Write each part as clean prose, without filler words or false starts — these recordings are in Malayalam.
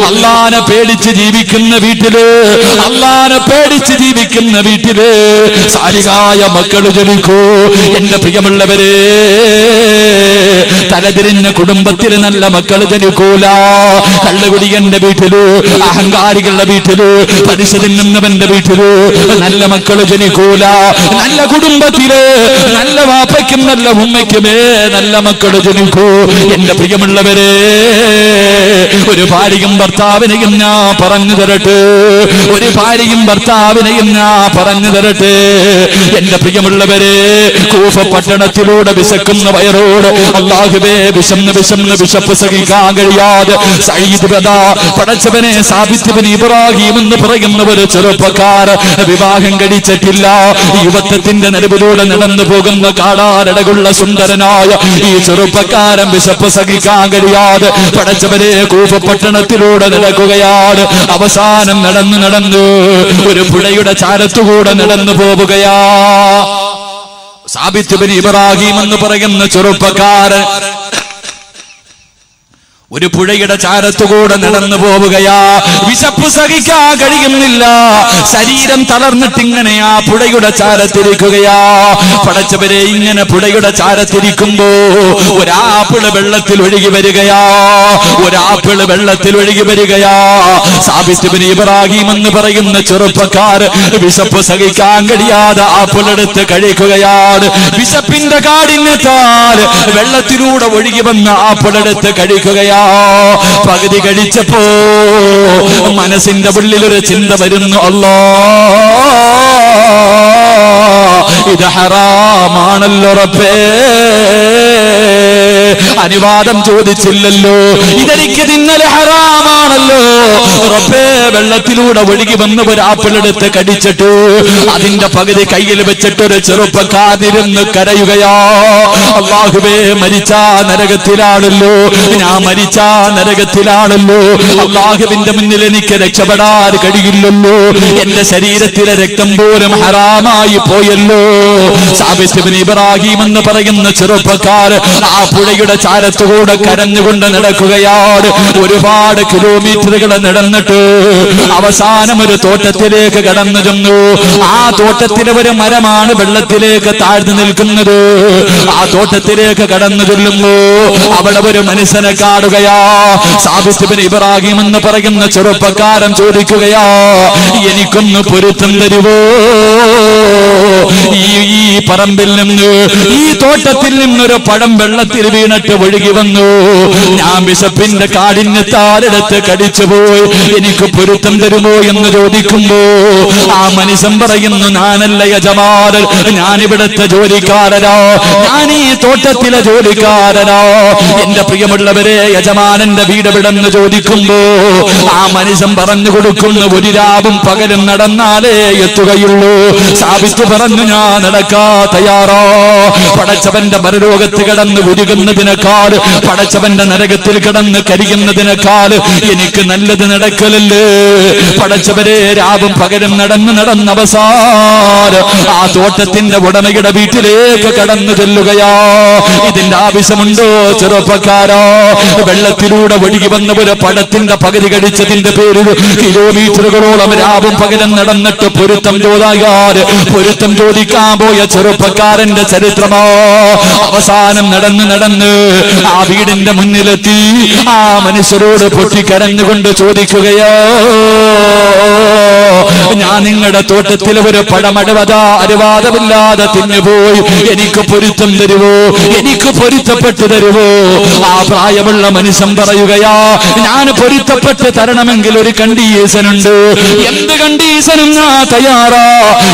അല്ലാഹനെ പേടിച്ച് ജീവിക്കുന്ന വീട്ടില്, അല്ലാഹനെ പേടിച്ച് ജീവിക്കുന്ന വീട്ടില് സാലിഹായ മക്കൾ ജനിക്കൂ. എന്റെ പ്രിയമുള്ളവരെ, തലതിരിഞ്ഞ കുടുംബത്തിൽ നല്ല മക്കൾ ജനിക്കൂല. കള്ളുകുടിയന്റെ വീട്ടില്, അഹങ്കാരികളുടെ വീട്ടില്, പലിശ തിന്നുന്നവന്റെ വീട്ടില് നല്ല മക്കൾ ജനിക്കൂല. നല്ല കുടുംബത്തില് നല്ല വാപ്പയ്ക്കും നല്ല ഉമ്മയ്ക്കുമേ നല്ല മക്കൾ ജനിക്കൂ. എന്റെ പ്രിയമുള്ളവരെ, ഒരു ഭാര്യയും ഭർത്താവിനെയും ഞാൻ പറഞ്ഞു തരട്ടെ, ഒരു ഭാര്യയും ഭർത്താവിനെയും ഞാൻ പറഞ്ഞു തരട്ടെ. എന്റെ പ്രിയമുള്ളവരെ, കൂഫ പട്ടണത്തിലൂടെ വിശക്കുന്ന വയറോട് അല്ലാഹുവേ വിശന്ന് വിശന്ന് വിശപ്പ് സഹിക്കാൻ കഴിയാതെ സയ്യിദ് ബദാ പടച്ചവനെ സാബിത്ത് ബിൻ ഇബ്രാഹിം എന്ന് പറയുന്ന ഒരു ചെറുപ്പക്കാർ വിവാഹം കഴിച്ചിട്ടില്ല. യുവത്വത്തിന്റെ നടുവിലൂടെ നടന്നു പോകുന്ന കാടാരടകുള്ള സുന്ദരനായ ഈ ചെറുപ്പക്കാരൻ വിശപ്പ് സഹിക്കാൻ കഴിയാതെ പടച്ചവനെ കൂഫ പട്ടണത്തിലൂടെ നടക്കുകയാണ്. അവസാനം നടന്നു ഒരു പുഴയുടെ ചാരത്തുകൂടെ നടന്നു പോവുകയാ. സാബിത്ത് ബിൻ ഇബ്രാഹിം എന്ന് പറയുന്ന ചെറുപ്പക്കാരൻ ഒരു പുഴയുടെ ചാരത്തുകൂടെ നടന്നു പോവുകയാ. വിശപ്പ് സഹിക്കാൻ കഴിയുന്നില്ല, ശരീരം തളർന്നിട്ടിങ്ങനെ ആ പുഴയുടെ ചാരത്തിരിക്കുകയാ. പടച്ചവരെ, ഇങ്ങനെ പുഴയുടെ ചാരത്തിരിക്കുമ്പോ ഒരാപ്പിള് വെള്ളത്തിൽ ഒഴുകി വരികയാ, ഒരാപ്പിള് വെള്ളത്തിൽ ഒഴുകി വരികയാ. സാബിത്ത് ബിൻ ഇബ്രാഹിം എന്ന് പറയുന്ന ചെറുപ്പക്കാർ വിശപ്പ് സഹിക്കാൻ കഴിയാതെ ആപ്പിളെടുത്ത് കഴിക്കുകയാണ്. വിശപ്പിന്റെ കാഠിന്യത്താൽ വെള്ളത്തിലൂടെ ഒഴുകി വന്ന ആപ്പിളെടുത്ത് കഴിക്കുകയാ. പകുതി കഴിച്ചപ്പോ മനസ്സിന്റെ ഉള്ളിലൊരു ചിന്ത വരുന്നു, അല്ലാഹ് ഇത് ഹറാമാണല്ലോ റബ്ബേ. അനുവാദം ചോദിച്ചില്ലല്ലോ, ഇതെനിക്ക് ഇന്നലെ ഹറാമാണല്ലോ റബ്ബേ. വെള്ളത്തിലൂടെ ഒഴുകി വന്ന് ഒരു ആപ്പിളെടുത്ത് കടിച്ചിട്ട് അതിന്റെ പകുതി കയ്യിൽ വെച്ചിട്ടൊരു ചെറുപ്പക്കാരിരുന്ന് കരയുകയാ. അല്ലാഹുവേ, മരിച്ചാ നരകത്തിലാണല്ലോ, ഞാൻ മരിച്ചാ നരകത്തിലാണല്ലോ. അല്ലാഹുവിന്റെ മുന്നിൽ എനിക്ക് രക്ഷപ്പെടാൻ കഴിയില്ലല്ലോ, എന്റെ ശരീരത്തിലെ രക്തം പോലും ഹറാമായി പോയല്ലോ. സാബിത്ത് ബിൻ ഇബ്രാഹിം എന്ന് പറയുന്ന ചെറുപ്പക്കാർ ആ പുഴയുടെ ചാരത്തുകൂടെ കരഞ്ഞുകൊണ്ട് നടക്കുകയാണ്. ഒരുപാട് കിലോമീറ്ററുകൾ നടന്നിട്ട് അവസാനം ഒരു തോട്ടത്തിലേക്ക് കടന്നു ചെന്നു. ആ തോട്ടത്തിലെ ഒരു മരമാണ് വെള്ളത്തിലേക്ക് താഴ്ന്നു നിൽക്കുന്നത്. ആ തോട്ടത്തിലേക്ക് കടന്നു ചെല്ലുമ്പോ അവിടെ ഒരു മനുഷ്യനെ കാണുകയാ. സാബിത്ത് ബിൻ ഇബ്രാഹിം എന്ന് പറയുന്ന ചെറുപ്പക്കാരൻ ചോദിക്കുകയാ, എനിക്കൊന്ന് പൊരുത്തം തരുവോ? ഈ പറമ്പിൽ നിന്ന്, ഈ തോട്ടത്തിൽ നിന്നൊരു പഴം വെള്ളത്തിൽ വീണിട്ട് ഒഴുകി വന്നു. ഞാൻ വിശപ്പിന്റെ കാഠിന്യത്താലെടുത്ത് കടിച്ചുപോയി, എനിക്ക് പൊരുത്തം തരുമോ എന്ന് ചോദിക്കുമ്പോ ആ മനുഷ്യൻ പറയുന്നു, ഞാനല്ല യജമാനൻ, ഞാനിവിടുത്തെ ജോലിക്കാരനാ, ഞാൻ ഈ തോട്ടത്തിലെ ജോലിക്കാരനാ. എന്റെ പ്രിയമുള്ളവരെ, യജമാനന്റെ വീട് വിടെന്ന് ചോദിക്കുമ്പോ ആ മനുഷ്യൻ പറഞ്ഞു കൊടുക്കുന്നു, ഒരു രാവും പകലും നടന്നാലേ എത്തുകയുള്ളൂ. സാബിത്ത് പറഞ്ഞു, ഞാൻ നടക്കാ തയ്യാറോ. പടച്ചവന്റെ പരലോകത്ത് കിടന്ന് ഉരുകുന്നതിനേക്കാൾ, പടച്ചവന്റെ നരകത്തിൽ കിടന്ന് കരിയുന്നതിനേക്കാൾ എനിക്ക് നല്ലത് നടക്കലല്ലേ. പടച്ചവരെ, രാവും പകലും നടന്ന് അവസാനം ആ തോട്ടത്തിന്റെ ഉടമയുടെ വീട്ടിലേക്ക് കടന്നു ചെല്ലുകയാ. ഇതിന്റെ ആവശ്യമുണ്ടോ ചെറുപ്പക്കാരോ? വെള്ളത്തിലൂടെ ഒഴുകി വന്ന ഒരു പഴത്തിന്റെ പകുതി കടിച്ചതിന്റെ പേരിൽ കിലോമീറ്ററുകളോളം രാവും പകലും നടന്നിട്ട് പൊരുത്തം ചോദിക്കാൻ പോയ ചെറുപ്പക്കാരന്റെ ചരിത്രമോ. അവസാനം നടന്ന് ആ വീടിന്റെ മുന്നിലെത്തി ആ മനുഷ്യരോട് പൊട്ടിക്കരഞ്ഞുകൊണ്ട് ചോദിക്കുകയോ, ഞാൻ നിങ്ങളുടെ തോട്ടത്തിലെ ഒരു അനുവാദമില്ലാതെ തിന്നുപോയി, എനിക്ക് പൊരുത്തം തരുവോ? എനിക്ക് പൊരുത്തപ്പെട്ടു തരുവോ? ആ പ്രായമുള്ള മനുഷ്യൻ പറയുകയാ, ഞാൻ പൊരുത്തപ്പെട്ട് തരണമെങ്കിൽ ഒരു കണ്ടീഷനുണ്ട്. എന്ത് കണ്ടീഷനും ഞാൻ തയ്യാറാ.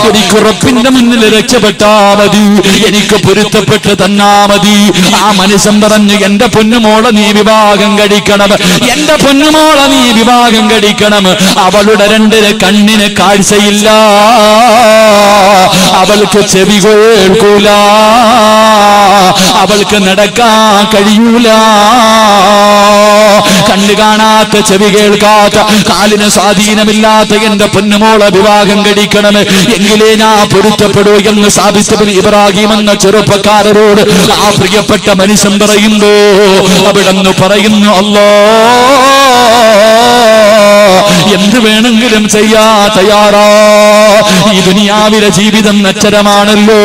എനിക്ക് റബ്ബിന്റെ മുന്നിൽ രക്ഷപ്പെട്ടാ മതി, എനിക്ക് പൊരുത്തപ്പെട്ട് തന്നാ മതി. ആ മനുഷ്യൻ പറഞ്ഞു, എന്റെ പൊന്നുമോളെ നീ വിവാഹം കഴിക്കണം, എന്റെ പൊന്നുമോളെ നീ വിവാഹം കഴിക്കണം. അവളുടെ രണ്ടിന് കണ്ണിന് കാഴ്ചയില്ല, അവൾക്ക് ചെവി കേൾക്കൂല, അവൾക്ക് നടക്കാൻ കഴിയൂല. കണ്ണു കാണാത്ത, ചെവി കേൾക്കാത്ത, കാലിന് സ്വാധീനമില്ലാത്ത എന്റെ പൊന്നുമോളെ വിവാഹം കഴിക്കണം, എങ്കിലേ ഞാൻ പൊരുത്തപ്പെടൂ എന്ന് സാബിത്ത് ബിൻ ഇബ്രാഹിം എന്ന ചെറുപ്പക്കാരരോട് ആ പ്രിയപ്പെട്ട മനുഷ്യൻ പറയുമ്പോ അവിടെന്ന് പറയുന്നു, അല്ലാഹ് എന്തെങ്കിലും ചെയ്യാ തയ്യാറാ. ഈ ദുനിയാവിലെ ജീവിതം നശ്വരമാണല്ലോ.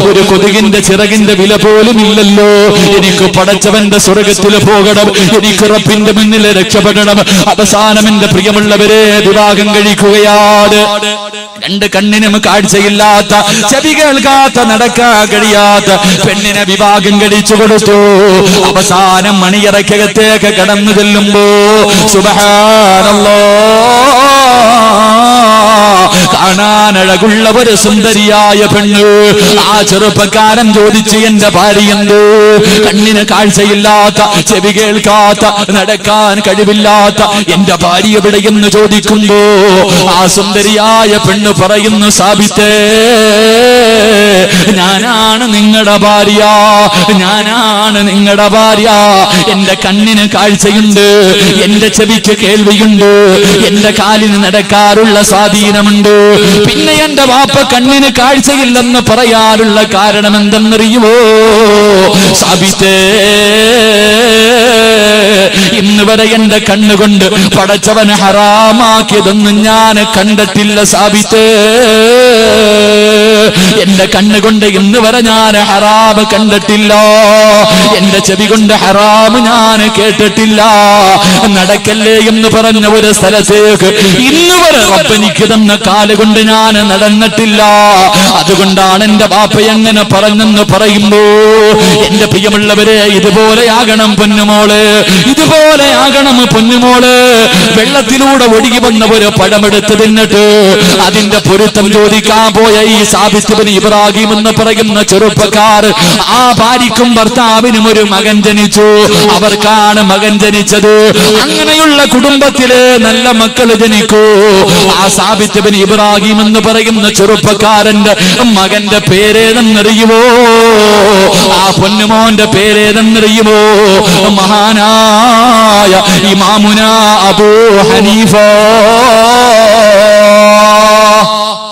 ഒരു കൊതുകിന്റെ ചിറകിന്റെ വില പോലും ഇല്ലല്ലോ. എനിക്ക് പടച്ചവന്റെ സ്വർഗത്തിൽ പോകണം, എനിക്ക് റബ്ബിന്റെ മുന്നിൽ രക്ഷപ്പെടണം. അവസാനം എന്റെ പ്രിയമുള്ളവരെ വിവാഹം കഴിക്കുകയാണ്. രണ്ട് കണ്ണിനും കാഴ്ചയില്ലാത്ത, ചെവി കേൾക്കാത്ത, നടക്കാൻ കഴിയാത്ത പെണ്ണിനെ വിവാഹം കഴിച്ചു കൊടുത്തു. അവസാനം മണിയറയ്ക്കകത്തേക്ക് കടന്നു ചെല്ലുമ്പോ സുബ്ഹാനല്ലാഹ്, കാണാനഴകുള്ള ഒരു സുന്ദരിയായ പെണ്ണ്. ആ ചെറുപ്പക്കാരൻ ചോദിച്ചു, എന്റെ ഭാര്യ എന്ത്? കണ്ണിന് കാഴ്ചയില്ലാത്ത, ചെവി കേൾക്കാത്ത, നടക്കാൻ കഴിവില്ലാത്ത എന്റെ ഭാര്യ എവിടെയെന്ന് ചോദിക്കുമ്പോ ആ സുന്ദരിയായ പെണ്ണ് പറയുന്നു, സാബിത്തേ, ഞാനാണ് നിങ്ങളുടെ ഭാര്യ, ഞാനാണ് നിങ്ങളുടെ ഭാര്യ. എന്റെ കണ്ണിന് കാഴ്ചയുണ്ട്, എന്റെ ചെവിക്ക് കേൾവിയുണ്ട്, എന്റെ കാലിന് നടക്കാറുള്ള സ്വാധീനമുണ്ട്. പിന്നെ എന്റെ വാപ്പ കണ്ണിന് കാഴ്ചയില്ലെന്ന് പറയാനുള്ള കാരണം എന്തെന്നറിയുമോ സാബിത്തേ? ഇന്ന് വരെ എന്റെ കണ്ണുകൊണ്ട് പടച്ചവന് ഹറാമാക്കിയതൊന്നും ഞാൻ കണ്ടിട്ടില്ല സാബിത്തേ. എന്റെ കണ്ണുകൊണ്ട് ഇന്ന് വരെ ഞാൻ ഹറാം കണ്ടിട്ടില്ല, എന്റെ ചെവി കൊണ്ട് ഹറാം ഞാൻ കേട്ടിട്ടില്ല. നടക്കല്ലേ എന്ന് പറഞ്ഞ ഒരു സ്ഥലത്തേക്ക് ഇന്ന് വരെ റബ്ബെനിക്ക് തന്ന കാലുകൊണ്ട് ഞാൻ നടന്നിട്ടില്ല. അതുകൊണ്ടാണ് എന്റെ ബാപ്പ എങ്ങനെ പറഞ്ഞെന്ന് പറയുമ്പോ എന്റെ പ്രിയമുള്ളവരെ, ഇതുപോലെയാകണം പൊന്നുമോള്, ഇതുപോലെയാകണം പൊന്നുമോള്. വെള്ളത്തിലൂടെ ഒഴുകി വന്ന ഒരു പഴമെടുത്ത് തിന്നിട്ട് അതിന്റെ പൊരുത്തം ചോദിക്കാൻ പോയ ഈ സാബിത്ത് ഇബ്നു ഇബ്രാഹിം എന്ന് പറയുന്ന ചെറുപ്പക്കാർ, ആ ഭാര്യക്കും ഭർത്താവിനും ഒരു മകൻ ജനിച്ചു. അവർക്കാണ് മകൻ ജനിച്ചത്. അങ്ങനെയുള്ള കുടുംബത്തില് നല്ല മക്കൾ ജനിക്കൂ. ആ സാബിത്ത് ഇബ്നു ഇബ്രാഹിം എന്ന് പറയുന്ന ചെറുപ്പക്കാരന്റെ മകന്റെ പേരേതെന്നറിയുമോ? ആ പൊന്നുമോന്റെ പേരേതെന്നറിയുമോ? മഹാനായ ഇമാമുന അബൂ ഹനീഫ.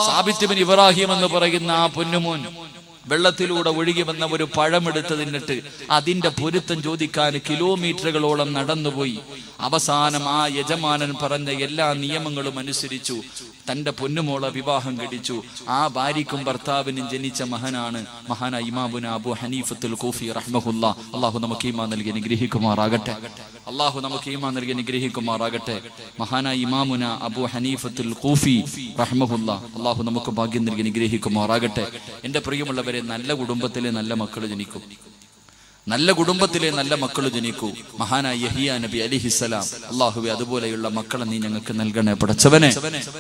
സാബിത്ത് ഇബ്നു ഇബ്രാഹിം എന്ന് പറയുന്ന ആ പൊന്നുമോൻ വെള്ളത്തിലൂടെ ഒഴുകി വന്ന ഒരു പഴമെടുത്ത് തിന്നിട്ട് അതിന്റെ പൊരുത്തം ചോദിക്കാൻ കിലോമീറ്ററുകളോളം നടന്നുപോയി. അവസാനം ആ യജമാനൻ പറഞ്ഞ എല്ലാ നിയമങ്ങളും അനുസരിച്ചു തന്റെ പൊന്നുമോളെ വിവാഹം കഴിച്ചു. ആ ഭാര്യക്കും ഭർത്താവിനും ജനിച്ച മഹാനായ ഇമാമുന അബൂ ഹനീഫത്തുൽ കൂഫി റഹ്മഹുല്ലാ. അള്ളാഹു നമുക്ക് ഈമാൻ നൽകി അനുഗ്രഹിക്കുമാറാകട്ടെ. അള്ളാഹു നമുക്ക് ഈമാൻ നൽകി അനുഗ്രഹിക്കുമാറാകട്ടെ. മഹാനായ ഇമാമുന അബൂ ഹനീഫത്തുൽ കൂഫി റഹ്മഹുല്ലാ. അള്ളാഹു നമുക്ക് ഭാഗ്യം നൽകി അനുഗ്രഹിക്കുമാറാകട്ടെ. എന്റെ പ്രിയമുള്ളവരെ, നല്ല കുടുംബത്തിലെ നല്ല മക്കൾ ജനിക്കും, നല്ല കുടുംബത്തിലെ നല്ല മക്കൾ ജനിക്കൂ. മഹാനായ യഹിയ നബി അലൈഹിസ്സലാം, അല്ലാഹുവേ അതുപോലെയുള്ള മക്കളെ നീ ഞങ്ങൾക്ക് നൽകണേ പടച്ചവനെ.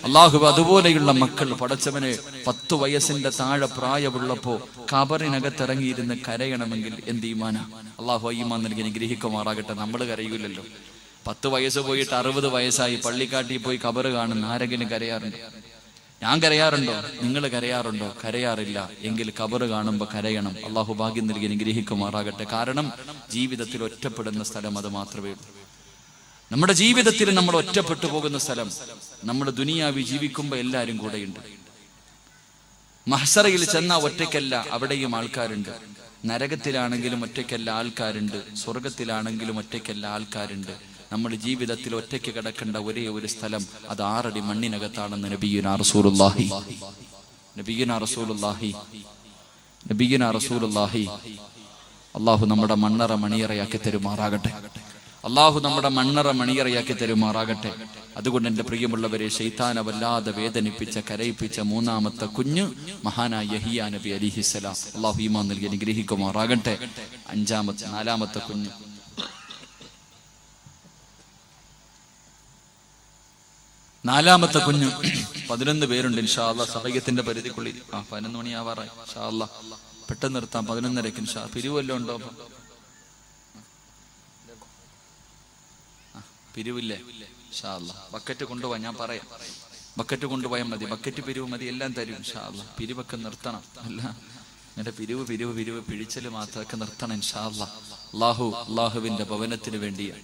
അല്ലാഹുവേ അതുപോലെയുള്ള മക്കൾ പടച്ചവനെ. 10 വയസ്സിന്റെ താഴെ പ്രായമുള്ളപ്പോ ഖബറിനകത്തിറങ്ങിയിരുന്ന് കരയണമെങ്കിൽ എന്ത് ഈമാനാ. അല്ലാഹു ഈമാൻ നൽകി അനുഗ്രഹിക്കുമാറാകട്ടെ. നമ്മൾ കരയൂലല്ലോ. 10 വയസ്സ് പോയിട്ട് 60 വയസ്സായി പള്ളിക്കാട്ടിൽ പോയി ഖബറ് കാണുന്ന ആരെങ്കിലും കരയാറുണ്ടോ? ഞാൻ കരയാറുണ്ടോ? നിങ്ങൾ കരയാറുണ്ടോ? കരയാറില്ല എങ്കിൽ ഖബറ് കാണുമ്പോൾ കരയണം. അള്ളാഹു ഭാഗ്യം നൽകി അനുഗ്രഹിക്കുമാറാകട്ടെ. കാരണം ജീവിതത്തിൽ ഒറ്റപ്പെടുന്ന സ്ഥലം അത് മാത്രമേ ഉള്ളൂ. നമ്മുടെ ജീവിതത്തിൽ നമ്മൾ ഒറ്റപ്പെട്ടു പോകുന്ന സ്ഥലം, നമ്മൾ ദുനിയാവി ജീവിക്കുമ്പോൾ എല്ലാവരും കൂടെയുണ്ട്. മഹ്ശറയിൽ ചെന്ന ഒറ്റയ്ക്കല്ല, അവിടെയും ആൾക്കാരുണ്ട്. നരകത്തിലാണെങ്കിലും ഒറ്റയ്ക്കല്ല ആൾക്കാരുണ്ട്, സ്വർഗത്തിലാണെങ്കിലും ഒറ്റയ്ക്കല്ല ആൾക്കാരുണ്ട്. നമ്മൾ ജീവിതത്തിൽ ഒറ്റയ്ക്ക് കിടക്കേണ്ട ഒരേ ഒരു സ്ഥലം അത് 6 അടി മണ്ണിനകത്താണെന്ന് നബിയുനാ റസൂലുള്ളാഹി അള്ളാഹു നമ്മുടെ മണ്ണറ മണിയറയാക്കി തരുമാറാകട്ടെ. അള്ളാഹു നമ്മുടെ മണ്ണറ മണിയറയാക്കി തരുമാറാകട്ടെ. അതുകൊണ്ട് എൻ്റെ പ്രിയമുള്ളവരെ, ശൈത്താനെ വല്ലാതെ വേദനിപ്പിച്ച കരയിപ്പിച്ച 3ാമത്തെ കുഞ്ഞ് മഹാനായ യഹിയ നബി അലൈഹിസ്സലാം. അള്ളാഹു ഈമാൻ നൽകി അനുഗ്രഹിക്കുമാറാകട്ടെ. 4ാമത്തെ കുഞ്ഞ് 4ാമത്തെ കുഞ്ഞ് 11 പേരുണ്ട് ഇൻഷാ അല്ലാഹ്. സമയത്തിന്റെ പരിധിക്കുള്ളിൽ 11 മണിയാവാറായി. ഇൻഷാ അല്ലാഹ് പെട്ടെന്ന് നിർത്താം. 11:30 ഇൻഷാ. പിരിവല്ലോ ഉണ്ടോ? പിരിവില്ലേ? ഇൻഷാ അല്ലാഹ് ബക്കറ്റ് കൊണ്ടുപോവാ. ഞാൻ പറയാം, ബക്കറ്റ് കൊണ്ടുപോയാൽ മതി. ബക്കറ്റ് പിരിവ് മതി, എല്ലാം തരും ഇൻഷാ അല്ലാഹ്. പിരിവൊക്കെ നിർത്തണം. അല്ല എന്റെ പിരിവ് പിഴിച്ചല് മാത്രമൊക്കെ നിർത്തണം ഇൻഷാ അല്ലാഹ്. അള്ളാഹുവിന്റെ ഭവനത്തിന് വേണ്ടിയാ,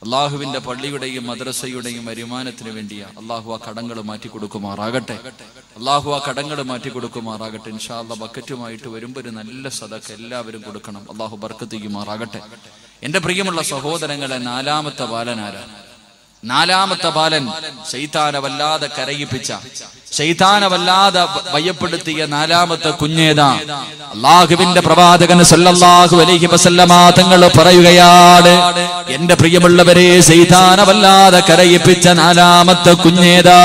അള്ളാഹുവിന്റെ പള്ളിയുടെയും മദ്രസയുടെയും വരുമാനത്തിന് വേണ്ടിയാ. അള്ളാഹു ആ കടങ്ങൾ മാറ്റി കൊടുക്കുമാറാകട്ടെ. ഇൻഷാ അല്ലാഹ് ബക്കറ്റുമായിട്ട് വരുമ്പോൾ ഒരു നല്ല സദഖ എല്ലാവരും കൊടുക്കണം. അള്ളാഹു ബർക്കത്ത് ചെയ്യുമാറാകട്ടെ. എന്റെ പ്രിയമുള്ള സഹോദരങ്ങളെ, 4ാമത്തെ ബാലനാരാ? നാലാമത്തെ ബാലൻ ശൈത്താനെ വല്ലാതെ കരയിപ്പിച്ച, ശൈത്താനെ വല്ലാതെ ഭയപ്പെടുത്തിയ നാലാമത്തെ കുഞ്ഞേതാ? അല്ലാഹുവിന്റെ പ്രവാചകൻ സല്ലല്ലാഹു അലൈഹി വസല്ലമ തങ്ങൾ പറയുകയാണ്, എന്റെ പ്രിയമുള്ളവരെ, ശൈത്താനെ വല്ലാതെ കരയിപ്പിച്ച നാലാമത്തെ കുഞ്ഞേതാ?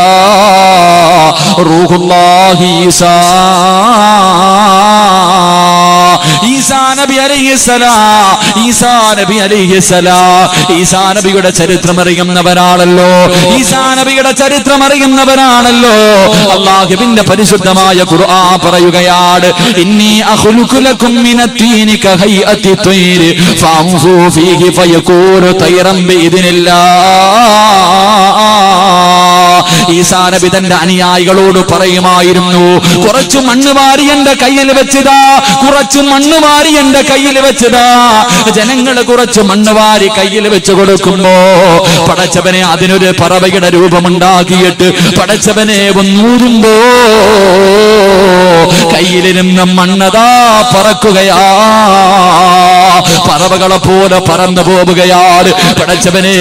റൂഹുല്ലാഹി ഈസാ. ഈസാ നബി അലൈഹിസ്സലാം. ഈസാ നബി അലൈഹിസ്സലാം. ഈസാ നബിയുടെ ചരിത്രം അറിയുന്നവരാണല്ലോ. ഈസാ നബിയുടെ ചരിത്രം അറിയുന്നവരാണല്ലോ. അല്ലാഹുവിന്റെ പരിശുദ്ധമായ ഖുർആൻ പറയുകയാണ്, ഇന്നി അഖ്ലുഖു ലക്കും മിനത്തീനി കഹൈഅത്തി ത്വയ്രി ഫഅൻഫു ഫീഹി ഫയകൂനു തൈറൻ ബിഇദ്നില്ലാഹ്. ഈസാ നബി തന്റെ അനുയായികളോട് പറയുമായിരുന്നു, കുറച്ചു മണ്ണ് വാരി എന്റെ കയ്യിൽ വെച്ചതാ, കുറച്ചു മണ്ണ് വാരി എന്റെ കയ്യിൽ വെച്ചതാ. ജനങ്ങൾ കുറച്ച് മണ്ണ് വാരി കയ്യിൽ വെച്ച് കൊടുക്കുമ്പോ പടച്ചവനെ അതിനൊരു പറവയുടെ രൂപമുണ്ടാക്കിയിട്ട് പടച്ചവനെ ഒന്നൂരുമ്പോ കയ്യിലിരുന്ന മണ്ണതാ പറക്കുകയാ, പറവകളെ പോലെ പറന്നു പോവുകയാണ്. പടച്ചവനെ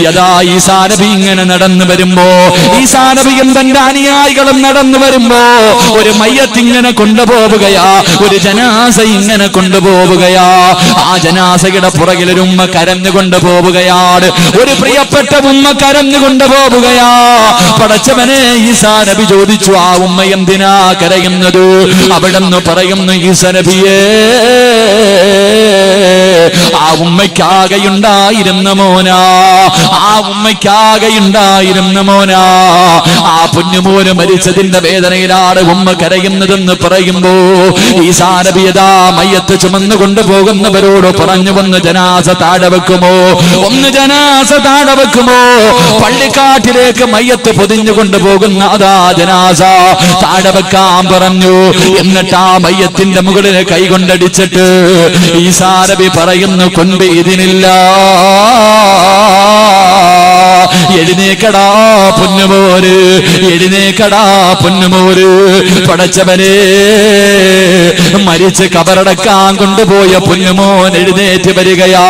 യഥാ ഈസാ നബി ഇങ്ങനെ നടന്നു വരുമ്പോ, ഈസാ നബിയും തന്റെ അനുയായികളും നടന്നു വരുമ്പോ ഒരു മയ്യത്ത് ഇങ്ങനെ കൊണ്ടുപോവുകയാ, ഒരു ജനാസ ഇങ്ങനെ കൊണ്ടുപോവുകയാ. ആ ജനാസയുടെ പുറകിൽ ഒരു ഉമ്മ കരഞ്ഞു കൊണ്ടുപോവുകയാണ്, ഒരു പ്രിയപ്പെട്ട ഉമ്മ കരഞ്ഞു കൊണ്ടുപോവുകയാ. പടച്ചവനെ ഈസാ നബി ചോദിച്ചു, ആ ഉമ്മ എന്തിനാ കരയുന്നത്? അവിടെന്ന് പറയുന്നു, ഈസാ നബിയേ, ആ ഉമ്മയ്ക്കാകെയുണ്ടായിരുന്ന മോനാ, ആ ഉമ്മയ്ക്കാകെയുണ്ടായിരുന്ന മോനാ. ആ പൊന്നുമോന് മരിച്ചതിന്റെ വേദനയിലാണ് ഉമ്മ കരയുന്നതെന്ന് പറയുമ്പോ ഈസാ നബി യഥാ മയ്യത്ത് ചുമന്നു കൊണ്ടുപോകുന്നവരോട് പറഞ്ഞു, ഒന്ന് ജനാസ താഴെ വെക്കുമോ, ഒന്ന് ജനാസ താഴെ വെക്കുമോ? പള്ളിക്കാട്ടിലേക്ക് മയ്യത്ത് പൊതിഞ്ഞു കൊണ്ടുപോകുന്ന അതാ ജനാസ താഴെ വെക്കാൻ പറഞ്ഞു. എന്നിട്ട് ആ മയ്യത്തിന്റെ മുകളിൽ കൈകൊണ്ടടിച്ചിട്ട് ഈസാ നബി പറയുന്നു, കൊണ്ട് ഇതിനില്ല, എഴുന്നേക്കടാ പൊന്നുമോര്, എഴുന്നേക്കടാ പൊന്നുമോര്. പടച്ചവനെ, മരിച്ച് കബറടക്കാൻ കൊണ്ടുപോയ പൊന്നുമോൻ എഴുന്നേറ്റ് വരികയാ.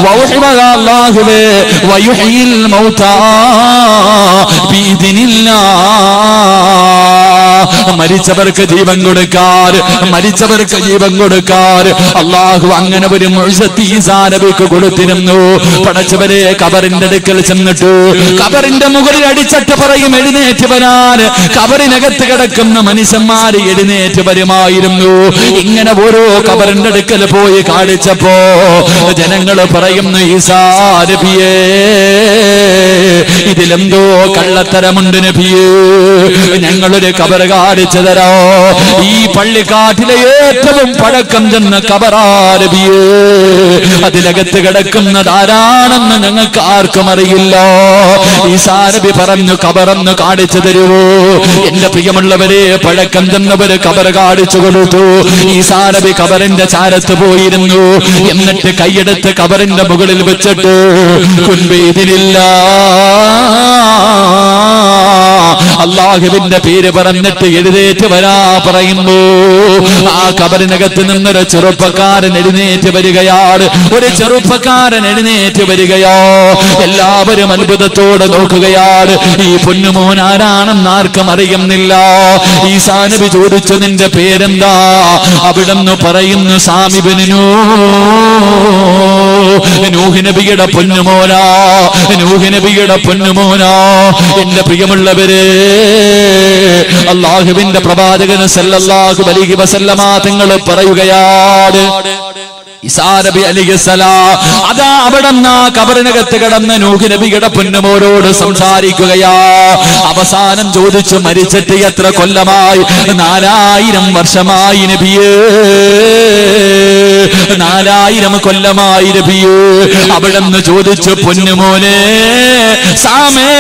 വൗഹിബല്ലാഹുവേ വയുഹീൽ മൗതാ ബിഇദ്നില്ലാഹ്. മരിച്ചവർക്ക് ജീവൻ കൊടുക്കാൻ, മരിച്ചവർക്ക് ജീവൻ കൊടുക്കാൻ അല്ലാഹു അങ്ങനെ ഒരു മുഅ്ജിസത്ത് ഈസാ നബിക്ക് കൊടുത്തിരുന്നു. പടച്ചവരെ, കബറിന്റെ അടുക്കൽ ചെന്നിട്ട് കബറിന്റെ മുകളിൽ അടിച്ചിട്ട് പറയും, എഴുന്നേറ്റ് വരാൻ. കബറിനകത്ത് കിടക്കുന്ന മനുഷ്യന്മാര് എഴുന്നേറ്റ് വരുമായിരുന്നു. ഇങ്ങനെ ഓരോ കബറിന്റെ അടുക്കൽ പോയി കാണിച്ചപ്പോ ജനങ്ങൾ പറയുന്നു, ഈസാ നബിയേ, ഇതിലെന്തോ കള്ളത്തരമുണ്ട് നബിയേ, ഞങ്ങളൊരു കബർ കാണിച്ചു തരോ? ഈ പള്ളിക്കാട്ടിലെ ഏറ്റവും പഴക്കം ചെന്ന കബറാ നബിയേ, അതിലകത്ത് കിടക്കുന്നത് ആരാണെന്ന് ഞങ്ങൾക്ക് ആർക്കും അറിയില്ല. ഈസാ നബി പറഞ്ഞു, കബറൊന്ന് കാണിച്ചു തരുവോ? എന്റെ പ്രിയമുള്ളവരെ, പഴക്കം ചെന്നവര് കബർ കാണിച്ചു കൊടുത്തു. ഈസാ നബി കബറിന്റെ ചാരത്ത് പോയിരുന്നു. എന്നിട്ട് കൈയെടുത്ത് കബറിന്റെ മുകളിൽ വെച്ചിട്ട് കുൻബിദിനില്ല, അല്ലാഹുവിന്റെ പേര് പറഞ്ഞിട്ട് എഴുന്നേറ്റ് വരാ പറയുന്നു. ആ കബറിനകത്ത് നിന്നൊരു ചെറുപ്പക്കാരൻ എഴുന്നേറ്റ് വരികയാണ്. ഒരു ചെറുപ്പക്കാരൻ എഴുന്നേറ്റ് വരികയോ. എല്ലാവരും അത്ഭുതത്തോടെ നോക്കുകയാണ്. ഈ പൊന്നുമോൻ ആരാണെന്ന് ആർക്കും അറിയുന്നില്ല. ഈസാ നബി ചോദിച്ചു, നിന്റെ പേരെന്താ? അവിടെന്ന് പറയുന്നു, സാമിബിനു നൂഹ് നബിയുടെ പൊന്നുമോനാ, നൂഹ് നബിയുടെ പൊന്നുമോനാ. എന്റെ പ്രിയമുള്ളവരെ, അല്ലാഹുവിന്റെ പ്രവാചകൻ സല്ലല്ലാഹു അലൈഹി വസല്ലമ തങ്ങൾ പറയുകയാണ്, ഈസാ നബി അലൈഹിസ്സലാം അതാ അവിടെന്ന് കബറിനകത്ത് കിടന്ന നൂഹ് നബിയുടെ പൊന്നുമോനോട് സംസാരിക്കുകയാ. അവസാനം ചോദിച്ചു, മരിച്ചിട്ട് എത്ര കൊല്ലമായി? 4000 വർഷമായി നബിയേ, 4000 കൊല്ലമായി നബിയേ. അവിടെന്ന് ചോദിച്ചു, പൊന്നുമോനെ സാമേ,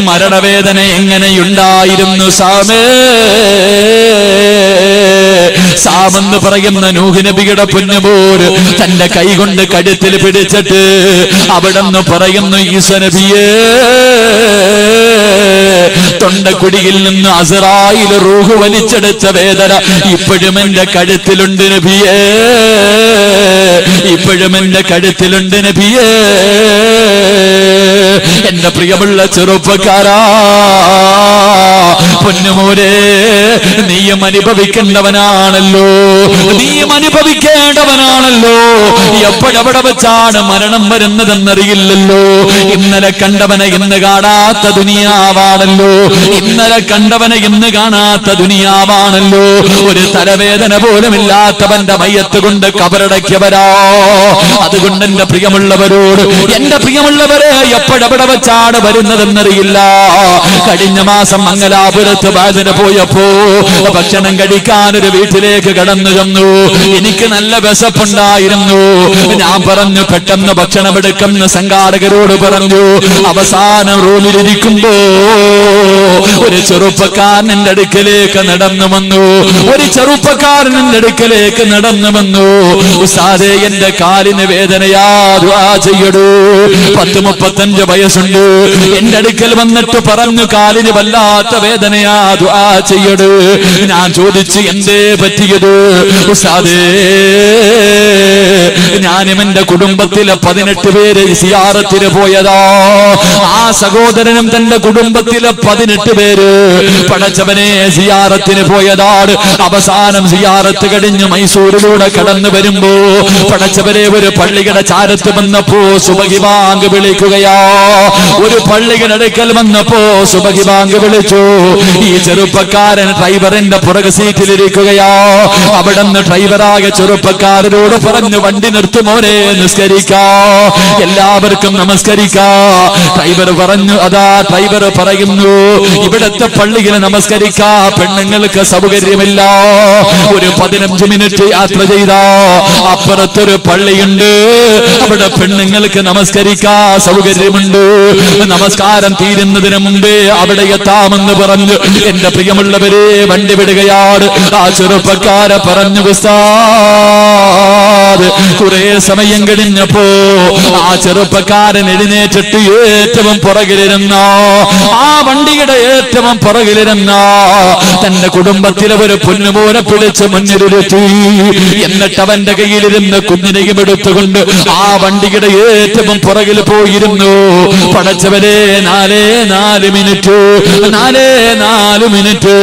മരണവേദന എങ്ങനെയുണ്ടായിരുന്നു സാമേ? സാമെന്ന് പറയുന്ന നൂഹ് നബിയുടെ പൊന്നുമോര് തന്റെ കൈ കൊണ്ട് കഴുത്തിൽ പിടിച്ചിട്ട് അവിടെന്ന് പറയുന്നു, ഈസ നബിയേ, തൊണ്ടക്കുടിയിൽ നിന്ന് അസ്റായിൽ റൂഹ് വലിച്ചെടുത്ത വേദന ഇപ്പോഴും എന്റെ കഴുത്തിലുണ്ട് നബിയേ, ഇപ്പോഴും എന്റെ കഴുത്തിലുണ്ട് നബിയേ. എന്റെ പ്രിയമുള്ള ചെറുപ്പക്കാരാ, പൊന്നുമോരെ, നീയും അനുഭവിക്കേണ്ടവനാണല്ലോ, നീയും അനുഭവിക്കേണ്ടവനാണല്ലോ. എപ്പോഴെവിടെ വെച്ചാണ് മരണം വരുന്നതെന്നറിയില്ലല്ലോ. ഇന്നലെ കണ്ടവനെ ഇന്ന് കാണാത്ത ദുനിയാവാണല്ലോ, ഇന്നലെ കണ്ടവനെ ഇന്ന് കാണാത്ത ദുനിയാവാണല്ലോ. ഒരു തലവേദന പോലും ഇല്ലാത്തവന്റെ മയ്യത്ത് കൊണ്ട് കബറടക്കിയവരാ. അതുകൊണ്ട് എന്റെ പ്രിയമുള്ളവരോട്, എന്റെ പ്രിയമുള്ളവരെ, എപ്പോഴെവിടെ വെച്ചാണ് വരുന്നതെന്നറിയില്ല. കഴിഞ്ഞ മാസം മംഗലാപുരത്ത് ബാധിന് പോയപ്പോ ഭക്ഷണം കഴിക്കാൻ ഒരു വീട്ടിലേക്ക് കടന്നു ചെന്നു. എനിക്ക് നല്ല വിശപ്പുണ്ടായിരുന്നു. ഞാൻ പറഞ്ഞു, പെട്ടെന്ന് ഭക്ഷണം എടുക്കുന്ന സംഘാടകരോട് പറഞ്ഞു. അവസാനം റൂമിലിരിക്കുമ്പോ ഒരു ചെറുപ്പക്കാരൻ എന്റെ അടുക്കലേക്ക് നടന്നു വന്നു. ഒരു ചെറുപ്പക്കാരൻ എന്റെ അടുക്കലേക്ക് നടന്നു വന്നു. ഉസ്താദേ, എന്റെ കാലിന് വേദനയാ, ദുആ ചെയ്യടൂ. 30-35 വയസ്സുണ്ട്. എന്റെ അടുക്കൽ വന്നിട്ട് പറഞ്ഞു, കാലിന് വല്ലാത്ത വേദനയാ, ദുആ ചെയ്യടൂ. ഞാൻ ചോദിച്ചു, എന്തേ പറ്റിയത്? ഉസ്താദേ, ഞാനും എന്റെ കുടുംബത്തിലെ 18 പേര് സിയാറത്തിന് പോയതാ. ആ സഹോദരനും തന്റെ കുടുംബത്തിലെ 18 പേര് പടച്ചവനെ സിയാറത്തിന് പോയതാണ്. അവസാനം സിയാറത്ത് കഴിഞ്ഞ് മൈസൂരിലൂടെ കടന്നു വരുമ്പോ പടച്ചവനെ ഒരു പള്ളിയുടെ ചാരത്ത് വന്നപ്പോ സുബഹി ബാങ്ക് വിളിക്കുകയാ. ഒരു പള്ളിയുടെ അടുക്കൽ വന്നപ്പോ സുബഹി ബാങ്ക് വിളിച്ചു. ഈ ചെറുപ്പക്കാരൻ ഡ്രൈവറിന്റെ പുറകു സീറ്റിലിരിക്കുകയാ. അവിടെ നിന്ന് ഡ്രൈവറായ ചെറുപ്പക്കാരനോട് പറഞ്ഞു, വണ്ടി നിർത്തുമോനെ, നിസ്കരിക്കാ, എല്ലാവർക്കും നമസ്കരിക്കാ. ഡ്രൈവർ പറഞ്ഞു, അതാ ഡ്രൈവർ പറയുന്നു, ഇവിടത്തെ പള്ളിയിൽ നമസ്കരിക്കാ പെണ്ണുങ്ങൾക്ക് സൗകര്യമില്ല. ഒരു 15 മിനിറ്റ് യാത്ര ചെയ്താ അപ്പുറത്തൊരു പള്ളിയുണ്ട്, അവിടെ പെണ്ണുങ്ങൾക്ക് നമസ്കരിക്കാ സൗകര്യമുണ്ട്. നമസ്കാരം തീരുന്നതിന് മുമ്പേ അവിടെ എത്താമെന്ന് പറഞ്ഞു. എന്റെ പ്രിയമുള്ളവരെ, വണ്ടി വിടുകയാണ്. ആ ചെറുപ്പക്കാരെ പറഞ്ഞു, ഉസ്താദ്, കുറെ സമയം കഴിഞ്ഞപ്പോ ആ ചെറുപ്പക്കാരൻ എഴുന്നേറ്റിട്ട് ഏറ്റവും പുറകിലിരുന്ന, ആ വണ്ടിയുടെ ഏറ്റവും പുറകിലിരുന്ന തന്റെ കുടുംബത്തിലെ ഒരു പൊന്നുപോലെ പിടിച്ച് മുന്നിലിരുത്തി. എന്നിട്ട് അവന്റെ കയ്യിലിരുന്ന് കുഞ്ഞിനെയും എടുത്തുകൊണ്ട് ആ വണ്ടിയുടെ ഏറ്റവും പുറകിൽ പോയിരുന്നു. പടച്ചവരെ, 4 മിനിറ്റ്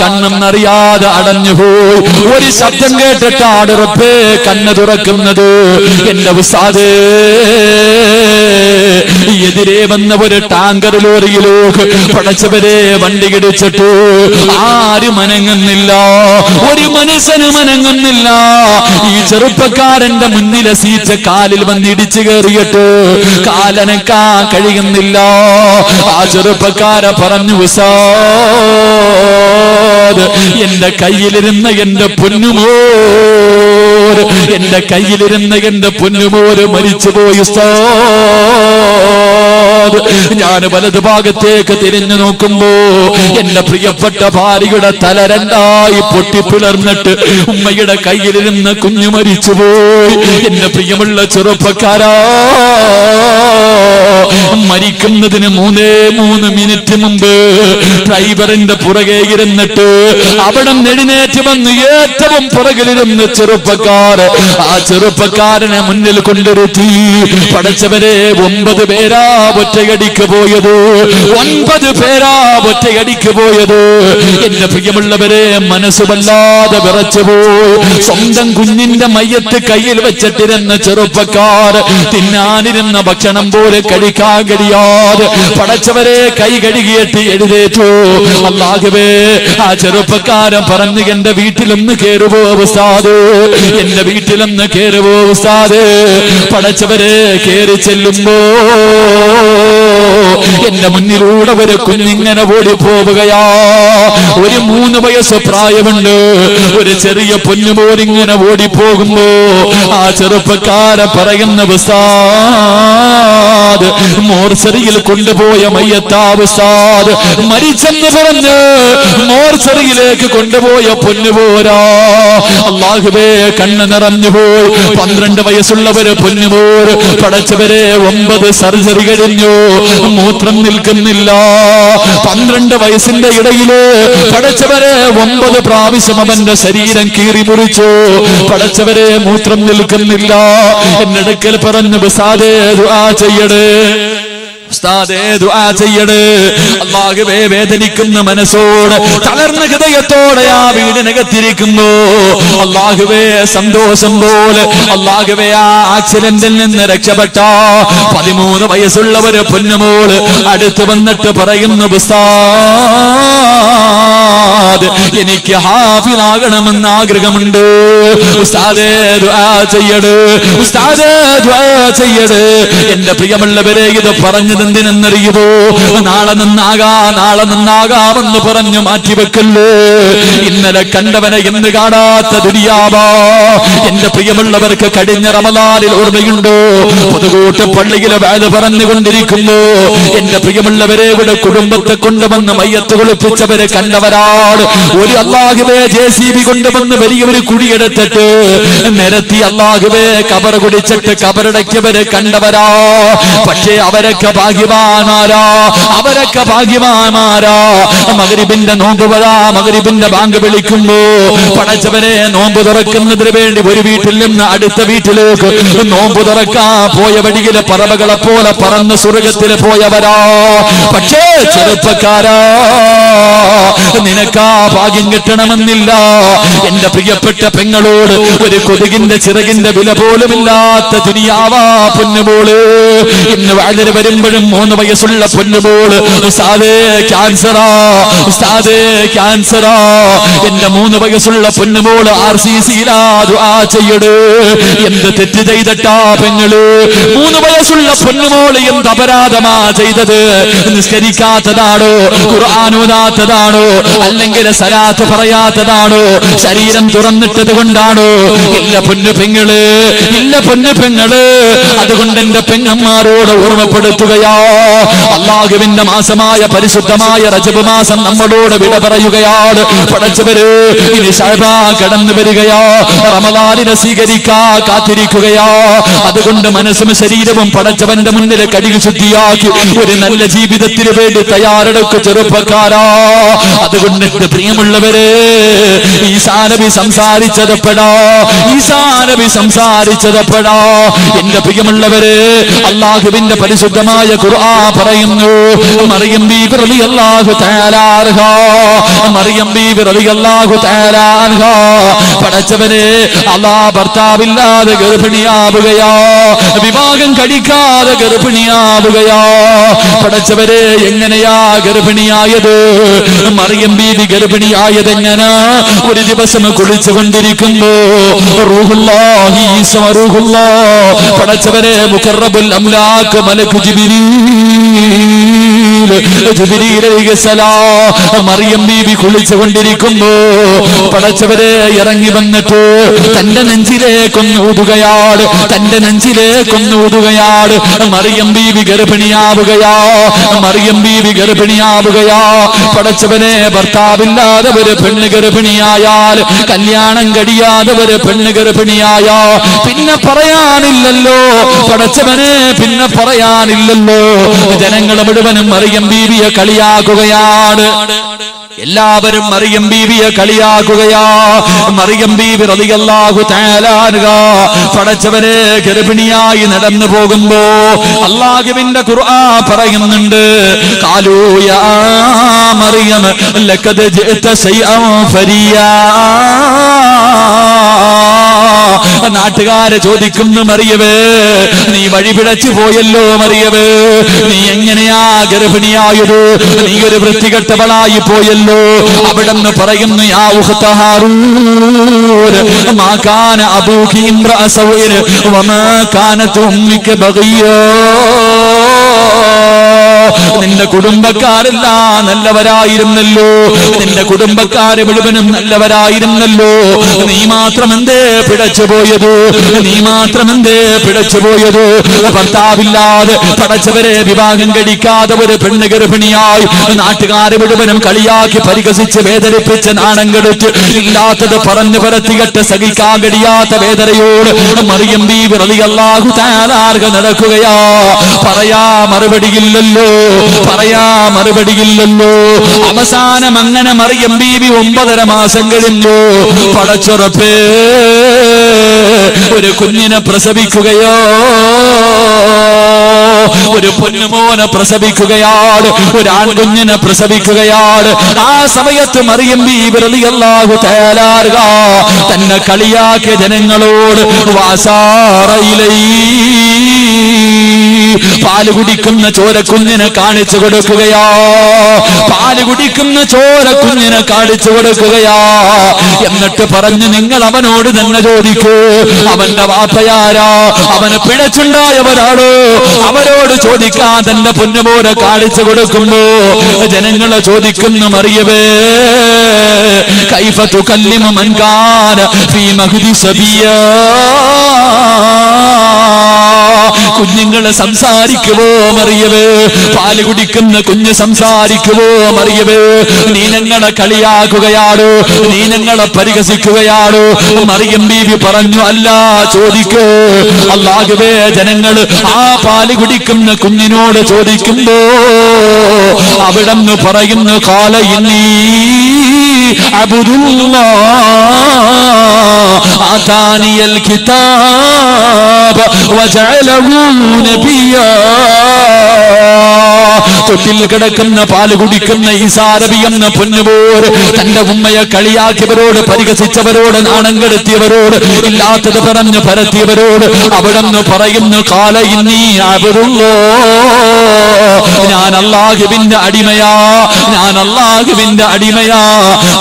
കണ്ണെന്നറിയാതെ അടഞ്ഞുപോയി. ഒരു ശബ്ദം കേട്ടിട്ടാണ് റബ്ബേ കണ്ണ് തുറക്കുന്നത്. എന്റെ ഉസ്താദേ, എതിരെ വന്ന ഒരു ടാങ്കർ ലോറിയിലേക്ക് പടച്ചവരെ വണ്ടി ഇടിച്ചിട്ട് ആരും അനങ്ങുന്നില്ല, ഒരു മനുഷ്യനും അനങ്ങുന്നില്ല. ഈ ചെറുപ്പക്കാരന്റെ മുന്നിലെ സീറ്റ് കാലിൽ വന്ന് ഇടിച്ചു കയറിയിട്ട് കാലനക്കാൻ കഴിയുന്നില്ല. ആ ചെറുപ്പക്കാരെ പറഞ്ഞു, ഉസ്താദ്, എന്റെ കയ്യിലിരുന്ന എന്റെ പൊന്നുമോര്, എന്റെ കയ്യിലിരുന്ന എന്റെ പൊന്നുമോര് മരിച്ചുപോയി ഉസ്താദ്. ഞാൻ വലതു ഭാഗത്തേക്ക് തിരിഞ്ഞു നോക്കുമ്പോ എന്റെ പ്രിയപ്പെട്ട ഭാര്യയുടെ തല രണ്ടായി പൊട്ടിപ്പിളർന്നിട്ട് ഉമ്മയുടെ കയ്യിലിരുന്ന് കുഞ്ഞു മരിച്ചുപോയി. എന്റെ പ്രിയമുള്ള ചെറുപ്പക്കാരാ, മരിക്കുന്നതിന് 3 മിനിറ്റ് മുമ്പ് ഡ്രൈവറിന്റെ പുറകെ ഇരുന്നിട്ട് അവിടെ എഴുന്നേറ്റ് വന്ന് ഏറ്റവും പുറകിലിരുന്ന് ചെറുപ്പക്കാർ ആ ചെറുപ്പക്കാരനെ മുന്നിൽ കൊണ്ടിരുത്തി. പടച്ചവരെ, 9 പേരാ ഒറ്റയടിക്ക് പോയത്, 9 പേരാ ഒറ്റയടിക്ക് പോയത്. എന്റെ പ്രിയമുള്ളവരെ, മനസ്സ് വല്ലാതെ വിറച്ചുപോയി. സ്വന്തം കുഞ്ഞിന്റെ മയ്യത്ത് കയ്യിൽ വെച്ചിട്ടിരുന്ന ചെറുപ്പക്കാർ തിന്നാനിരുന്ന ഭക്ഷണം പോലെ കഴിക്കാൻ കഴിയാതെ പടച്ചവരെ കൈ കഴുകിയിട്ട് എഴുന്നേറ്റു. അല്ലാഹുവേ, ആ ചെറുപ്പക്കാരൻ പറഞ്ഞു, എന്റെ വീട്ടിലൊന്ന് കേറുവോ ഉസ്താദ്, എന്റെ വീട്ടിലൊന്ന് കേറുവോ ഉസ്താദ്. പടച്ചവരെ, കേറി ചെല്ലുമ്പോ എന്റെ മുന്നിലൂടെ ഒരു കുഞ്ഞിങ്ങനെ ഓടി പോവുകയാ. ഒരു 3 വയസ്സ് പ്രായമുണ്ട്. ഒരു ചെറിയ പൊന്നുപോലിങ്ങനെ ഓടിപ്പോകുമ്പോ ആ ചെറുപ്പക്കാരെ പറയുന്ന ഉസ്താദ്, മോർച്ചറിയിൽ കൊണ്ടുപോയ മയ്യത്താവ് ഉസ്താദ് മരിച്ചെന്ന് പറഞ്ഞ് മോർച്ചറിയിലേക്ക് കൊണ്ടുപോയ പൊന്നുപോരാ. അല്ലാഹുവേ, കണ്ണ് നിറഞ്ഞുപോയി. 12 വയസ്സുള്ളവര് പൊന്നുപോർ. പടച്ചവരെ 9 സർജറി കഴിഞ്ഞു, മൂത്രം നിൽക്കുന്നില്ല. 12 വയസ്സിന്റെ ഇടയില് പടച്ചവരെ 9 പ്രാവശ്യം അവന്റെ ശരീരം കീറി മുറിച്ചു. പടച്ചവരെ, മൂത്രം നിൽക്കുന്നില്ല. എന്നടുക്കൽ പറഞ്ഞു, ഉസ്താദേ ദുആ ചെയ്യണേ, ഉസ്താദേ ദുആ ചെയ്യണേ. അല്ലാഹുവേ, വേദനിക്കുന്ന മനസ്സോട് തളർന്ന ഹൃദയത്തോടെ ആ വീടിനകത്തിരിക്കുന്നു. അല്ലാഹുവേ, സന്തോഷം പോലെ അല്ലാഹുവേ ആ ആക്സിഡന്റിൽ നിന്ന് രക്ഷപ്പെട്ട 13 വയസ്സുള്ളവര് പൊന്നുമോള് അടുത്ത് വന്നിട്ട് പറയുന്നു, ഉസ്താദ് എനിക്ക് ഹാഫിളാകണമെന്ന് ആഗ്രഹമുണ്ട്. ഉസ്താദേ ദുആ ചെയ്യണേ, ഉസ്താദേ ദുആ ചെയ്യണേ. എന്റെ പ്രിയമുള്ളവരെ, ഇത് പറഞ്ഞു എന്തിനെന്നറിയുമോ? നാളെ നന്നാകാമെന്ന് പറഞ്ഞു മാറ്റിവെക്കല്ലേ. ഇന്നലെ കണ്ടവനെ എന്ന് കാണാത്ത ദുനിയാവാ. എന്റെ പ്രിയമുള്ളവർക്ക് കഴിഞ്ഞ റമദാനിൽ ഓർമ്മയുണ്ടോ? പുതുകൂട്ട് പള്ളിയിലെ വേദ പറഞ്ഞുകൊണ്ടിരിക്കുന്നു. എന്റെ പ്രിയമുള്ളവരെ, ഇവിടെ കുടുംബത്തെ കൊണ്ടുവന്ന് മയ്യത്ത് കുളിപ്പിച്ചവരെ കണ്ടവരാണ്. ഒരു അല്ലാഹുവേ JCB കൊണ്ടുവന്ന് വലിയൊരു കുഴിയെടുത്തിട്ട് നിരത്തി അല്ലാഹുവേ കബർ കുടിച്ചിട്ട് കബറടക്കിയവരെ കണ്ടവരാ. പക്ഷേ അവരൊക്കെ ഭാഗ്യവാന്മാരാ, അവരൊക്കെ ഭാഗ്യവാന്മാരാ. മഗ്രിബിന്റെ നോമ്പ് വരാ, മഗ്രിബിന്റെ ബാങ്ക് വിളിക്കുമ്പോ പടച്ചവനെ നോമ്പ് തുറക്കുന്നതിന് വേണ്ടി ഒരു വീട്ടിൽ നിന്ന് അടുത്ത വീട്ടിലേക്ക് നോമ്പ് തുറക്കാൻ പോയ വഴിയിലെ പറവകളെ പോലെ പറന്ന് സ്വർഗത്തിൽ പോയവരാ. പക്ഷേ ചെറുപ്പക്കാരാ, നിനക്കാ ഭാഗ്യം കിട്ടണമെന്നില്ല. എന്റെ പ്രിയപ്പെട്ട പെങ്ങളോട് ഒരു കൊതുകിന്റെ ചിറകിന്റെ വില പോലുമില്ലാത്ത ദുനിയാവാ പൊന്നുമോള്. ഇന്ന് വളരെ വരുമ്പോഴും 3 വയസ്സുള്ള പൊന്നുമോള് ഉസ്താദേ ക്യാൻസറാ, ഉസ്താദേ ക്യാൻസറാ. എന്റെ 3 വയസ്സുള്ള പൊന്നുമോള് RCCയിലാ. ദുആ ചെയ്യണേ. എന്ത് തെറ്റ് ചെയ്തിട്ടാ പെങ്ങള്? 3 വയസ്സുള്ള പൊന്നുമോള് എന്ത് അപരാധമാ ചെയ്തത്? നിസ്കരിക്കാത്തതാണോ? ഖുർആൻ ഓതാത്തതാണോ? അല്ലെങ്കിൽ സലാത്ത് പറയാത്തതാണോ? ശരീരം തുറന്നിട്ടത് കൊണ്ടാണോ? ഇല്ല പൊന്നു പെങ്ങള്, ഇല്ല പൊന്നു പെങ്ങള്. അതുകൊണ്ട് എന്റെ പെങ്ങന്മാരോട് ഓർമ്മപ്പെടുത്തുകയാ, അല്ലാഹുവിന്റെ മാസമായ പരിശുദ്ധമായ റജബ് മാസം നമ്മളോട് വിട പറയുകയാണ്. പടച്ചവര്, ഇനി ശഅബാൻ കടന്നു വരികയാ, റമദാനിനെ സ്വീകരിക്കാ കാത്തിരിക്കുകയാ. അതുകൊണ്ട് മനസ്സും ശരീരവും പടച്ചവന്റെ മുന്നിൽ കഴുകി ശുദ്ധിയാക്കി ഒരു നല്ല ജീവിതത്തിന് വേണ്ടി തയ്യാറെടുക്കു ചെറുപ്പക്കാരാ. അതുകൊണ്ട് എന്റെ പ്രിയമുള്ളവരെ, ഈസാ നബി സംസാരിച്ചതപ്പെടാ, ഈസാ നബി സംസാരിച്ചതപ്പെടാ. എന്റെ പ്രിയമുള്ളവരെ, അല്ലാഹുവിന്റെ പരിശുദ്ധമായ ഖുർആൻ പറയുന്നു, മറിയം ബീബി റളിയല്ലാഹു തആല അൻഹാ, മറിയം ബീബി റളിയല്ലാഹു തആല അൻഹാ പടച്ചവനെ അല്ലാഹ് ഭർത്താവില്ലാതെ ഗർഭിണിയാവുകയാ, വിവാഹം കഴിക്കാതെ ഗർഭിണിയാവുകയാ. പടച്ചവരെ, എങ്ങനെയാ ഗർഭിണിയായത്? മറിയം ബീബി ഗർഭിണിയായത് എങ്ങനെ? ഒരു ദിവസം കുളിച്ചുകൊണ്ടിരിക്കുമ്പോ റൂഹുല്ലാഹി ഈസാ റൂഹുല്ലാഹ് പടച്ചവരെ മുഖറബുൽ അംലാക്ക് മലക്ക് ജിബ്രീൽ അലൈഹിസ്സലാം മറിയം ബീബി കുളിച്ചുകൊണ്ടിരിക്കുമ്പോ പടച്ചവരെ ഇറങ്ങി വന്നിട്ട് തന്റെ നെഞ്ചിലേക്കൊന്നൂതുകയാണ്, തന്റെ നെഞ്ചിലേക്കൊന്നൂതുകയാണ്. മറിയം ബീബി ഗർഭിണിയാവുകയാ, മറിയം ബീബി ഗർഭിണിയാവുകയാ. പടച്ചവനെ, ഭർത്താവില്ലാതെ ഒരു പെണ്ണ് ഗർഭിണിയായാൽ, കല്യാണം കഴിയാതെ ഒരു പെണ്ണ് ഗർഭിണിയായാ പിന്നെ പറയാനില്ലല്ലോ പടച്ചവനെ, പിന്നെ പറയാനില്ലല്ലോ. ജനങ്ങൾ മുഴുവനും മറിയം ബീവിയെ കളിയാക്കുകയാണ്. എല്ലാവരും മറിയം ബീവിയെ കളിയാക്കുകയാ. മറിയം ബീവി റളിയല്ലാഹു തആല അൻഹാ പടച്ചവനെ ഗർഭിണിയായി നടന്നു പോകുമ്പോ അല്ലാഹുവിന്റെ ഖുർആൻ പറയുന്നുണ്ട്, ഖാലൂ യാ മറിയം ലഖദ് ജിഅത ശൈഅൻ ഫരിയാ. നാട്ടുകാരെ ചോദിക്കുന്നു, മറിയവേ നീ വഴിപിഴച്ചു പോയല്ലോ, മറിയവേ നീ എങ്ങനെയാ ഗർഭിണിയായത്? നീ ഒരു വൃത്തികെട്ടവളായി പോയല്ലോ. അവിടെന്ന് പറയുന്നു, യാ ഉഖ്ത ഹാറൂൻ മാ കാന അബൂകി ഇംറഅ സൗഇൻ വമാ കാനത് ഉമ്മുക ബഗിയ്യാ. നിന്റെ കുടുംബക്കാരെല്ലാം നല്ലവരായിരുന്നല്ലോ, നിന്റെ കുടുംബക്കാര് മുഴുവനും നല്ലവരായിരുന്നല്ലോ, നീ മാത്രം എന്തേ പിഴച്ചുപോയത്? നീ മാത്രം എന്തേ പിഴച്ചുപോയത്? ഭർത്താവില്ലാതെ പടച്ചവരെ വിവാഹം കഴിക്കാതെ ഒരു പെണ്ണ് ഗർഭിണിയായി നാട്ടുകാരെ മുഴുവനും കളിയാക്കി പരിഹസിച്ച് വേദനിപ്പിച്ച് നാണം കെടുത്ത് ഇല്ലാത്തത് പറഞ്ഞു പരത്തികെട്ട് സഹിക്കാൻ കഴിയാത്ത വേദനയോട് മറിയം ബീവി റളിയല്ലാഹു തആല നടക്കുകയാ. പറയാ മറുപടിയില്ലല്ലോ, പറയാ മറുപടിയില്ലല്ലോ. അവസാനം അങ്ങനെ മറിയം ബീവി 9.5 മാസം കഴിഞ്ഞു. പടച്ചുറപ്പേ ഒരു കുഞ്ഞിനെ പ്രസവിക്കുകയോ, ഒരു പൊന്നുമോനെ പ്രസവിക്കുകയാണ്, ഒരു ആൺകുഞ്ഞിനെ പ്രസവിക്കുകയാണ്. ആ സമയത്ത് മറിയം ബീവി റളിയല്ലാഹു തആല തന്നെ കളിയാക്കിയ ജനങ്ങളോട് വാസാറയിലൈ പാല് കുടിക്കുന്ന ചോരക്കുഞ്ഞിനെ കാണിച്ചു കൊടുക്കുകയാ, പാല് കുടിക്കുന്ന ചോരക്കുഞ്ഞിനെ കാണിച്ചു കൊടുക്കുകയാ. എന്നിട്ട് പറഞ്ഞു, നിങ്ങൾ അവനോട് തന്നെ ചോദിക്കൂ, അവന്റെ വാപ്പയാരാ, അവന് പിഴച്ചുണ്ടായവരാണോ, അവരോട് ചോദിക്കാൻ തന്റെ പൊന്നുമോനെ കാണിച്ചു കൊടുക്കുമ്പോ ജനങ്ങളെ ചോദിക്കുന്നു, മറിയമേ കൈഫ തുകല്ലിമു മൻ കാന ഫീ മഹ്ദി സബിയാ, കുഞ്ഞുങ്ങള് സംസാരിക്കുവോ മറിയമേ? പാല് കുടിക്കുന്ന കുഞ്ഞ് സംസാരിക്കുവോ മറിയമേ? നീ ഞങ്ങളെ കളിയാക്കുകയാണോ, നീ ഞങ്ങളെ പരിഹസിക്കുകയാണോ? മറിയം ബീവി പറഞ്ഞു, അല്ല, ചോദിക്കൂ. അല്ലാഹുവേ, ജനങ്ങള് ആ പാല് കുടിക്കുന്ന കുഞ്ഞിനോട് ചോദിക്കുമ്പോ അവിടെന്ന് പറയുന്നു, ഖാല ഇന്നീ അബ്ദുല്ലാഹ് ആതാനിയൽ കിതാബ് വജഅലഹു നബിയ്യാ. തൊട്ടിൽ കിടക്കുന്ന പാല് കുടിക്കുന്ന ഈസാ നബി എന്ന പൊന്നുപോർ തന്റെ ഉമ്മയെ കളിയാക്കിയവരോട്, പരിഹസിച്ചവരോട്, നാണം കെടുത്തിയവരോട്, ഇല്ലാത്തത് പറഞ്ഞു പരത്തിയവരോട് അവിടെന്ന് പറയുന്നു, ഖാല ഇന്നീ അബ്ദുല്ലാഹ്, ഞാൻ അല്ലാഹുവിന്റെ അടിമയാ, ഞാൻ അല്ലാഹുവിന്റെ അടിമയാ.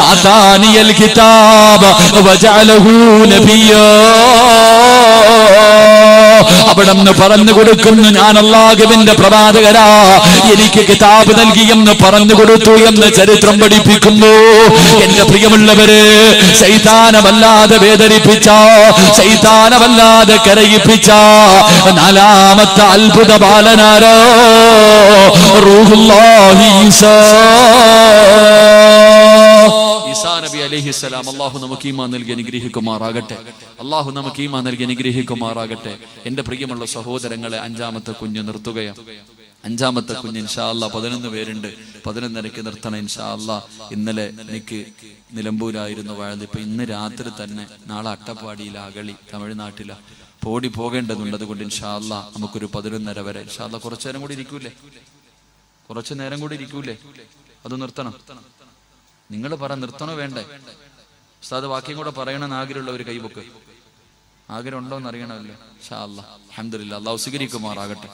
ആതാനിയൽ കിതാബ് വജഅലഹു നബിയ്യാ. അവിടെന്ന് പറഞ്ഞു കൊടുക്കുന്നു, ഞാൻ അല്ലാഹുവിന്റെ പ്രവാചകരാ, എനിക്ക് കിതാബ് നൽകിയെന്ന് പറഞ്ഞു കൊടുത്തു എന്ന് ചരിത്രം പഠിപ്പിക്കുന്നു. എന്റെ പ്രിയമുള്ളവര്, ശൈത്താനമല്ലാതെ വേദനിപ്പിച്ച, ശൈത്താനമല്ലാതെ കരയിപ്പിച്ച 4ാമത്തെ അത്ഭുത ബാലനാരോ റൂഹുല്ലാഹി ഈസാ നബി അലൈഹിസ്സലാം. അല്ലാഹു നമുക്ക് ഈമാൻ നൽകി അനുഗ്രഹിക്കുമാറാകട്ടെ, അല്ലാഹു നമുക്ക് ഈമാൻ നൽകി അനുഗ്രഹിക്കുമാറാകട്ടെ. എന്റെ പ്രിയമുള്ള സഹോദരങ്ങളെ, 5ാമത്തെ കുഞ്ഞ് നിർത്തുകയാണ്. 5ാമത്തെ കുഞ്ഞ് ഇൻഷാ അല്ലാഹ് 11 പേരുണ്ട്, 11:30 നിർത്തണം ഇൻഷാ അല്ലാഹ്. ഇന്നലെ എനിക്ക് നിലമ്പൂരായിരുന്നു വാഴത്, ഇപ്പൊ ഇന്ന് രാത്രി തന്നെ നാളെ അട്ടപ്പാടിയിൽ അകളി തമിഴ്നാട്ടില പോടി പോകേണ്ടതുണ്ട്. അതുകൊണ്ട് ഇൻഷാ അല്ലാഹ് നമുക്കൊരു 11:30 വരെ ഇൻഷാ അല്ലാഹ് കുറച്ചു നേരം കൂടി ഇരിക്കൂലേ, കുറച്ചു നേരം കൂടി ഇരിക്കൂലേ? അത് നിർത്തണം. നിങ്ങൾ പറ, നിർത്തണോ വേണ്ടേ? ഉസ്താദ് വാക്യം കൂടെ പറയണമെന്ന് ആഗ്രഹമുള്ള ഒരു കൈബുക്ക്, ആഗ്രഹം ഉണ്ടോ എന്ന് അറിയണമല്ലോ. ഇൻഷാ അല്ലാഹ് അൽഹംദുലില്ലാഹ്. അല്ലാഹു സ്വീകരിക്കുമാറാകട്ടെ,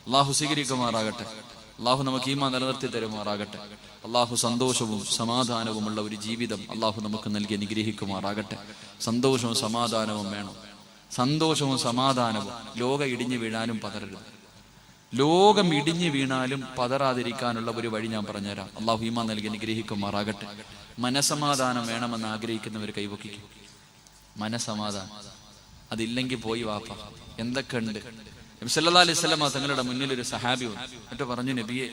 അല്ലാഹു സ്വീകരിക്കുമാറാകട്ടെ. അല്ലാഹു നമുക്ക് ഈമാൻ നിലനിർത്തി തരുമാറാകട്ടെ. അല്ലാഹു സന്തോഷവും സമാധാനവുമുള്ള ഒരു ജീവിതം അല്ലാഹു നമുക്ക് നൽകി അനുഗ്രഹിക്കുമാറാകട്ടെ. സന്തോഷവും സമാധാനവും വേണം, സന്തോഷവും സമാധാനവും. ലോകം ഇടിഞ്ഞു വീഴാനും പതറരുത്, ലോകം ഇടിഞ്ഞു വീണാലും പതറാതിരിക്കാനുള്ള ഒരു വഴി ഞാൻ പറഞ്ഞുതരാം. അല്ലാഹു ഈമാൻ നൽകി അനുഗ്രഹിക്കുമാറാകട്ടെ. മനസമാധാനം വേണമെന്ന് ആഗ്രഹിക്കുന്നവർ കൈവക്കിക്കും. മനസമാധാനം അതില്ലെങ്കിൽ പോയി വാപ്പ. എന്തൊക്കെ ഉണ്ട്? നബി സല്ലല്ലാഹു അലൈഹി വസല്ലം തങ്ങളുടെ മുന്നിൽ ഒരു സഹാബി വന്നു, എന്നിട്ട് പറഞ്ഞു, നബിയെ,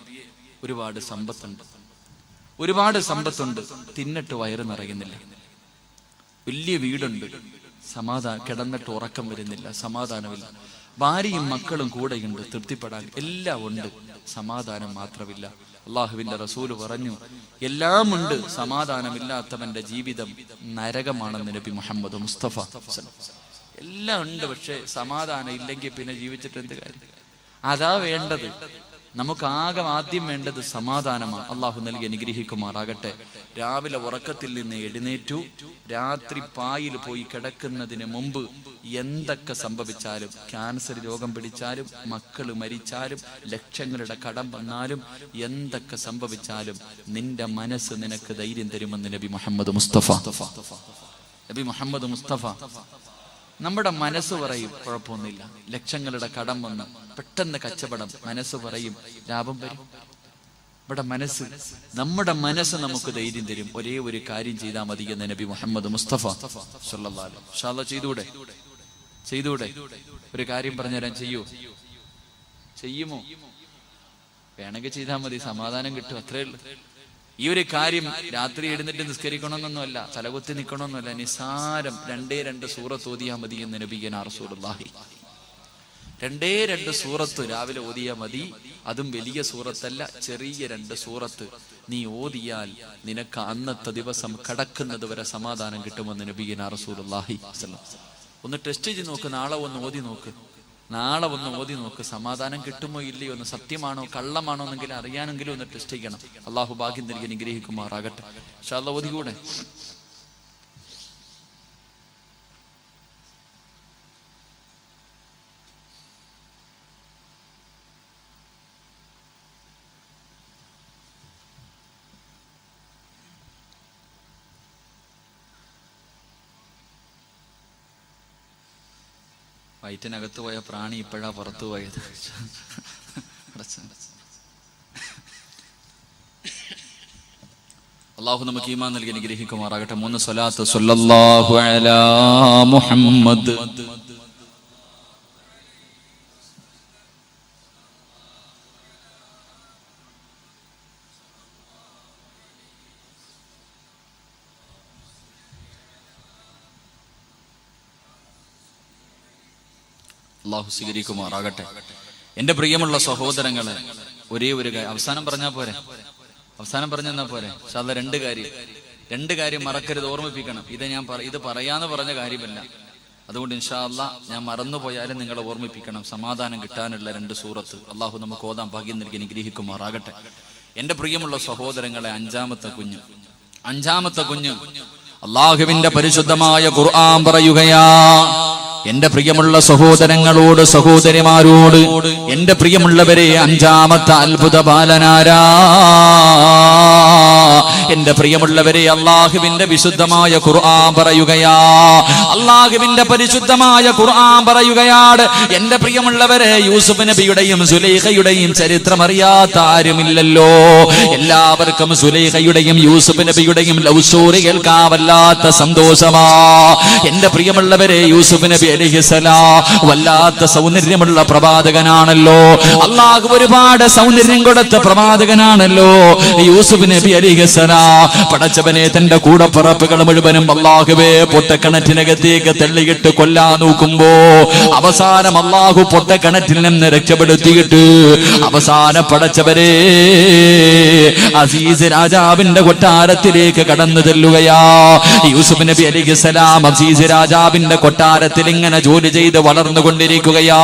ഒരുപാട് സമ്പത്തുണ്ട്, ഒരുപാട് സമ്പത്തുണ്ട്, തിന്നിട്ട് വയറ് നിറയുന്നില്ല. വലിയ വീടുണ്ട്, കിടന്നിട്ട് ഉറക്കം വരുന്നില്ല, സമാധാനമില്ല. ഭാര്യയും മക്കളും കൂടെയുണ്ട്, തൃപ്തിപ്പെടാൻ എല്ലാം ഉണ്ട്, സമാധാനം മാത്രമില്ല. അള്ളാഹുവിന്റെ റസൂല് പറഞ്ഞു, എല്ലാം ഉണ്ട്, സമാധാനമില്ലാത്തവന്റെ ജീവിതം നരകമാണെന്ന് നബി മുഹമ്മദ് മുസ്തഫ. എല്ലാം ഉണ്ട്, പക്ഷെ സമാധാനം ഇല്ലെങ്കിൽ പിന്നെ ജീവിച്ചിട്ട് എന്ത് കാര്യം? അതാ വേണ്ടത്. നമുക്ക് ആദ്യം വേണ്ടത് സമാധാനമാണ്. അള്ളാഹു നൽകി അനുഗ്രഹിക്കുമാറാകട്ടെ. രാവിലെ ഉറക്കത്തിൽ നിന്ന് എഴുന്നേറ്റു, രാത്രി പായിൽ പോയി കിടക്കുന്നതിന് മുമ്പ് എന്തൊക്കെ സംഭവിച്ചാലും, ക്യാൻസർ രോഗം പിടിച്ചാലും, മക്കള് മരിച്ചാലും, ലക്ഷങ്ങളുടെ കടം വന്നാലും, എന്തൊക്കെ സംഭവിച്ചാലും നിന്റെ മനസ്സ് നിനക്ക് ധൈര്യം തരുമെന്ന് നബി മുഹമ്മദ് മുസ്തഫ. നബി മുഹമ്മദ് മുസ്തഫ നമ്മുടെ മനസ്സ് പറയും കുഴപ്പമൊന്നുമില്ല. ലക്ഷങ്ങളുടെ കടം വന്ന് പെട്ടെന്ന് കച്ചവടം, മനസ്സ് പറയും ലാഭം വരും. നമ്മുടെ മനസ്സ് നമുക്ക് ധൈര്യം തരും. ഒരേ ഒരു കാര്യം ചെയ്താൽ മതി എന്ന് നബി മുഹമ്മദ് മുസ്തഫ സല്ലല്ലാഹു അലൈഹി വസല്ലം. ചെയ്തൂടെ? ഒരു കാര്യം പറഞ്ഞുതരാൻ ചെയ്യുമോ? വേണമെങ്കിൽ ചെയ്താൽ മതി, സമാധാനം കിട്ടും, അത്രേ ഉള്ളൂ. ഈ ഒരു കാര്യം രാത്രി എഴുന്നിട്ട് നിസ്കരിക്കണമെന്നൊന്നുമല്ല, തലകുത്തി നിൽക്കണമെന്നല്ല, നിസാരം 2 സൂറത്ത് ഓതിയാൽ മതി എന്ന് നബിയനാ റസൂലുള്ളാഹി. 2 സൂറത്ത് രാവിലെ ഓതിയാൽ മതി. അതും വലിയ സൂറത്തല്ല, ചെറിയ 2 സൂറത്ത് നീ ഓതിയാൽ നിനക്ക് അന്നത്തെ ദിവസം കടക്കുന്നത് വരെ സമാധാനം കിട്ടുമെന്ന് നബിയനാ റസൂലുള്ളാഹി സ്വല്ലല്ലാഹു അലൈഹി വസല്ലം. ഒന്ന് ടെസ്റ്റ് ചെയ്ത് നോക്ക്, നാളെ ഒന്ന് ഓതി നോക്ക്, സമാധാനം കിട്ടുമോ ഇല്ലയോ എന്ന്, സത്യമാണോ കള്ളമാണോ എന്നെങ്കിലും അറിയാനെങ്കിലും ഒന്ന് ടെസ്റ്റ് ചെയ്യണം. അള്ളാഹു ഭാഗ്യം നൽകി അനുഗ്രഹിക്കുമാറാകട്ടെ. ഇൻഷാ അല്ലാഹ് ഓതിക്കൂടെ? വയറ്റിനകത്ത് പോയ പ്രാണി ഇപ്പോഴാ പുറത്തു പോയത്. അള്ളാഹു നമുക്ക് ഈമാൻ നൽകി അനുഗ്രഹിക്കുമാറാകട്ടെ. 3 സ്വലാത്ത്. സ്വല്ലല്ലാഹു അലാ മുഹമ്മദ് അള്ളാഹു സ്വീകരിക്കുമാറാകട്ടെ. എന്റെ പ്രിയമുള്ള സഹോദരങ്ങളെ, ഒരേ ഒരു കാര്യം അവസാനം പറഞ്ഞാൽ പോരെ? പക്ഷെ അത് 2 കാര്യം മറക്കരുത്, ഓർമ്മിപ്പിക്കണം. ഇത് പറയാന്ന് പറഞ്ഞ കാര്യമല്ല. അതുകൊണ്ട് ഇൻഷാ അല്ലാഹ് ഞാൻ മറന്നുപോയാലും നിങ്ങളെ ഓർമ്മിപ്പിക്കണം. സമാധാനം കിട്ടാനുള്ള 2 സൂറത്ത് അള്ളാഹു നമുക്ക് ഓതാൻ ഭാഗ്യം നൽകി അനുഗ്രഹിക്കുമാറാകട്ടെ. എന്റെ പ്രിയമുള്ള സഹോദരങ്ങളെ, 5ാമത്തെ കുഞ്ഞ് അള്ളാഹുവിന്റെ പരിശുദ്ധമായ ഖുർആൻ പറയുകയാ. എന്റെ പ്രിയമുള്ള സഹോദരങ്ങളോട്, സഹോദരിമാരോട്, എന്റെ പ്രിയമുള്ളവരെ, 5ാമത്തെ അത്ഭുത ബാലനാരാ? എന്റെ പ്രിയമുള്ളവരെ, അള്ളാഹുവിന്റെ വിശുദ്ധമായ ഖുർആൻ പറയുകയാ. അള്ളാഹുവിന്റെ പരിശുദ്ധമായ ഖുർആൻ പറയുകയാണ്. എന്റെ പ്രിയമുള്ളവരെ, യൂസുഫ് നബിയുടെയും സുലൈഖയുടെയും ചരിത്രം അറിയാത്ത ആരുമില്ലല്ലോ. എല്ലാവർക്കും സുലൈഖയുടെയും യൂസുഫ് നബിയുടെയും ലവ് സ്റ്റോറി കേൾക്കാൻ വല്ലാത്ത സന്തോഷമാ. എന്റെ പ്രിയമുള്ളവരെ, യൂസുഫ് നബി അലൈഹിസ്സലാം വല്ലാത്ത സൗന്ദര്യമുള്ള പ്രവാചകനാണല്ലോ. അള്ളാഹു ഒരുപാട് സൗന്ദര്യം കൊടുത്ത പ്രവാചകനാണല്ലോ യൂസുഫ് നബി അലൈഹിസ്സലാം. പടച്ചവനെ, തന്റെ കൂടപ്പിറപ്പുകൾ മുഴുവനും അള്ളാഹുവേ പൊട്ടക്കിണറ്റിനകത്തേക്ക് തള്ളിയിട്ട് കൊല്ലാൻ നോക്കുമ്പോ അവസാനം അള്ളാഹു പൊട്ടക്കിണറ്റിൽ നിന്ന് രക്ഷപ്പെടുത്തിയിട്ട് അവസാനം പടച്ചവരെ അസീസ് രാജാവിന്റെ കൊട്ടാരത്തിലേക്ക് കടന്നു ചെല്ലുകയാ. യൂസുഫ് നബി അലൈഹിസ്സലാം അസീസ് രാജാവിന്റെ കൊട്ടാരത്തിൽ ഇങ്ങനെ ജോലി ചെയ്ത് വളർന്നുകൊണ്ടിരിക്കുകയാ.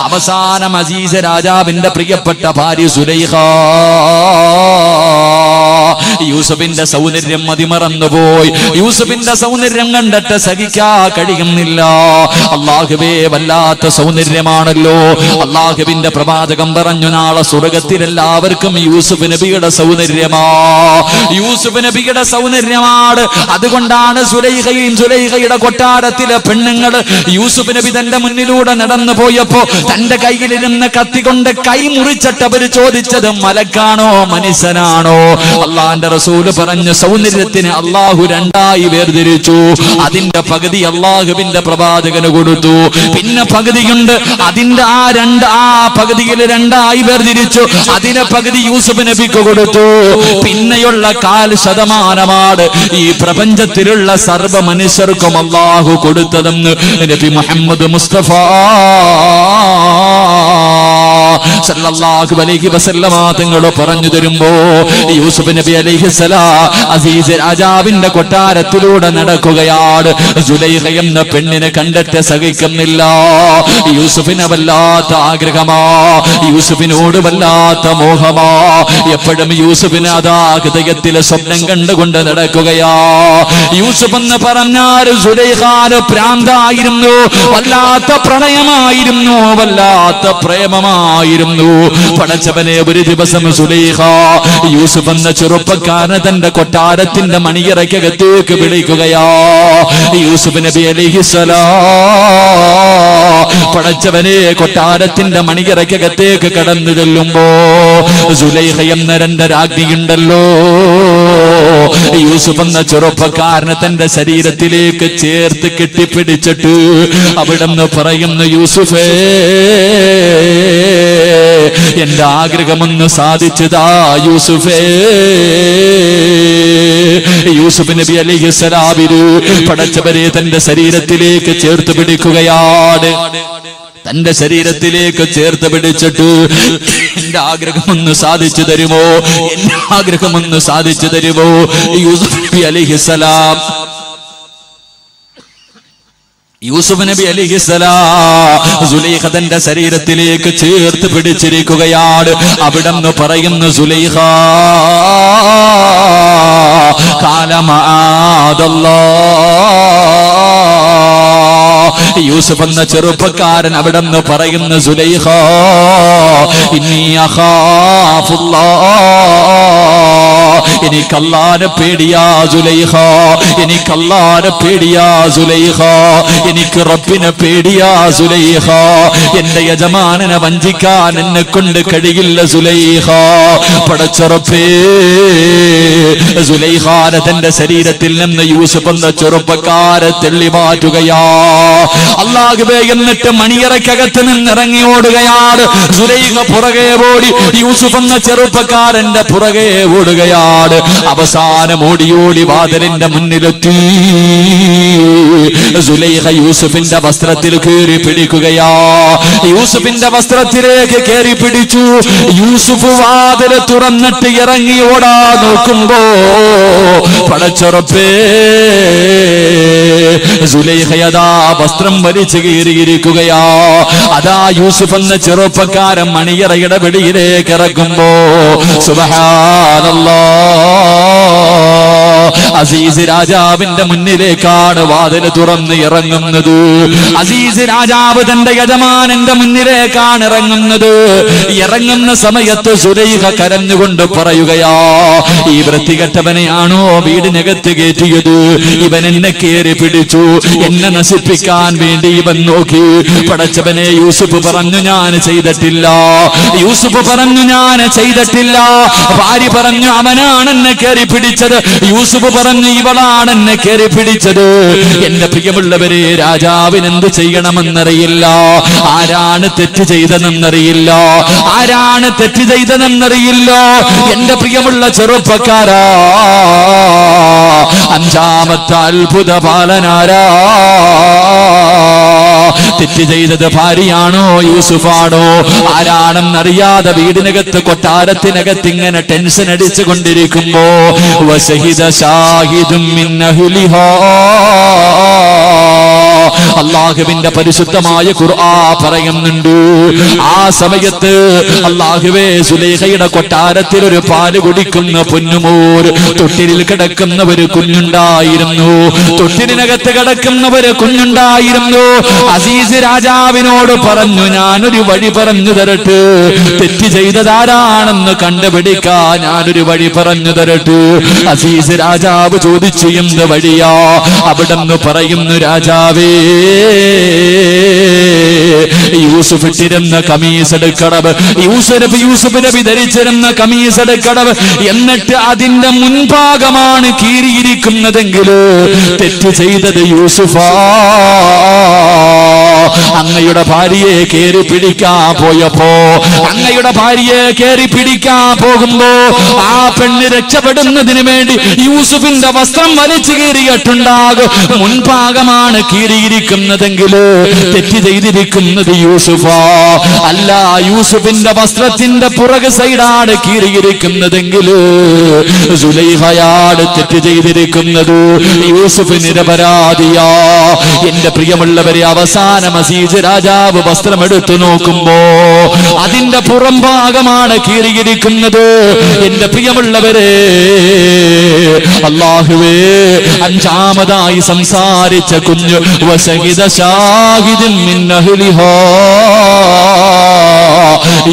അവസാനം അസീസ് രാജാവിന്റെ പ്രിയപ്പെട്ട ഭാര്യ സുലൈഖ യൂസുഫിന്റെ സൗന്ദര്യം മതിമറന്നുപോയി. യൂസുഫിന്റെ സൗന്ദര്യം കണ്ടിട്ട് സഹിക്കാ കഴിയുന്നില്ല. അള്ളാഹുവേ, വല്ലാത്ത സൗന്ദര്യമാണല്ലോ. അള്ളാഹുവിന്റെ പ്രവാചകം പറഞ്ഞു, നാളെ സ്വർഗത്തിൽ എല്ലാവർക്കും യൂസുഫ് നബിയുടെ സൗന്ദര്യമാണ്. അതുകൊണ്ടാണ് സുലൈഖയുടെ കൊട്ടാരത്തിലെ പെണ്ണുങ്ങൾ യൂസുഫ് നബി തന്റെ മുന്നിലൂടെ നടന്നു പോയപ്പോ തന്റെ കയ്യിലിരുന്ന കത്തി കൊണ്ട് കൈ മുറിച്ചിട്ട് അവര് ചോദിച്ചത് മലക്കാണോ മനുഷ്യനാണോ? അള്ളാന്റെ റസൂല് പറഞ്ഞു, സൗന്ദര്യത്തിന് അള്ളാഹു 2ആയി വേർതിരിച്ചു. അതിന്റെ പകുതി അള്ളാഹുവിന്റെ പ്രവാചകന് കൊടുത്തു. പിന്നെ പകുതിയുണ്ട്, അതിന്റെ ആ പകുതിയിൽ 2ആയി വേർതിരിച്ചു. അതിനെ പകുതി യൂസുഫ് നബിക്ക് കൊടുത്തു. പിന്നെയുള്ള 1/4% ഈ പ്രപഞ്ചത്തിലുള്ള സർവ്വ മനുഷ്യർക്കും അള്ളാഹു കൊടുത്തതെന്ന് നബി മുഹമ്മദ് മുസ്തഫ സല്ലല്ലാഹു അലൈഹി വസല്ലമ തങ്ങൾ പറഞ്ഞു തരുമ്പോ യൂസുഫ് നബി അലൈഹിസ്സലാം അസീസ് രാജാവിന്റെ കൊട്ടാരത്തിലൂടെ നടക്കുകയാണ്. സുലൈഖ എന്ന പെണ്ണിനെ കണ്ടിട്ട് സഹിക്കുന്നില്ല. യൂസുഫിന് വല്ലാത്ത ആഗ്രഹമാ, യൂസുഫിനോട് വല്ലാത്ത മോഹമാ. എപ്പോഴും യൂസുഫിന് അതാ ഹൃദയത്തിലെ സ്വപ്നം കണ്ടുകൊണ്ട് നടക്കുകയാ. യൂസുഫ് എന്ന് പറഞ്ഞാൽ സുലൈഖാന് പ്രാന്തായിരുന്നു, വല്ലാത്ത പ്രണയമായിരുന്നു, വല്ലാത്ത പ്രേമമാ ഇഷ്ടമായിരുന്നു. പടച്ചവനെ, ഒരു ദിവസം സുലൈഖ യൂസുഫ് എന്ന ചെറുപ്പക്കാരനെ തന്റെ കൊട്ടാരത്തിന്റെ മണിയറയ്ക്കകത്തേക്ക് വിളിക്കുകയാ. യൂസുഫ് നബി അലൈഹിസ്സലാം പടച്ചവനെ കൊട്ടാരത്തിന്റെ മണിയറയ്ക്കകത്തേക്ക് കടന്നു ചെല്ലുമ്പോ സുലൈഖ എന്ന രണ്ട് രാജ്ഞിയുണ്ടല്ലോ, യൂസുഫ് എന്ന ചെറുപ്പക്കാരനെ തന്റെ ശരീരത്തിലേക്ക് ചേർത്ത് കെട്ടിപ്പിടിച്ചിട്ട് അവിടുന്ന് പറയുന്നു, യൂസുഫേ, എന്റെ ആഗ്രഹമൊന്ന് സാധിച്ചതാ യൂസുഫേ. യൂസുഫ് നബി അലൈഹിസ്സലാമിന് പടച്ചവനെ തന്റെ ശരീരത്തിലേക്ക് ചേർത്ത് പിടിക്കുകയാണ്. തന്റെ ശരീരത്തിലേക്ക് ചേർത്ത് പിടിച്ചിട്ട്, എന്റെ ആഗ്രഹമൊന്ന് സാധിച്ചു തരുമോ, എന്റെ ആഗ്രഹമൊന്ന് സാധിച്ചു തരുമോ? യൂസുഫ് നബി അലൈഹിസ്സലാം സുലൈഖ തന്റെ ശരീരത്തിലേക്ക് ചേർത്ത് പിടിച്ചിരിക്കുകയാണ്. അവിടെന്ന് പറയുന്നു, സുലൈഖ യൂസുഫ് എന്ന ചെറുപ്പക്കാരൻ അവിടെന്ന് പറയുന്നു, സുലൈഖ ഇന്നി അഖാഫുല്ലാഹ്, എനിക്കല്ലാഹുവിനെ പേടിയാ സുലൈഖ, എനിക്കല്ലാഹുവിനെ പേടിയാ സുലൈഖ, എനിക്ക് റബ്ബിനെ പേടിയാ സുലൈഖ, എന്റെ യജമാനനെ വഞ്ചിക്കാൻ എന്നെ കൊണ്ട് കഴിയില്ല സുലൈഖ. പടച്ചറപ്പേ, സുലൈഖാനെ തന്റെ ശരീരത്തിൽ നിന്ന് യൂസുഫ് എന്ന ചെറുപ്പക്കാരെ തെള്ളി മാറ്റുകയാ. അല്ലാഹുവേ, എന്നിട്ട് മണിയറയ്ക്കകത്ത് നിന്നിറങ്ങി ഓടുകയാണ്. സുലൈഖ പുറകെ ഓടി യൂസുഫ് എന്ന ചെറുപ്പക്കാരന്റെ പുറകെ ഓടുകയാണ്. അവസാനം ഓടി വാതിലിന്റെ മുന്നിലെത്തി. സുലൈഖ യൂസുഫിന്റെ വസ്ത്രത്തിൽ കയറി പിടിക്കുകയാ. യൂസുഫിന്റെ വസ്ത്രത്തിലേക്ക് കയറി പിടിച്ചു. യൂസുഫ് വാതിൽ തുറന്നിട്ട് ഇറങ്ങി ഓടാൻ നോക്കുമ്പോ പടച്ചറപ്പേ, സുലൈഖയതാ വസ്ത്രം വലിച്ചു കീറിയിരിക്കുകയാ. അതാ യൂസുഫ് എന്ന ചെറുപ്പക്കാരൻ മണിയറയുടെ വെളിയിലേക്ക് ഇറങ്ങുമ്പോ സുബ്ഹാനല്ലാഹ്, അസീസ് രാജാവിന്റെ മുന്നിലേക്കാണ് വാതിൽ തുറന്ന് ഇറങ്ങുന്നത്. അസീസ് രാജാവ് തന്റെ യജമാനന്റെ മുന്നിലേക്കാണ് ഇറങ്ങുന്നത്. ഇറങ്ങുന്ന സമയത്ത് സുലൈഖ കരഞ്ഞുകൊണ്ട് പറയുകയാ, ഈ വൃത്തികെട്ടവനെയാണോ വീടിനകത്ത് കയറ്റിയത്? ഇവൻ എന്നെ കയറി പിടിച്ചു, എന്നെ നശിപ്പിക്കാൻ വേണ്ടി ഇവൻ നോക്കി. പടച്ചവനെ, യൂസുഫ് പറഞ്ഞു, ഞാൻ ചെയ്തിട്ടില്ല. യൂസുഫ് പറഞ്ഞു, ഞാൻ ചെയ്തിട്ടില്ല. ഭാര്യ പറഞ്ഞു, അവനാണ് എന്നെ കയറി പിടിച്ചത്. യൂസുഫ് പറഞ്ഞു, ഇവളാണ് എന്നെ കയറി പിടിച്ചത്. എന്റെ പ്രിയമുള്ളവരെ, രാജാവിന് എന്ത് ചെയ്യണമെന്നറിയില്ല. ആരാണ് തെറ്റ് ചെയ്തതെന്നറിയില്ല. ആരാണ് തെറ്റ് ചെയ്തതെന്നറിയില്ല. എന്റെ പ്രിയമുള്ള ചെറുപ്പക്കാരാ, അഞ്ചാമത്തെ അത്ഭുത പാലനാരാ? തെറ്റ് ചെയ്തത് ഭാര്യയാണോ യൂസുഫാണോ? ആരാണെന്നറിയാതെ വീടിനകത്ത് കൊട്ടാരത്തിനകത്ത് ഇങ്ങനെ ടെൻഷൻ അടിച്ചു കൊണ്ടിരിക്കുമ്പോ വശഹിദ ഷാഹിദും മിൻ അഹ്ലിഹാ, അല്ലാഹുവിന്റെ പരിശുദ്ധമായ ഖുർആൻ പറയുന്നുണ്ട്. ആ സമയത്ത് അല്ലാഹുവേ, സുലൈഖയുടെ കൊട്ടാരത്തിൽ ഒരു പാല് കുടിക്കുന്ന പൊന്നുമോർ, തൊട്ടിലിൽ കിടക്കുന്ന ഒരു കുഞ്ഞുണ്ടായിരുന്നു. തൊട്ടിലിനകത്ത് കിടക്കുന്ന ഒരു കുഞ്ഞുണ്ടായിരുന്നു. അസീസ് രാജാവിനോട് പറഞ്ഞു, ഞാനൊരു വഴി പറഞ്ഞു തരട്ടെ, തെറ്റ് ചെയ്തതാരാണെന്ന് കണ്ടുപിടിക്കാൻ ഞാനൊരു വഴി പറഞ്ഞു തരട്ടെ. അസീസ് രാജാവ് ചോദിച്ചു, എന്ത് വഴിയാ? അവിടെന്ന് പറയുന്നു, രാജാവേ, യൂസുഫ് ഇട്ടിരുന്ന കമീസ് എടുക്കണം, യൂസുഫ് നബി ധരിച്ചിരുന്ന കമീസ് എടുക്കണം. എന്നിട്ട് അതിന്റെ മുൻഭാഗമാണ് കീറിയിരിക്കുന്നതെങ്കിൽ തെറ്റ് ചെയ്തത് യൂസുഫാ. അങ്ങയുടെ ഭാര്യയെ കയറി പിടിക്കാൻ പോയപ്പോ, അങ്ങയുടെ ഭാര്യയെ കയറി പിടിക്കാൻ പോകുമ്പോ ആ പെണ്ണ് രക്ഷപ്പെടുന്നതിന് വേണ്ടി യൂസുഫിന്റെ വസ്ത്രം വലിച്ചു കീറിയിട്ടുണ്ടാകും. മുൻഭാഗമാണ് കീറിയിരിക്കുന്നതെങ്കിൽ തെറ്റ് ചെയ്തിരിക്കുന്നത് യൂസുഫാ. അല്ല, യൂസുഫിന്റെ വസ്ത്രത്തിന്റെ പുറകു സൈഡാണ് കീറിയിരിക്കുന്നതെങ്കിൽ സുലൈഖയാണ് തെറ്റ് ചെയ്തിരിക്കുന്നത്. യൂസുഫ് നിരപരാധിയാ. എന്റെ പ്രിയമുള്ളവരെ, അവസാനം അസീസ് രാജാവ് വസ്ത്രമെടുത്തു നോക്കുമ്പോ അതിന്റെ പുറം ഭാഗമാണ് കീറിയിരിക്കുന്നത്. എന്റെ പ്രിയമുള്ളവരെ, അല്ലാഹുവേ, അഞ്ചാമതായി സംസാരിച്ച കുഞ്ഞ് വശഹിദ ഷാഹിദും മിൻ അഹ്ലിഹാ,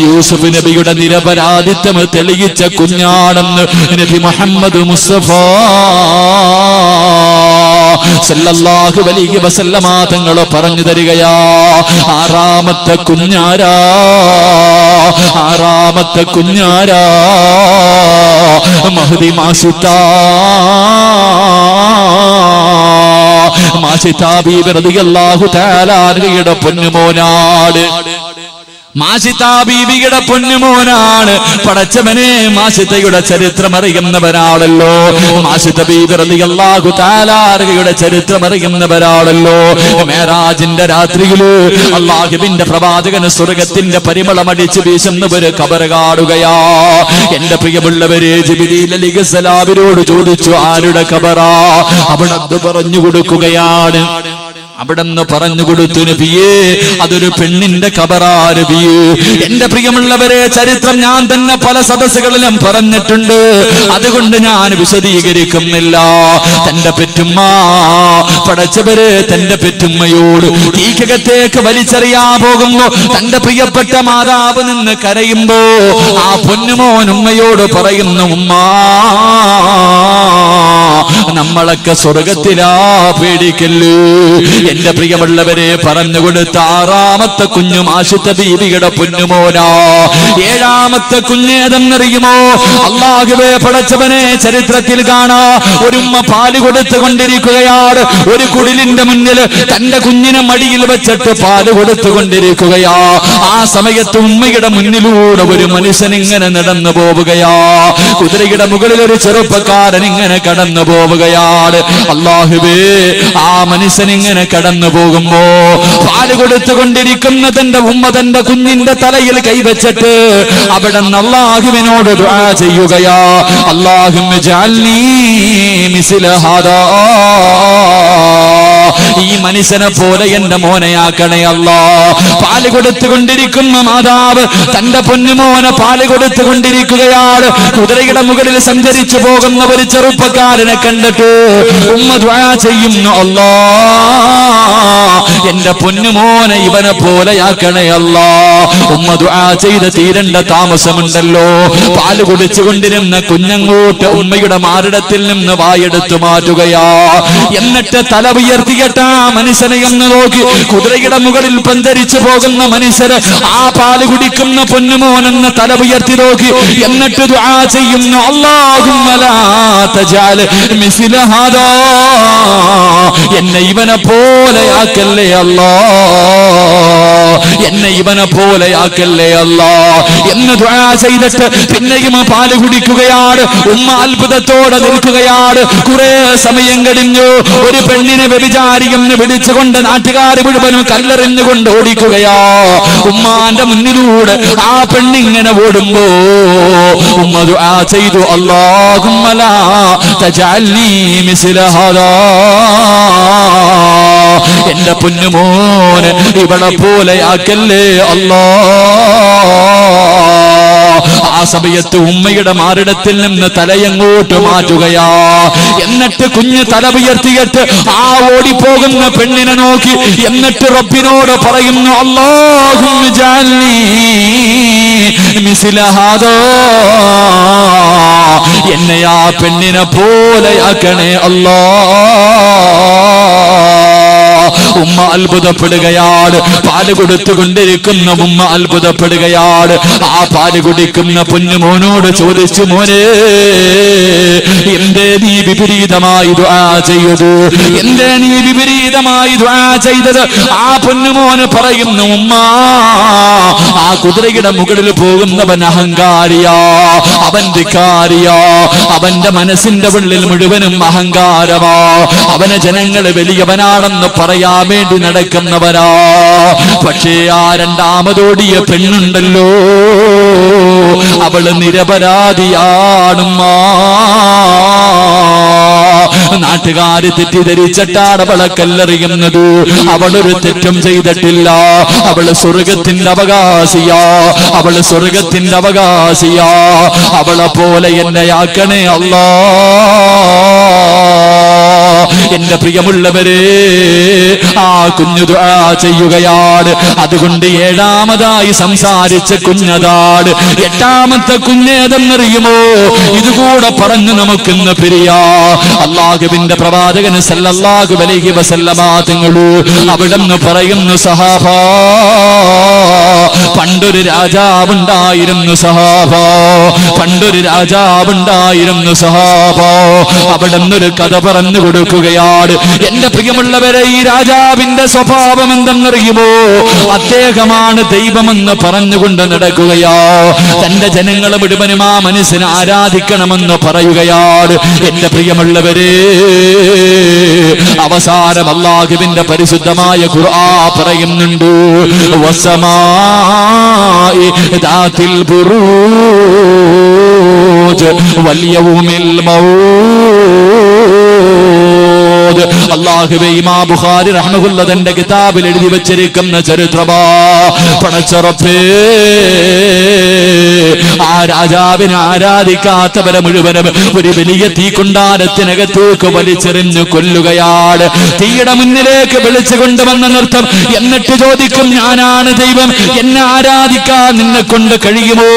യൂസുഫ് നബിയുടെ നിരപരാധിത്വം തെളിയിച്ച കുഞ്ഞാണെന്ന് നബി മുഹമ്മദ് മുസ്തഫ സല്ലല്ലാഹു അലൈഹി വസല്ലമ തങ്ങൾ പറഞ്ഞു തരികയാ. ആറാമത്തെ കുഞ്ഞാരാ മഹ്ദി മാഷിത്താ ബീബി റളിയല്ലാഹു തആല അൻഹയുടെ പൊന്നുമോനാണ്. മാഷിത്താ ബീബിയുടെ പൊന്നുമോനാണ്. പടച്ചവനെ, മാഷിത്തയുടെ ചരിത്രം അറിയുന്നവരാണല്ലോ. മാഷിത്ത ബീബി റളിയല്ലാഹു തആല അൻഹയുടെ ചരിത്രം അറിയുന്നവരാണല്ലോ. മേറാജിന്റെ രാത്രിയില് അല്ലാഹുവിന്റെ പ്രവാചകൻ സ്വർഗത്തിന്റെ പരിമളമടിച്ച് വീശുന്ന ഒരു ഖബർ കാണുകയാ. എന്റെ പ്രിയമുള്ളവരെ, ജിബ്രീൽ അലൈഹിസ്സലാമിനോട് ചോദിച്ചു, ആരുടെ ഖബറാ? അവിടെ പറഞ്ഞു കൊടുക്കുകയാണ്. അവിടെന്ന് പറഞ്ഞു കൊടുത്തു, നബിയേ, അതൊരു പെണ്ണിന്റെ ഖബറാ നബിയേ. എന്റെ പ്രിയമുള്ളവരെ, ചരിത്രം ഞാൻ തന്നെ പല സദസ്സുകളിലും പറഞ്ഞിട്ടുണ്ട്, അതുകൊണ്ട് ഞാൻ വിശദീകരിക്കുന്നില്ല. തന്റെ പെറ്റുമ്മ, പടച്ചവരെ, തന്റെ പെറ്റുമ്മയോട് തീക്കകത്തേക്ക് വലിച്ചെറിയാൻ പോകുമ്പോ തന്റെ പ്രിയപ്പെട്ട മാതാവ് നിന്ന് കരയുമ്പോ ആ പൊന്നുമോൻ ഉമ്മയോട് പറയുന്നു, ഉമ്മ, നമ്മളൊക്കെ സ്വർഗത്തിലാ, പേടിക്കല്ലേ. എന്റെ പ്രിയമുള്ളവരെ, പറഞ്ഞുകൊടുത്ത ആറാമത്തെ കുഞ്ഞു മാഷിത്ത ബീവിയുടെ പൊന്നുമോനാ. ഏഴാമത്തെ കുഞ്ഞേതെന്നറിയുമോ? അല്ലാഹുവേ, പടച്ചവനെ, ചരിത്രത്തിൽ കാണാ, ഒരുമ്മ പാല് കൊടുത്തുകൊണ്ടിരിക്കുകയാണ്. ഒരു കുടിലിന്റെ മുന്നിൽ തന്റെ കുഞ്ഞിനെ മടിയിൽ വെച്ചിട്ട് പാല് കൊടുത്തുകൊണ്ടിരിക്കുകയാ. ആ സമയത്ത് ഉമ്മയുടെ മുന്നിലൂടെ ഒരു മനുഷ്യൻ ഇങ്ങനെ നടന്നു പോവുകയാ. കുതിരയുടെ മുകളിൽ ഒരു ചെറുപ്പക്കാരൻ ഇങ്ങനെ കടന്നു പോവുകയാണ്. അല്ലാഹുവേ, ആ മനുഷ്യൻ ഇങ്ങനെ കടന്നു പോകുമ്പോ പാല് കൊടുത്തുകൊണ്ടിരിക്കുന്ന തന്റെ ഉമ്മ തന്റെ കുഞ്ഞിന്റെ തലയിൽ കൈവച്ചിട്ട് അവിടെ അല്ലാഹുവിനോട് ദുആ ചെയ്യുകയാ. അല്ലാഹുമ്മ ജഅൽനീ മിസ്ല ഹാദാ, ഈ മനുഷ്യനെ പോലെ എന്റെ മോനെയാക്കണേ അല്ലാ. പാല് കൊടുത്തുകൊണ്ടിരിക്കുന്ന മാതാവ് തന്റെ പൊന്നുമോനെ പാല് കൊടുത്തുകൊണ്ടിരിക്കുകയാണ്. കുതിരയുടെ മുകളിൽ സഞ്ചരിച്ചു പോകുന്ന ഒരു ചെറുപ്പക്കാരനെ കണ്ടിട്ട് ഉമ്മ ദുആ ചെയ്യുന്നു, അല്ലാ, എന്റെ പൊന്നുമോനെ ഇവനെ പോലെയാക്കണേ അല്ലാ. ഉമ്മ ദുആ ചെയ്ത് തീരേണ്ട താമസമുണ്ടല്ലോ. പാല് കുടിച്ചുകൊണ്ടിരുന്ന കുഞ്ഞങ്ങോട്ട് ഉമ്മയുടെ മാറിടത്തിൽ നിന്ന് വായെടുത്തു മാറ്റുകയാ. എന്നിട്ട് തല ഉയർത്തിയിട്ട് ആ മനുഷ്യനെ ഒന്ന് നോക്കി. കുതിരയുടെ മുകളിൽ സഞ്ചരിച്ചു പോകുന്ന മനുഷ്യര് ആ പാല് കുടിക്കുന്ന പൊന്നുമോനെന്ന് തല ഉയർത്തി നോക്കി. എന്നിട്ട് ദുആ ചെയ്യുന്നു, അല്ലാഹുമ്മ ലാ തജഅൽ മിസ്ല ഹാദാ, എന്നെ ഇവനെ പോലെയാക്കല്ലേ അല്ലാ, എന്നെ ഇവനെ പോലെയാക്കല്ലേ അല്ലാ എന്ന് ദുആ ചെയ്തിട്ട് പിന്നെയും പാല് കുടിക്കുകയാണ്. ഉമ്മ അത്ഭുതത്തോടെ നിൽക്കുകയാണ്. കുറെ സമയം കഴിഞ്ഞു. ഒരു പെണ്ണിനെ വ്യഭിചാരിയെന്ന് വിളിച്ചുകൊണ്ട് നാട്ടുകാർ മുഴുവനും കല്ലെറിഞ്ഞുകൊണ്ട് ഓടിക്കുകയാ. ഉമ്മാന്റെ മുന്നിലൂടെ ആ പെണ്ണിങ്ങനെ ഓടുമ്പോ ഉമ്മ ദുആ ചെയ്തു, അല്ലാഹുമ്മ ലാ തജഅൽനീ മിസ്ല ഹാദാ, എന്റെ പൊന്നുമോനെ ഇവളെ പോലെയാക്കല്ലേ അല്ലാ. ആ സമയത്ത് ഉമ്മയുടെ മാറിടത്തിൽ നിന്ന് തലയങ്ങോട്ട് മാറ്റുകയാ. എന്നിട്ട് കുഞ്ഞ് തല ഉയർത്തിയിട്ട് ആ ഓടിപ്പോകുന്ന പെണ്ണിനെ നോക്കി. എന്നിട്ട് റബ്ബിനോട് പറയുന്നു, അല്ലാഹുമ്മ ജഅൽനീ മിസ്ല ഹാദാ, എന്നെ ആ പെണ്ണിനെ പോലെയാക്കണേ അല്ലാ. ഉമ്മ അത്ഭുതപ്പെടുകയാണ്. പാല് കൊടുത്തുകൊണ്ടിരിക്കുന്ന ഉമ്മ അത്ഭുതപ്പെടുകയാണ്. ആ പാല് കുടിക്കുന്ന പൊന്നുമോനോട് ചോദിച്ചു, മോനെ, എന്തേ നീ വിപരീതമായി ദുആ ചെയ്തത്? എന്തേ നീ വിപരീതമായി ദുആ ചെയ്തത്? ആ പൊന്നുമോന് പറയുന്നു, ഉമ്മ, ആ കുതിരയുടെ മുകളിൽ പോകുന്നവൻ അഹങ്കാരിയാ, അവൻ ധിക്കാരിയാ, അവന്റെ മനസ്സിന്റെ ഉള്ളിൽ മുഴുവനും അഹങ്കാരമാ, അവനെ ജനങ്ങൾ വലിയവനാണെന്ന് പറയാൻ വേണ്ടി നടക്കുന്നവരാ. പക്ഷേ ആ രണ്ടാമതോടിയ പെണ്ണുണ്ടല്ലോ, അവള് നിരപരാധിയാണുമ്മ. നാട്ടുകാര് തെറ്റിദ്ധരിച്ചിട്ടാണ് അവളെ കല്ലെറിയുന്നത്. അവളൊരു തെറ്റും ചെയ്തിട്ടില്ല. അവള് സ്വർഗത്തിന്റെ അവകാശിയാ, അവള് സ്വർഗത്തിന്റെ അവകാശിയാ. അവളെ പോലെ എന്നെ ആക്കണേ അല്ലാ. എന്റെ പ്രിയമുള്ളവരെ, ആ കുഞ്ഞു ദുആ ചെയ്യുകയാണ്. അതുകൊണ്ട് ഏഴാമതായി സംസാരിച്ച കുഞ്ഞതാണ്. എട്ടാമത്തെ കുഞ്ഞേതെന്നറിയുമോ? ഇതുകൂടെ പറഞ്ഞു നമുക്കിന്ന് പിരിയാ. അല്ലാഹുവിന്റെ പ്രവാചകൻ സല്ലല്ലാഹു അലൈഹി വസല്ലമ തങ്ങൾ അവിടെന്ന് പറയുന്നു, സഹാബാ, പണ്ടൊരു രാജാവുണ്ടായിരുന്നു സഹാബാ, പണ്ടൊരു രാജാവുണ്ടായിരുന്നു സഹാബാ. അവിടെ നിന്നൊരു കഥ പറഞ്ഞു കൊടുക്കുകയാണ്. എന്റെ പ്രിയമുള്ളവരെ, ഈ രാജാവിന്റെ സ്വഭാവം എന്തെന്നറിയുമോ? അദ്ദേഹമാണ് ദൈവമെന്ന് പറഞ്ഞുകൊണ്ട് നടക്കുകയാ. തന്റെ ജനങ്ങളെ മുഴുവനും ആ മനസ്സിനെ ആരാധിക്കണമെന്ന് പറയുകയാണ്. എന്റെ പ്രിയമുള്ളവരെ, അവസാനം അല്ലാഹുവിന്റെ പരിശുദ്ധമായ ഖുർആൻ പറയുന്നുണ്ട്, വസമായി ദാത്തിൽ ബുറൂജ് വൽയൗമിൽ മൗദ്. അല്ലാഹുവേ, ഇമാം ബുഖാരി റഹ്മഹുല്ലാ തന്റെ കിതാബിൽ എഴുതി വെച്ചിരിക്കുന്ന ചരിത്രമാ. പടച്ചറപ്പേ, ആ രാജാവിനെ ആരാധിക്കാത്തവരെ മുഴുവനും ഒരു വലിയ തീക്കുണ്ടാരത്തിനകത്തേക്ക് വലിച്ചെറിഞ്ഞു കൊല്ലുകയാണ്. തീയുടെ മുന്നിലേക്ക് വിളിച്ചു കൊണ്ടുവന്ന നൃത്തം. എന്നിട്ട് ചോദിക്കും, ഞാനാണ് ദൈവം, എന്നെ ആരാധിക്കാൻ നിന്നെ കൊണ്ട് കഴിയുമോ?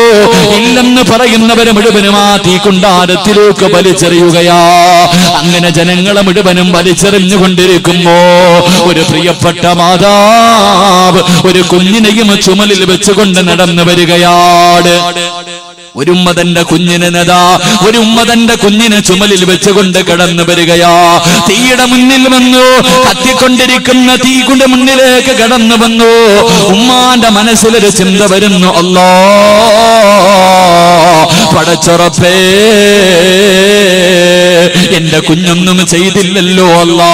ഇല്ലെന്ന് പറയുന്നവരെ മുഴുവനും ആ തീക്കുണ്ടാരത്തിലേക്ക് വലിച്ചെറിയുകയാ. അങ്ങനെ ജനങ്ങളെ മുഴുവനും വലിച്ചെറിഞ്ഞുകൊണ്ടിരിക്കുമ്പോ ഒരു പ്രിയപ്പെട്ട മാതാവ് ഒരു കുഞ്ഞിനെയും ചുമലിൽ വെച്ചുകൊണ്ട് നടന്നു വരികയാണ്. ഒരു ഉമ്മ തന്റെ കുഞ്ഞിനെ നദാ, ഒരു ഉമ്മ തന്റെ കുഞ്ഞിനെ ചുമലിൽ വെച്ചുകൊണ്ട് കടന്നു വരികയാ. തീയുടെ മുന്നിൽ വന്നു, കത്തിക്കൊണ്ടിരിക്കുന്ന തീയുടെ മുന്നിലേക്ക് കടന്നു വന്നു. ഉമ്മാന്റെ മനസ്സിലൊരു ചിന്ത വരുന്നു, അല്ലാ, പടച്ചറപ്പേ, എന്റെ കുഞ്ഞൊന്നും ചെയ്തില്ലല്ലോ അല്ലാ,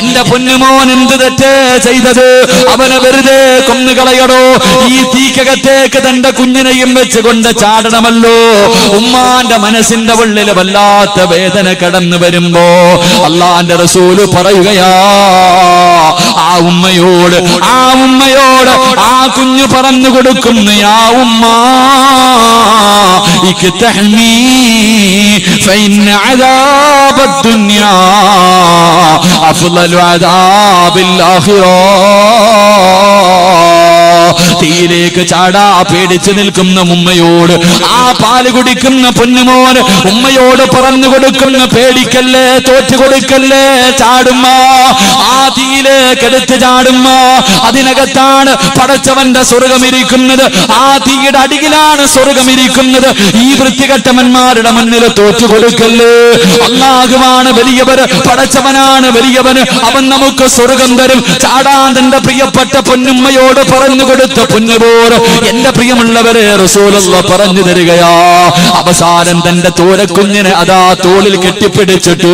എന്റെ പൊന്നുമോൻ എന്ത് തെറ്റ് ചെയ്തത്? അവനെ വെറുതെ കൊന്നുകളയടോ. ഈ തീക്കകത്തേക്ക് തന്റെ കുഞ്ഞിനെയും വെച്ചുകൊണ്ട് ചാടണമല്ലോ. ഉമ്മാന്റെ മനസ്സിന്റെ ഉള്ളിൽ വല്ലാത്ത വേദന കടന്നു വരുമ്പോ അള്ളാന്റെ റസൂല് പറയുകയാ, ആ ഉമ്മയോട് ആ കുഞ്ഞു പറഞ്ഞു കൊടുക്കുന്നു, യാ ഉമ്മ, ഇക്തഹ്മീ ഫഇന്ന അദാബ الدنيا أفضل عذاب الآخرة. തീയിലേക്ക് ചാടാ പേടിച്ചു നിൽക്കുന്ന ഉമ്മയോട് ആ പാല് കുടിക്കുന്ന പൊന്നുമോൻ ഉമ്മയോട് പറഞ്ഞു കൊടുക്കുന്ന, പേടിക്കല്ലേ, തോറ്റു കൊടുക്കല്ലേ, ചാടുമ്മ, ആ തീയിലേക്ക് എടുത്ത് ചാടുമ്മ. അതിനകത്താണ് പടച്ചവന്റെ സ്വർഗമിരിക്കുന്നത്, ആ തീയുടെ അടിയിലാണ് സ്വർഗമിരിക്കുന്നത്. ഈ വൃത്തികെട്ടവന്മാരുടെ മുന്നിൽ തോറ്റു കൊടുക്കല്ലേ. അല്ലാഹുവാണ് വലിയവർ, പടച്ചവനാണ് വലിയവന്, അവൻ നമുക്ക് സ്വർഗം തരും. ചാടാൻ തന്റെ പ്രിയപ്പെട്ട പൊന്നുമ്മയോട് പറഞ്ഞു കൊടുത്ത പൊന്നുപോര് എന്റെ പ്രിയമുള്ളവരെ റസൂലുള്ളാഹി പറഞ്ഞു തരികയാ. അവസാനം തന്റെ തോരക്കുഞ്ഞിനെ അതാ തോളിൽ കെട്ടിപ്പിടിച്ചിട്ട്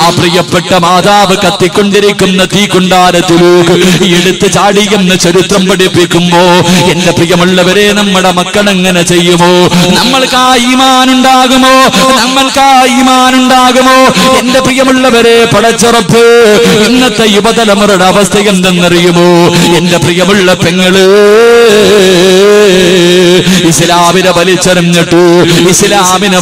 ആ പ്രിയപ്പെട്ട മാതാവ് കത്തിക്കൊണ്ടിരിക്കുന്ന തീക്കുണ്ടാരത്തിലേക്ക് എടുത്ത് ചാടിയെന്ന് ചരിത്രം പഠിപ്പിക്കുമ്പോ എന്റെ പ്രിയമുള്ളവരെ, നമ്മുടെ മക്കൾ എങ്ങനെ ചെയ്യുമോ? നമ്മൾക്ക് ആ ഈമാനുണ്ടാകുമോ? എന്റെ പ്രിയമുള്ളവരെ, പടച്ചറപ്പ്, ഇന്നത്തെ യുവതലമുറയുടെ അവസ്ഥ എന്തെന്നറിയുമോ? എന്റെ പ്രിയമുള്ള പെങ്ങള്, ഇസ്ലാമിനെ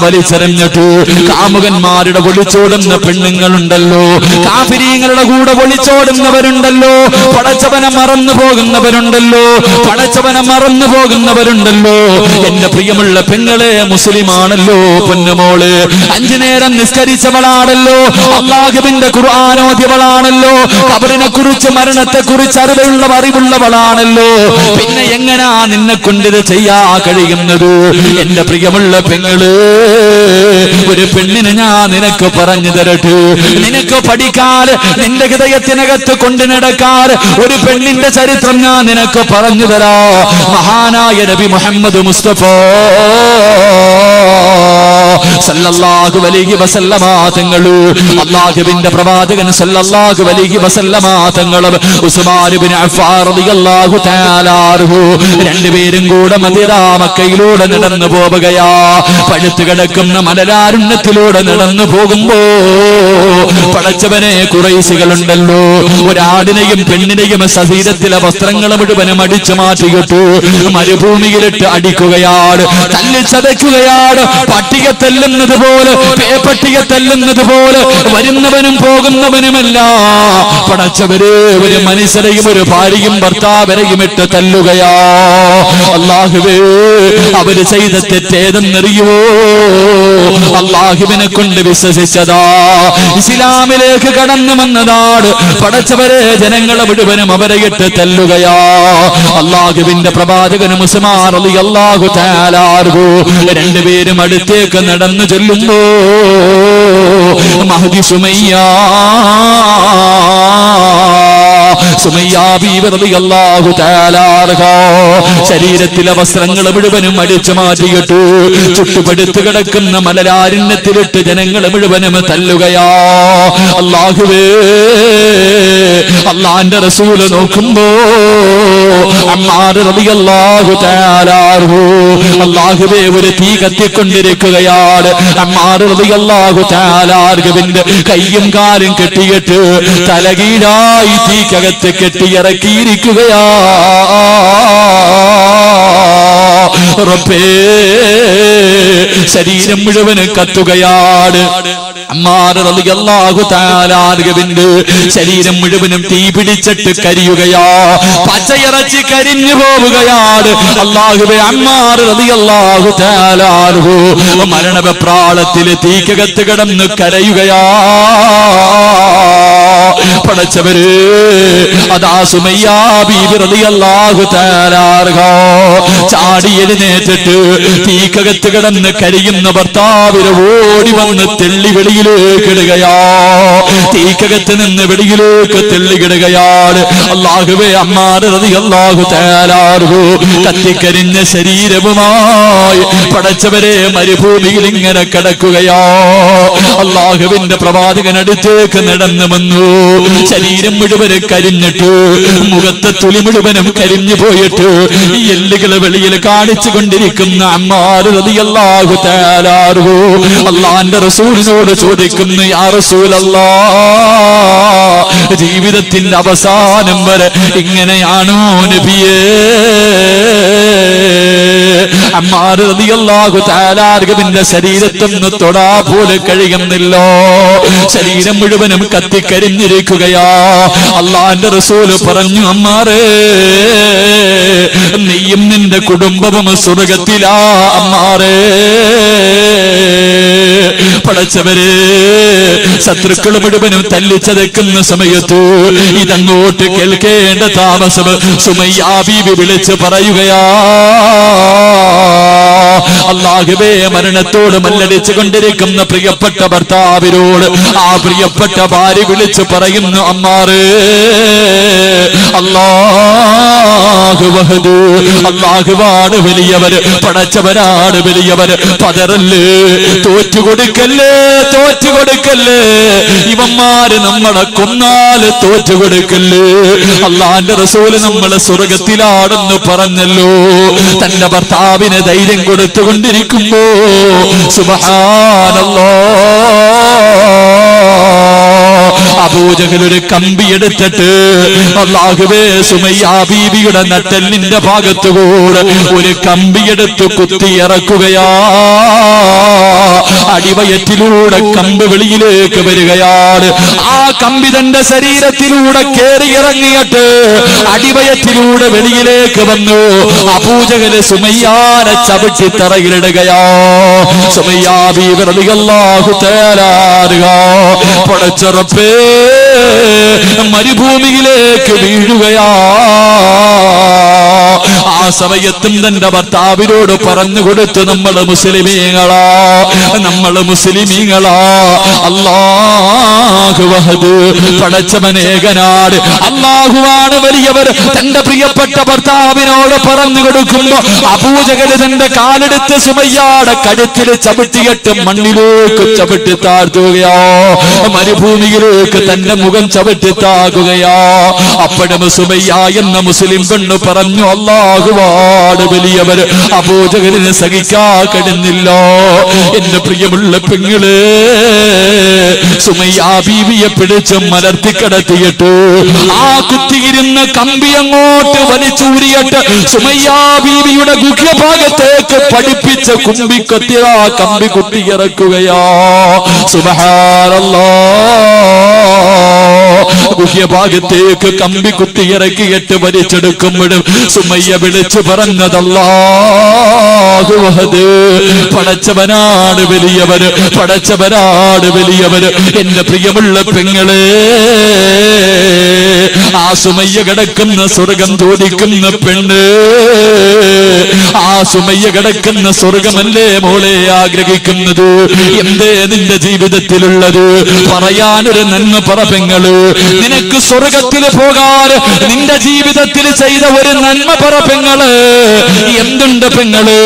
വലിച്ചെറിഞ്ഞിട്ട് കാമുകന്മാരുടെ ഒളിച്ചോടുന്ന പെണ്ണുങ്ങളുണ്ടല്ലോ, കാഫിരീങ്ങളുടെ കൂടെ ഒളിച്ചോടുന്നവരുണ്ടല്ലോ, പടച്ചവനെ മറന്നു പോകുന്നവരുണ്ടല്ലോ. എന്റെ പ്രിയമുള്ള പെങ്ങളെ, മുസ്ലിമാണല്ലോ പൊന്നുമോള്, 5 നേരം നിസ്കരിച്ചവളാണല്ലോ, അല്ലാഹുവിന്റെ ഖുർആൻ ഓതിയവളാണല്ലോ, ഖബറിനെ കുറിച്ച് മരണത്തെ കുറിച്ച് അറിവുള്ളവളാണല്ലോ. പിന്നെ എങ്ങനാ നിന്നെ കൊണ്ടിത് ചെയ്യാ കഴിയുന്നത്? എന്റെ പ്രിയമുള്ള പെങ്ങള്, ഒരു പെണ്ണിനെ ഞാൻ നിനക്ക് പറഞ്ഞു തരട്ടെ. നിനക്ക് പഠിക്കാൻ, നിന്റെ ഹൃദയത്തിനകത്ത് കൊണ്ടു നടക്കാൻ ഒരു പെണ്ണിന്റെ ചരിത്രം ഞാൻ നിനക്ക് പറഞ്ഞു തരാ. മഹാനായ നബി മുഹമ്മദ് മുസ്തഫ സല്ലല്ലാഹു അലൈഹി വസല്ലമ തങ്ങൾ, അല്ലാഹുവിന്റെ പ്രവാചകൻ സല്ലല്ലാഹു അലൈഹി വസല്ലമ തങ്ങൾ, ഉസ്മാൻ ഇബ്നു അഫ്ഫാൻ റളിയല്ലാഹു തആല അൻഹു, രണ്ടുപേരും കൂടെ മദീന മക്കയിലൂടെ നടന്നു പോവുകയാ. പഴുത്തു കിടക്കുന്ന മലരാരുണ്യത്തിലൂടെ നടന്നു പോകുമ്പോ പടച്ചവനെ ഖുറൈശികളുണ്ടല്ലോ, ഒരാടിനെയും പെണ്ണിനെയും ശരീരത്തിലെ വസ്ത്രങ്ങൾ മുഴുവനും അടിച്ചു മാറ്റിയിട്ടു മരുഭൂമിയിലിട്ട് അടിക്കുകയാണ്, തല്ലിച്ചതയ്ക്കുകയാണ്. പട്ടിയെ തല്ലുന്നത് പോലെ, പേപ്പട്ടിയെ തല്ലുന്നത് പോലെ വരുന്നവനും പോകുന്നവനുമല്ല പടച്ചവരെ ഒരു മനുഷ്യരെയും ഒരു ഭാര്യയും ഭർത്താവരെയും ഇട്ട് തല്ലുകയാ. അല്ലാഹുവേ, അവര് ചെയ്ത തെറ്റേതെന്നറിയുവോ? അല്ലാഹുവിനെ കൊണ്ട് വിശ്വസിച്ചതാ, ഇസ്ലാമിലേക്ക് കടന്നു വന്നതാണ്. പടച്ചവരെ ജനങ്ങളെ മുഴുവനും അവരെ ഇട്ട് തല്ലുകയാ. അല്ലാഹുവിന്റെ പ്രവാചകൻ ഉസ്മാൻ റളിയല്ലാഹു തആല അൻഹു രണ്ടുപേരും അടുത്തേക്ക് നടന്നു ചെല്ലുമ്പോ മഹ്ദി സുമയ്യ ബീവി റളിയല്ലാഹു തആല അൻഹ ശരീരത്തിലെ വസ്ത്രങ്ങൾ മുഴുവനും അടിച്ചു മാറ്റിയിട്ടു ചുട്ടുപടുത്ത് കിടക്കുന്ന മലരാരണ്യത്തിലിട്ട് ജനങ്ങളെ മുഴുവനും തല്ലുകയാ. അല്ലാഹുവേ, അല്ലാഹുവിന്റെ റസൂല് നോക്കുമ്പോ അമ്മാർ റളിയല്ലാഹു തആല അൻഹു അല്ലാഹുവേ ഒരു തീ കത്തിക്കൊണ്ടിരിക്കുകയാണ്. അമ്മാർ റളിയല്ലാഹു തആല അൻഹുവിന്റെ കയ്യും കാലും കെട്ടിയിട്ട് തലകീഴായി തീക്കകത്ത് കെട്ടിയിറക്കിയിരിക്കുകയാ. റബ്ബേ, ശരീരം മുഴുവനും കത്തുകയാണ്. അമ്മാർ റളിയല്ലാഹു തആല അൻഹുവിന്റെ ശരീരം മുഴുവനും തീ പിടിച്ചിട്ട് കരിയുകയാ. പച്ചയിറച്ചി കരിഞ്ഞു പോവുകയാണ്. അല്ലാഹുവേ, അമ്മാർ റളിയല്ലാഹു തആല അൻഹു മരണവെപ്രാളത്തിൽ തീക്കകത്ത് കിടന്ന് കരയുകയാ. പടച്ചവര് അതാ സുമയ്യ ബീവി റളിയല്ലാഹു തആല അൻഹ ചാടി എഴുന്നേറ്റിട്ട് തീക്കകത്ത് കിടന്ന് കരിയുന്ന ഭർത്താവിനെ ഓടി വന്ന് തെള്ളി വെളിയിലേക്ക് ഇടുകയാ. തീക്കകത്ത് നിന്ന് വെളിയിലേക്ക് തെള്ളികിടുകയാണ്. അല്ലാഹുവേ, അമ്മാർ റളിയല്ലാഹു തആല അൻഹു കത്തിക്കരിഞ്ഞ ശരീരവുമായി പടച്ചവരെ മരുഭൂമിയിൽ ഇങ്ങനെ കിടക്കുകയാ. അല്ലാഹുവിന്റെ പ്രവാചകൻ അടുത്തേക്ക് നടന്നു വന്നു. ശരീരം മുഴുവനും കരിഞ്ഞിട്ട് മുഖത്തെ തുളി മുഴുവനും കരിഞ്ഞു പോയിട്ട് എല്ലുകൾ വെളിയിൽ കാണിച്ചു കൊണ്ടിരിക്കുന്ന അമ്മാർ റളിയല്ലാഹു തആല അൻഹു അല്ലാഹുവിന്റെ റസൂലിനോട് ചോദിക്കുന്നു, യാ റസൂലല്ലാഹ്, ജീവിതത്തിന്റെ അവസാനം വരെ ഇങ്ങനെയാണോ നബിയേ? അമ്മാർ റളിയല്ലാഹു തആല അൻഹുവിന്റെ ശരീരത്തൊന്ന് തൊടാ പോലെ കഴിയുന്നില്ലോ. ശരീരം മുഴുവനും കത്തിക്കരിഞ്ഞിരിക്കുകയാ. അല്ലാഹുവിന്റെ റസൂല് പറഞ്ഞു, അമ്മാറേ, നീയും നിന്റെ കുടുംബവും സ്വർഗ്ഗത്തിലാ അമ്മാറേ. പടച്ചവരെ, ശത്രുക്കൾ മുഴുവനും തല്ലിച്ചതയ്ക്കുന്ന സമയത്ത് ഇതങ്ങോട്ട് കേൾക്കേണ്ട താമസം സുമയ്യ ബീവി വിളിച്ച് പറയുകയാ. അല്ലാഹുവേ, മരണത്തോട് മല്ലടിച്ചു കൊണ്ടിരിക്കുന്ന പ്രിയപ്പെട്ട ഭർത്താവിനോട് ആ പ്രിയപ്പെട്ട ഭാര്യ വിളിച്ചു പറയുന്നു, അമ്മാറേ, അല്ലാഹു വഹദ്, അല്ലാഹുവാണ് വലിയവർ, പടച്ചവരാണ് വലിയവർ. പതറല്ലേ, തോറ്റുകൊടുക്കല്ലേ, തോറ്റുകൊടുക്കല്ലേ. ഇവന്മാര് നമ്മളെ കൊന്നാല് തോറ്റുകൊടുക്കല്ലേ. അല്ലാഹുവിന്റെ റസൂല് നമ്മളെ സ്വർഗ്ഗത്തിലാണെന്ന് പറഞ്ഞല്ലോ. തന്റെ ഭർത്താവിന് ധൈര്യം കൊടുത്തുകൊണ്ടിരിക്കുമ്പോ സുബ്ഹാനല്ലാഹ്, അബൂജഹൽ ഒരു കമ്പി എടുത്തിട്ട് അല്ലാഹുവേ, സുമയ്യ ബീവിയുടെ നട്ടെല്ലിന്റെ ഭാഗത്തുകൂടെ ഒരു കമ്പിയെടുത്ത് കുത്തിയിറക്കുകയാ. അടിവയറ്റിലൂടെ കമ്പ് വെളിയിലേക്ക് വരികയാണ്. ആ കമ്പി തന്റെ ശരീരത്തിലൂടെ കേറിയിറങ്ങിയിട്ട് അടിവയറ്റിലൂടെ വെളിയിലേക്ക് വന്നു. അബൂജഹൽ സുമയ്യാനെ ചവിട്ടി തറയിലിടുകയാ. സുമയ്യ ബീവി റളിയല്ലാഹു തആല അൻഹ പടച്ച റബ്ബേ മരുഭൂമിയിലേക്ക് വീഴുകയാ. ആ സമയത്തും തന്റെ ഭർത്താവിനോട് പറഞ്ഞു കൊടുത്തു, നമ്മള് മുസ്ലിമീങ്ങളാ, നമ്മള് മുസ്ലിമീങ്ങളാ. അല്ലാഹു വഹദ്, പടച്ചവനേകനാട്, അല്ലാഹുവാണ് വലിയവർ. തന്റെ പ്രിയപ്പെട്ട ഭർത്താവിനോട് പറഞ്ഞു കൊടുക്കുമ്പോ അബൂജഹൽ തന്റെ കാലെടുത്ത് സുമയ്യയുടെ കഴുത്തിൽ ചവിട്ടിയിട്ട് മണ്ണിലേക്ക് ചവിട്ടി താഴ്ത്തുകയോ, മരുഭൂമിയിലേക്ക് തന്റെ മുഖം ചവിട്ടി താകുകയോ. അപ്പോഴും സുമയ്യ എന്ന മുസ്ലിം പെണ്ണ് പറഞ്ഞു, അല്ലാഹ് അല്ലാഹുവാണ് വലിയവര്. അബൂജഹലിനെ സഹിക്കാൻ കഴിയുന്നില്ല. എന്റെ പ്രിയമുള്ള പെങ്ങള്, സുമയ്യ ബീവിയെ പിടിച്ച് മലർത്തിക്കടത്തിയിട്ട് ആ കുത്തിയിരുന്ന കമ്പി അങ്ങോട്ട് വലിച്ചൂരിയിട്ട് സുമയ്യ ബീവിയുടെ ഗുഹ്യഭാഗത്തേക്ക് പഠിപ്പിച്ച കമ്പി കുത്തിയിറക്കുകയാ. സുബ്ഹാനല്ലാഹ്. ഗുഹ്യഭാഗത്തേക്ക് കമ്പി കുത്തിയിറക്കിയിട്ട് വലിച്ചെടുക്കുമ്പോഴും സുമയ്യ വിളിച്ചു പറഞ്ഞതല്ലാഹു അഹദ്, പടച്ചവനാണ് വലിയവര്, പടച്ചവനാണ് വലിയവര്. എന്റെ പ്രിയമുള്ള പെങ്ങളെ, ആ സുമയ്യ കിടക്കുന്ന സ്വർഗം ചോദിക്കുന്ന പെണ്ണ്, ആ സുമയ്യ കിടക്കുന്ന സ്വർഗമല്ലേ മോളെ ആഗ്രഹിക്കുന്നത്? എന്തേ നിന്റെ ജീവിതത്തിലുള്ളത്? പറയാനൊരു നന്മ പറ പെങ്ങള്. നിനക്ക് സ്വർഗത്തിൽ പോകാൻ നിന്റെ ജീവിതത്തിൽ ചെയ്ത ഒരു നന്മ പറ പെങ്ങള്. എന്തുണ്ട് പെങ്ങള്?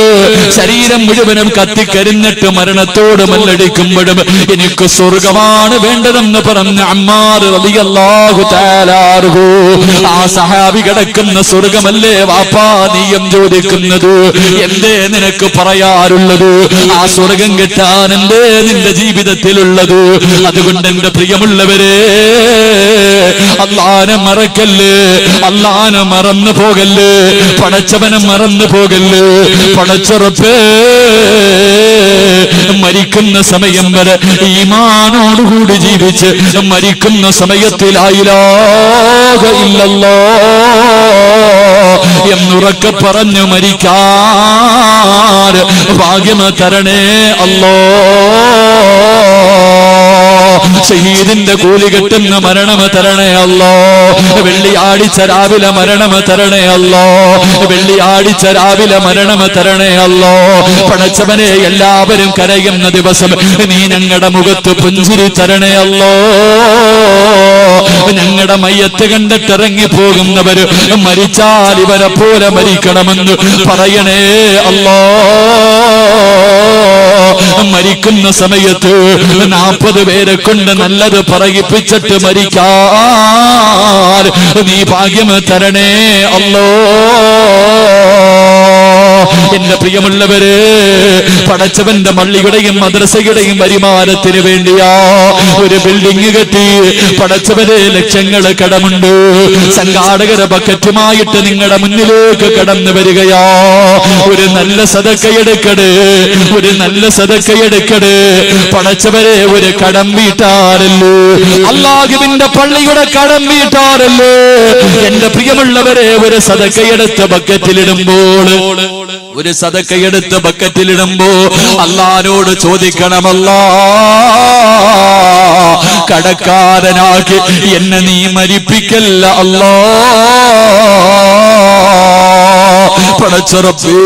ശരീരം മുഴുവനും കത്തിക്കരിഞ്ഞിട്ട് മരണത്തോട് മല്ലടിക്കുമ്പോഴും എനിക്ക് സ്വർഗമാണ് വേണ്ടതെന്ന് പറഞ്ഞ അമ്മാർ റളിയല്ലാഹു തആല അൻഹു, ആ സഹാബി കിടക്കുന്ന സ്വർഗമല്ലേ വാപ്പാ നീയം ചോദിക്കുന്നത്? എന്തേ നിനക്ക് പറയാറുള്ളത്? ആ സ്വർഗം കിട്ടാൻ എന്തേ നിന്റെ ജീവിതത്തിലുള്ളത്? അതുകൊണ്ട് എന്റെ പ്രിയമുള്ളവരെ, അല്ലാഹനെ മറക്കല്ല്, അല്ലാഹനെ മറന്നു പോകല്ല്, പടച്ചവനെ മറന്നു പോകല്ല്. പടച്ചുറപ്പേ, മരിക്കുന്ന സമയം വരെ ഈമാനോടുകൂടി ജീവിച്ച് മരിക്കുന്ന സമയത്തിൽ ലാ ഇലാഹ ഇല്ലല്ലാഹ് എന്നുറക്കെ പറഞ്ഞു മരിക്കാൻ ഭാഗ്യം തരണേ അല്ലാഹ്. ഷഹീദിന്റെ കൂലി കിട്ടുന്ന മരണം തരണേ അല്ലാഹ്. വെള്ളിയാഴ്ച രാവിലെ മരണം തരണേ അല്ലാഹ്. വെള്ളിയാഴ്ച രാവിലെ മരണം തരണേ അല്ലാഹ്. പടച്ചവനെ, എല്ലാവരും കരയുന്ന ദിവസം നീ ഞങ്ങളുടെ മുഖത്ത് പുഞ്ചിരി തരണേ അല്ലാഹ്. ഞങ്ങളുടെ മയ്യത്ത് കണ്ടിട്ട് ഇറങ്ങി പോകുന്നവര് മരിച്ചാൽ ഇവരെ പോലെ മരിക്കണമെന്ന് പറയണേ അല്ലാഹ്. മരിക്കുന്ന സമയത്ത് 40 പേരെ കൊണ്ട് നല്ലത് പറയിപ്പിച്ചിട്ട് മരിക്കാൻ നീ ഭാഗ്യം തരണേ അല്ലാഹ്. എന്റെ പ്രിയമുള്ളവരെ, പടച്ചവന്റെ പള്ളിയുടെയും മദ്രസയുടെയും വരുമാനത്തിന് വേണ്ടിയാ ഒരു ബിൽഡിംഗ് കെട്ടി. പടച്ചവരെ, ലക്ഷങ്ങൾ കടമുണ്ട്. സംഘാടകരെ ബക്കറ്റുമായിട്ട് നിങ്ങളുടെ മുന്നിലേക്ക് കടന്നു വരികയാ. ഒരു നല്ല സദക്കയെടുക്കട്, ഒരു നല്ല സദക്കയെടുക്കട്. പടച്ചവരെ, ഒരു കടം വീട്ടാറല്ലോ, അല്ലാഹുവിന്റെ പള്ളിയുടെ കടം വീട്ടാറല്ലോ. എന്റെ പ്രിയമുള്ളവരെ, ഒരു സദക്കയെടുത്ത് ബക്കറ്റിലിടുമ്പോൾ, ഒരു സദക്കയെടുത്ത് ബക്കറ്റിലിടുമ്പോ അല്ലാഹുവോട് ചോദിക്കണമല്ലാ, കടക്കാരനാക്കി എന്നെ നീ മരിപ്പിക്കല്ല അല്ലാ. പടച്ചുറപ്പേ,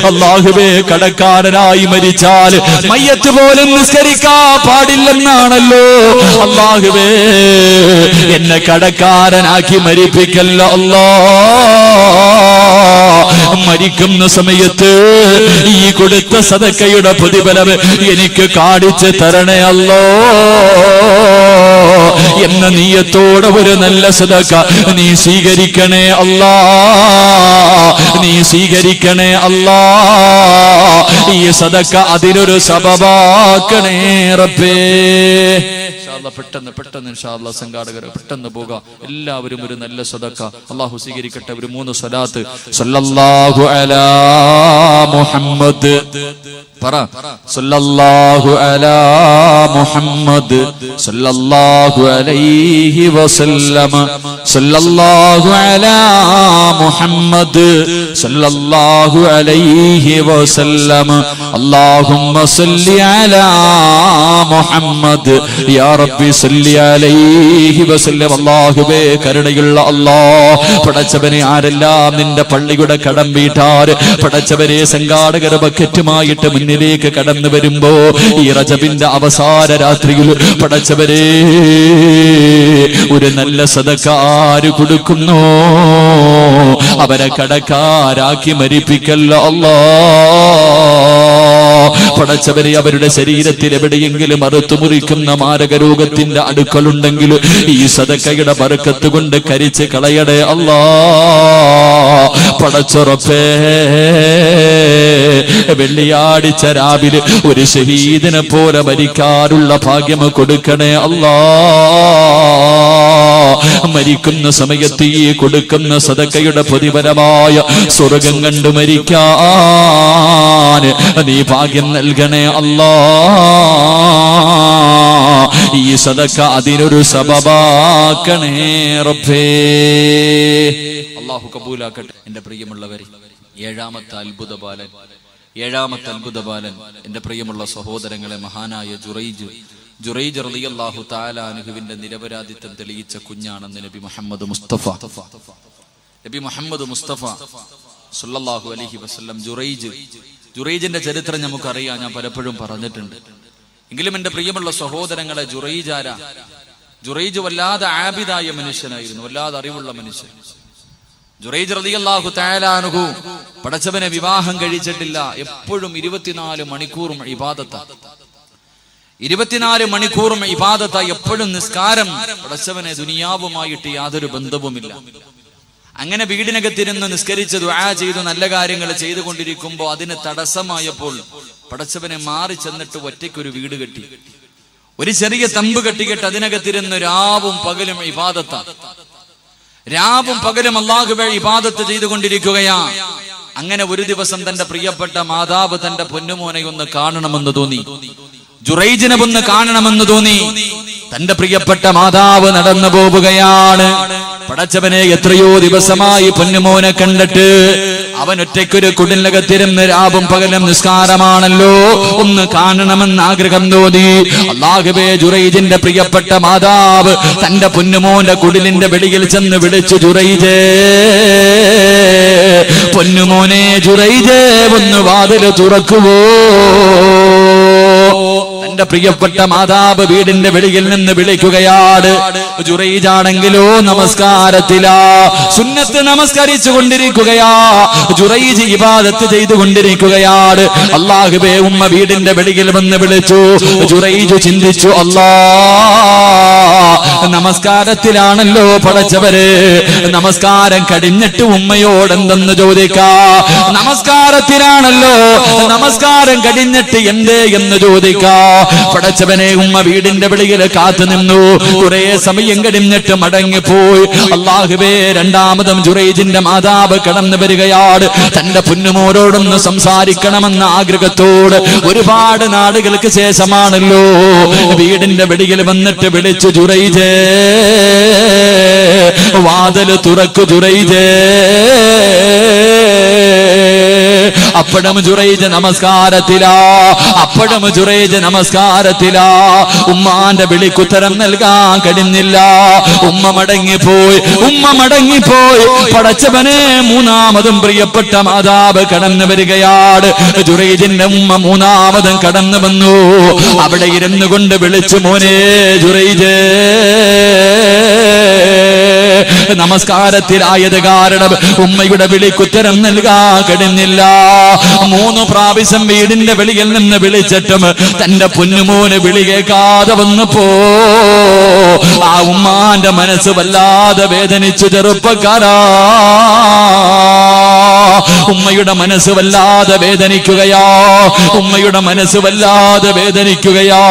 അല്ലാഹുവേ, കടക്കാരനായി മരിച്ചാൽ മയ്യത്ത് പോലും നിസ്കരിക്കാൻ പാടില്ലെന്നാണല്ലോ. അല്ലാഹുവേ, എന്നെ കടക്കാരനാക്കി മരിപ്പിക്കല്ല അല്ലാ. മരിക്കുന്ന സമയത്ത് ഈ കൊടുത്ത സദക്കയുടെ പ്രതിഫലം എനിക്ക് കാണിച്ച് തരണേ അല്ലോ എന്ന നീയത്തോടെ ഒരു നല്ല സദക്ക നീ സ്വീകരിക്കണേ അല്ലാ, നീ സ്വീകരിക്കണേ അല്ലാ. ഈ സദക്ക അതിനൊരു സബബാക്കണേ റബ്ബേ. പെട്ടെന്ന് പെട്ടെന്ന് ഇൻഷാ അല്ലാഹ് സംഘാടകർ പെട്ടെന്ന് പോകാം. എല്ലാവരും ഒരു നല്ല സദക്ക അല്ലാഹു സ്വീകരിക്കട്ടെ. ഒരു 3 സ്വലാത്ത്. സല്ലല്ലാഹു അലാ മുഹമ്മദ് പറ. സല്ലല്ലാഹു അലാ മുഹമ്മദ് സല്ലല്ലാഹു അലൈഹി വസല്ലമ. സല്ലല്ലാഹു അലാ മുഹമ്മദ് സല്ലല്ലാഹു അലൈഹി വസല്ലമ. അല്ലാഹുമ്മ സല്ലി അലാ മുഹമ്മദ് യാ റബ്ബി സല്ലി അലൈഹി വസല്ലം. അല്ലാഹുവേ, കരുണയുള്ള അല്ലാഹ്, പടച്ചവനെ, ആരെല്ലാം നിന്റെ പള്ളിയുടെ കടം വീട്ടാർ പടച്ചവനെ സംഘാടകർ ബക്കറ്റുമായിട്ട് മുന്നിലേക്ക് കടന്നു വരുമ്പോ ഈ റജബിന്റെ അവസാന രാത്രിയിൽ പടച്ചവരെ ഒരു നല്ല സദക്ക ആര് കൊടുക്കുന്നു അവരെ കടക്കാരാക്കി മരിപ്പിക്കല്ല അല്ലാഹ്. പടച്ചവരെ അവരുടെ ശരീരത്തിൽ എവിടെയെങ്കിലും അറുത്തു മുറിക്കുന്ന മാരക രോഗത്തിന്റെ അടുക്കളുണ്ടെങ്കിൽ ഈ സദക്കയുടെ ബർക്കത്ത് കൊണ്ട് കരിച്ച് കളയടേ അല്ലാ. പടച്ചുറപ്പേ, വെള്ളിയാഴ്ച രാവിലെ ഒരു ഷഹീദിനെ പോലെ മരിക്കാനുള്ള ഭാഗ്യം കൊടുക്കണേ അല്ലാ. മരിക്കുന്ന സമയത്ത് ഈ കൊടുക്കുന്ന സദക്കയുടെ പ്രതിഫലമായ സ്വർഗം കണ്ടു മരിക്കാൻ നീ ഭാഗ്യം നൽകണേ അല്ലാ. ഈ സദക്ക അതിനൊരു സബബാക്കണേ റബ്ബേ. അല്ലാഹു കബൂലാക്കട്ടെ. എന്റെ പ്രിയമുള്ളവരെ, ഏഴാമത്തെ അത്ഭുത ബാലൻ എന്റെ പ്രിയമുള്ള സഹോദരങ്ങളെ, മഹാനായ ജുറൈജ് റളിയല്ലാഹു തആല അൻഹുവിന്റെ നിരപരാധിത്വം തെളിയിച്ച കുഞ്ഞാണെന്ന് നബി മുഹമ്മദ് മുസ്തഫ സല്ലല്ലാഹു അലൈഹി വസല്ലം. ജുറൈജിന്റെ ചരിത്രം നമുക്കറിയാം, ഞാൻ പലപ്പോഴും പറഞ്ഞിട്ടുണ്ട്. എങ്കിലും എന്റെ പ്രിയമുള്ള സഹോദരങ്ങളെ, ജുറൈജ് വല്ലാതെ ആബിദായ മനുഷ്യനായിരുന്നു, വല്ലാതെ അറിവുള്ള മനുഷ്യൻ. ജുറൈജ് റളിയല്ലാഹു തആല അൻഹു പടച്ചവനെ വിവാഹം കഴിച്ചിട്ടില്ല. എപ്പോഴും 24 മണിക്കൂറും ഇബാദത്താ, 24 മണിക്കൂറും ഇബാദത്താ. എപ്പോഴും നിസ്കാരം. പടച്ചവനെ ദുനിയാവുമായിട്ട് യാതൊരു ബന്ധവുമില്ല. അങ്ങനെ വീടിനകത്തിരുന്ന് നിസ്കരിച്ച് ദുആ ചെയ്തു നല്ല കാര്യങ്ങൾ ചെയ്തുകൊണ്ടിരിക്കുമ്പോൾ അതിന് തടസ്സമായപ്പോൾ പടച്ചവനെ മാറി ചെന്നിട്ട് ഒറ്റയ്ക്കൊരു വീട് കെട്ടി, ഒരു ചെറിയ തമ്പ് കെട്ടിക്കെട്ട് അതിനകത്തിരുന്ന് രാവും പകലും ഇബാദത്താ. രാവും പകലും അല്ലാഹുവേ ഇബാദത്ത് ചെയ്തുകൊണ്ടിരിക്കുകയാ. അങ്ങനെ ഒരു ദിവസം തന്റെ പ്രിയപ്പെട്ട മാതാവ് തന്റെ പൊന്നുമോനെ ഒന്ന് കാണണമെന്ന് തോന്നി, ജുറൈജിനെ ഒന്ന് കാണണമെന്ന് തോന്നി. തന്റെ പ്രിയപ്പെട്ട മാതാവ് നടന്നു പോവുകയാണ്. പടച്ചവനെ, എത്രയോ ദിവസമായി പൊന്നുമോനെ കണ്ടിട്ട്. അവൻ ഒറ്റയ്ക്കൊരു കുടിലകത്തിരുന്ന് രാവും പകലും നിസ്കാരമാണല്ലോ, ഒന്ന് കാണണമെന്ന് ആഗ്രഹം തോന്നി. അല്ലാഹുവേ, ജുറൈജിന്റെ പ്രിയപ്പെട്ട മാതാവ് തന്റെ പൊന്നുമോന്റെ കുടിലിന്റെ വെളിയിൽ ചെന്ന് വിളിച്ചു, ജുറൈജേ, പൊന്നുമോനെ ജുറൈജേ, ഒന്ന് വാതില് തുറക്കുവോ? തന്റെ പ്രിയപ്പെട്ട മാതാവ് വീടിന്റെ വെളിയിൽ നിന്ന് വിളിക്കുകയാണ്. ജുറൈജാണെങ്കിലോ നമസ്കാരത്തിലാ, സുന്നത്ത് നമസ്കരിച്ചു കൊണ്ടിരിക്കുകയാ. ജുറൈജ് ഇബാദത്ത് ചെയ്തുകൊണ്ടിരിക്കുകയാണ്. അല്ലാഹുവേ, ഉമ്മ വീടിന്റെ വെളിയിൽ വന്ന് വിളിച്ചു. ജുറൈജ് ചിന്തിച്ചു, അല്ലാ, നമസ്കാരത്തിലാണല്ലോ പടച്ചവര്, നമസ്കാരം കഴിഞ്ഞിട്ട് ഉമ്മയോട് എന്തെന്ന് ചോദിക്കാ. നമസ്കാരത്തിലാണല്ലോ, നമസ്കാരം കഴിഞ്ഞിട്ട് എന്തേ എന്ന് ചോദിക്കാ. പടച്ചവനെ, ഉമ്മ വീടിന്റെ വെളിയിൽ കാത്തു നിന്നു. കുറെ സമയം കഴിഞ്ഞിട്ട് മടങ്ങിപ്പോയി. അല്ലാഹുവേ, രണ്ടാമതും ജുറൈജിന്റെ മാതാവ് കടന്നു വരികയാണ്. തന്റെ പൊന്നുമോരോടൊന്ന് സംസാരിക്കണമെന്ന ആഗ്രഹത്തോട്. ഒരുപാട് നാടുകൾക്ക് ശേഷമാണല്ലോ വീടിന്റെ വെളിയിൽ വന്നിട്ട് വിളിച്ചു, ജുറൈജേ, വാതില് തുറക്കു ജുറൈജേ. അപ്പോഴും ജുറൈജ് നമസ്കാരത്തിലാ. ഉമ്മാന്റെ വിളിക്കുത്തരം നൽകാൻ കഴിഞ്ഞില്ല. ഉമ്മ മടങ്ങിപ്പോയി. പടച്ചവനെ, മൂന്നാമതും പ്രിയപ്പെട്ട മാതാവ് കടന്നു വരികയാണ്. ജുറൈജിന്റെ ഉമ്മ മൂന്നാമതും കടന്നു വന്നു. അവിടെ ഇരുന്നു കൊണ്ട് വിളിച്ചു, മോനെ ജുറൈജേ. നമസ്കാരത്തിലായത് കാരണം ഉമ്മയുടെ വിളിക്കുത്തരം നൽകാൻ കഴിഞ്ഞില്ല. 3 പ്രാവശ്യം വീടിന്റെ വെളിയിൽ നിന്ന് വിളിച്ചിട്ടും തന്റെ പൊന്നുമോന് വിളി കേൾക്കാതെ വന്നപ്പോ ആ ഉമ്മാന്റെ മനസ്സ് വല്ലാതെ വേദനിച്ചു. ചെറുപ്പക്കാരാ, ഉമ്മയുടെ മനസ്സ് വല്ലാതെ വേദനിക്കുകയാ.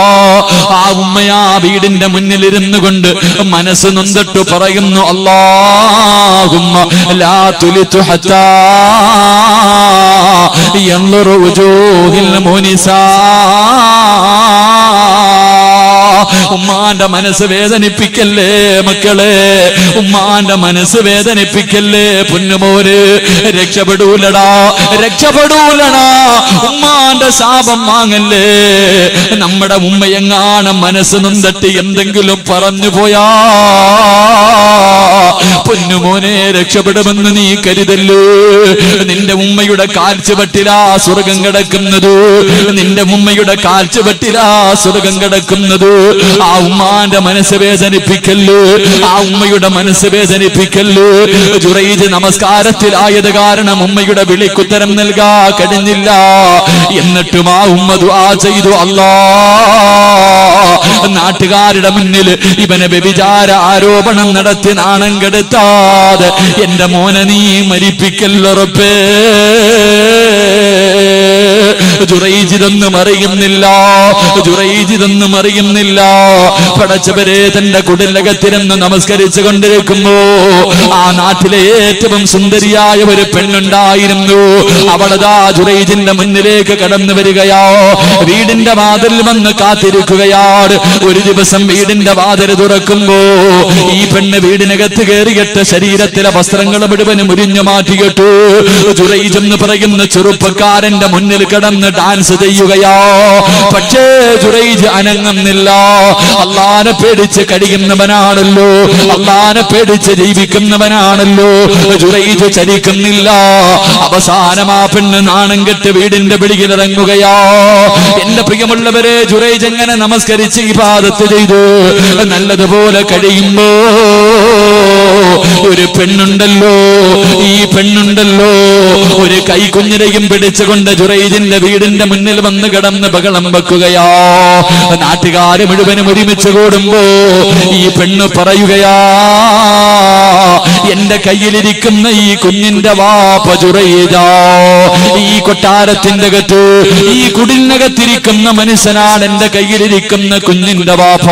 ആ ഉമ്മയാ വീടിന്റെ മുന്നിലിരുന്നു കൊണ്ട് മനസ്സ് നൊന്തിട്ടു പറയുന്നു, അല്ലാഹുമ്മ ലാ തുലിതു ഹത്താ യൻളുറു വജൂഹിൽ മുനിസാ. ഉമ്മാന്റെ മനസ്സ് വേദനിപ്പിക്കല്ലേ മക്കളെ, ഉമ്മാന്റെ മനസ്സ് വേദനിപ്പിക്കല്ലേ. പൊന്നുമോര് രക്ഷപ്പെടൂലടാ. ഉമ്മാന്റെ ശാപം വാങ്ങല്ലേ. നമ്മുടെ ഉമ്മയെങ്ങാനും മനസ്സ് നൊന്തിട്ട് എന്തെങ്കിലും പറഞ്ഞു പോയാ പൊന്നുമോനെ രക്ഷപ്പെടുമെന്ന് നീ കരുതല്ലോ. നിന്റെ ഉമ്മയുടെ കാൽച്ചുവട്ടിലാ സ്വർഗം കിടക്കുന്നത്. നിന്റെ ഉമ്മയുടെ കാൽച്ചുവട്ടിലാ സ്വർഗം കിടക്കുന്നത്. ആ ഉമ്മാന്റെ മനസ്സ് വേദനിപ്പിക്കല്ലോ, ആ ഉമ്മയുടെ മനസ്സ് വേദനിപ്പിക്കല്ലോ. ജുറൈജ് നമസ്കാരത്തിലായത് കാരണം ഉമ്മയുടെ വിളിക്കുത്തരം നൽകാ കഴിഞ്ഞില്ല. എന്നിട്ടും ആ ഉമ്മ ദുആ ചെയ്തു, അല്ലാ നാട്ടുകാരുടെ മുന്നിൽ ഇവനെ വ്യഭിചാര ആരോപണം നടത്തി നാണം കെടുത്താതെ എന്റെ മോനെ നീ മരിപ്പിക്കല്ലോ റബ്ബേ. ജുറൈജിതൊന്നും അറിയുന്നില്ല, ജുറൈജിതൊന്നും അറിയുന്നില്ല. പടച്ചവരെ തന്റെ കുടിലകത്തിരുന്ന് നമസ്കരിച്ചു കൊണ്ടിരിക്കുമ്പോ ആ നാട്ടിലെ ഏറ്റവും സുന്ദരിയായ ഒരു പെണ്ണുണ്ടായിരുന്നു. അവളതാ ജുറൈജിന്റെ മുന്നിലേക്ക് കടന്നു വരികയാ. വീടിന്റെ വാതിൽ വന്ന് കാത്തിരിക്കുകയാണ്. ഒരു ദിവസം വീടിന്റെ വാതിൽ തുറക്കുമ്പോ ഈ പെണ്ണ് വീടിനകത്ത് കയറിയിട്ട് ശരീരത്തിലെ വസ്ത്രങ്ങൾ മുഴുവൻ മുരിഞ്ഞു മാറ്റിയിട്ടു. ജുറൈജ് എന്ന് പറയുന്ന ചെറുപ്പക്കാരന്റെ മുന്നിൽ കിടന്ന് ഡാൻസ് ചെയ്യുകയാ. പക്ഷേ ജുറൈജ് അനങ്ങുന്നില്ല. അള്ളാനെ പേടിച്ച് കഴിയുന്നവനാണല്ലോ, അള്ളാനെ പേടിച്ച് ജീവിക്കുന്നവനാണല്ലോ. ജുറൈജ് ചലിക്കുന്നില്ല. അവസാനം ആ പെണ്ണ് നാണം കെട്ട് വീടിന്റെ വെളിയിലിറങ്ങുകയാ. എന്റെ പ്രിയമുള്ളവരെ, ജുറൈജ് എങ്ങനെ നമസ്കരിച്ച് ഇബാദത്ത് ചെയ്തു നല്ലതുപോലെ കഴിയുമ്പോ ഒരു പെണ്ണുണ്ടല്ലോ, ഈ പെണ്ണുണ്ടല്ലോ ഒരു കൈക്കുഞ്ഞിനെയും പിടിച്ചുകൊണ്ട് ജുറൈജിന്റെ വീടിന്റെ മുന്നിൽ വന്ന് കിടന്ന് ബഹളം വെക്കുകയാ. നാട്ടുകാര് മുഴുവനും ഒരുമിച്ച് കൂടുമ്പോ ഈ പെണ്ണ് പറയുകയാ, എന്റെ കയ്യിലിരിക്കുന്ന ഈ കുഞ്ഞിന്റെ വാപ്പ ജുറൈജാ. ഈ കൊട്ടാരത്തിന്റെ അകത്ത് ഈ കുടിലിനകത്തിരിക്കുന്ന മനുഷ്യനാണ് എന്റെ കയ്യിലിരിക്കുന്ന കുഞ്ഞിന്റെ വാപ്പ.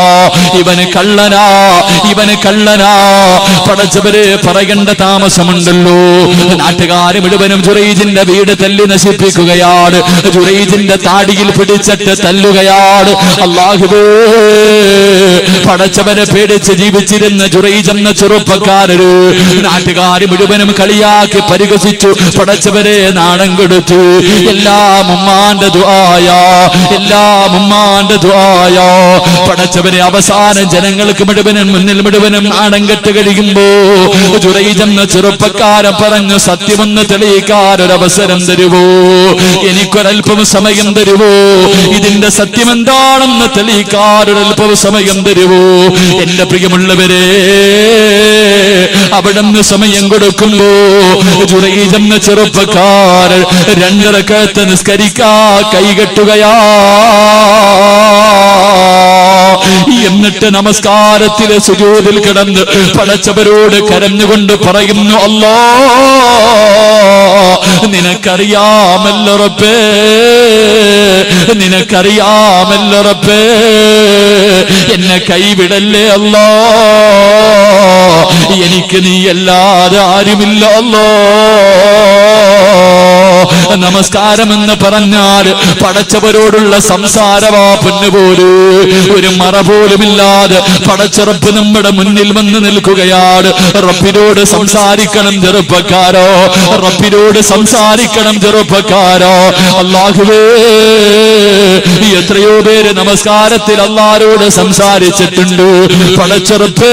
ഇവന് കള്ളനാ, ഇവന് കള്ളനാ. പടച്ചവര് പറയേണ്ട താമസമുണ്ടല്ലോ. നാട്ടുകാര് മുഴുവനും ജുറൈജിന്റെ വീട് തല്ലി നശിപ്പിക്കുകയാണ്. ജുറൈജിന്റെ താടിയിൽ പിടിച്ചിട്ട് തല്ലുകയാണ്. അല്ലാഹുവേ, പടച്ചവനെ പേടിച്ച് ജീവിച്ചിരുന്ന ജുറൈജ് എന്ന ചെറുപ്പക്കാരര് നാട്ടുകാര് മുഴുവനും കളിയാക്കി പരിഹസിച്ചു. പടച്ചവരെ നാണം കൊടുത്തു. എല്ലാം ഉമ്മാന്റെ ദുആയാ, എല്ലാം ഉമ്മാന്റെ ദുആയാ. പടച്ചവരെ അവസാനം ജനങ്ങൾക്ക് മുഴുവനും മുന്നിൽ മുഴുവനും നാണം കെട്ട് കഴിയുമ്പോ ജുറൈജ് എന്ന ചെറുപ്പക്കാരൻ പറഞ്ഞു, സത്യമെന്ന് തെളിയിക്കാൻ ഒരവസരം തരുവോ, എനിക്കൊരൽപ്പം സമയം തരുവോ, ഇതിന്റെ സത്യം എന്താണെന്ന് തെളിയിക്കാൻ ഒരൽപ്പം സമയം തരുവോ. എന്റെ പ്രിയമുള്ളവരെ, അവിടുന്ന് സമയം കൊടുക്കുമ്പോ ജുറൈജ് എന്ന ചെറുപ്പക്കാരൻ 2 റക്അത്ത് നിസ്കരിക്കാ കൈകെട്ടുകയാ. എന്നിട്ട് നമസ്കാരത്തിലെ സുജൂദിൽ കിടന്ന് പടച്ചവരോട് കരഞ്ഞുകൊണ്ട് പറയുന്നു, അല്ലാ നിനക്കറിയാമല്ലോ റബ്ബേ, നിനക്കറിയാമല്ലോ റബ്ബേ, എന്നെ കൈവിടല്ലേ അല്ലാ, എനിക്ക് നീ അല്ലാതെ ആരുമില്ല അല്ലാ. നമസ്കാരം എന്ന് പറഞ്ഞാൽ പടച്ചവരോടുള്ള സംസാരമാ. പൊന്നുപോലും ഒരു മറ പോലുമില്ലാതെ പടച്ചറപ്പ് നമ്മുടെ മുന്നിൽ വന്ന് നിൽക്കുകയാണ്. റബ്ബിനോട് സംസാരിക്കണം ചെറുപ്പക്കാരോ, റബ്ബിനോട് സംസാരിക്കണം ചെറുപ്പക്കാരോ. അല്ലാഹുവേ, എത്രയോ പേര് നമസ്കാരത്തിൽ അല്ലാഹുവോട് സംസാരിച്ചിട്ടുണ്ട്. പടച്ചറപ്പ്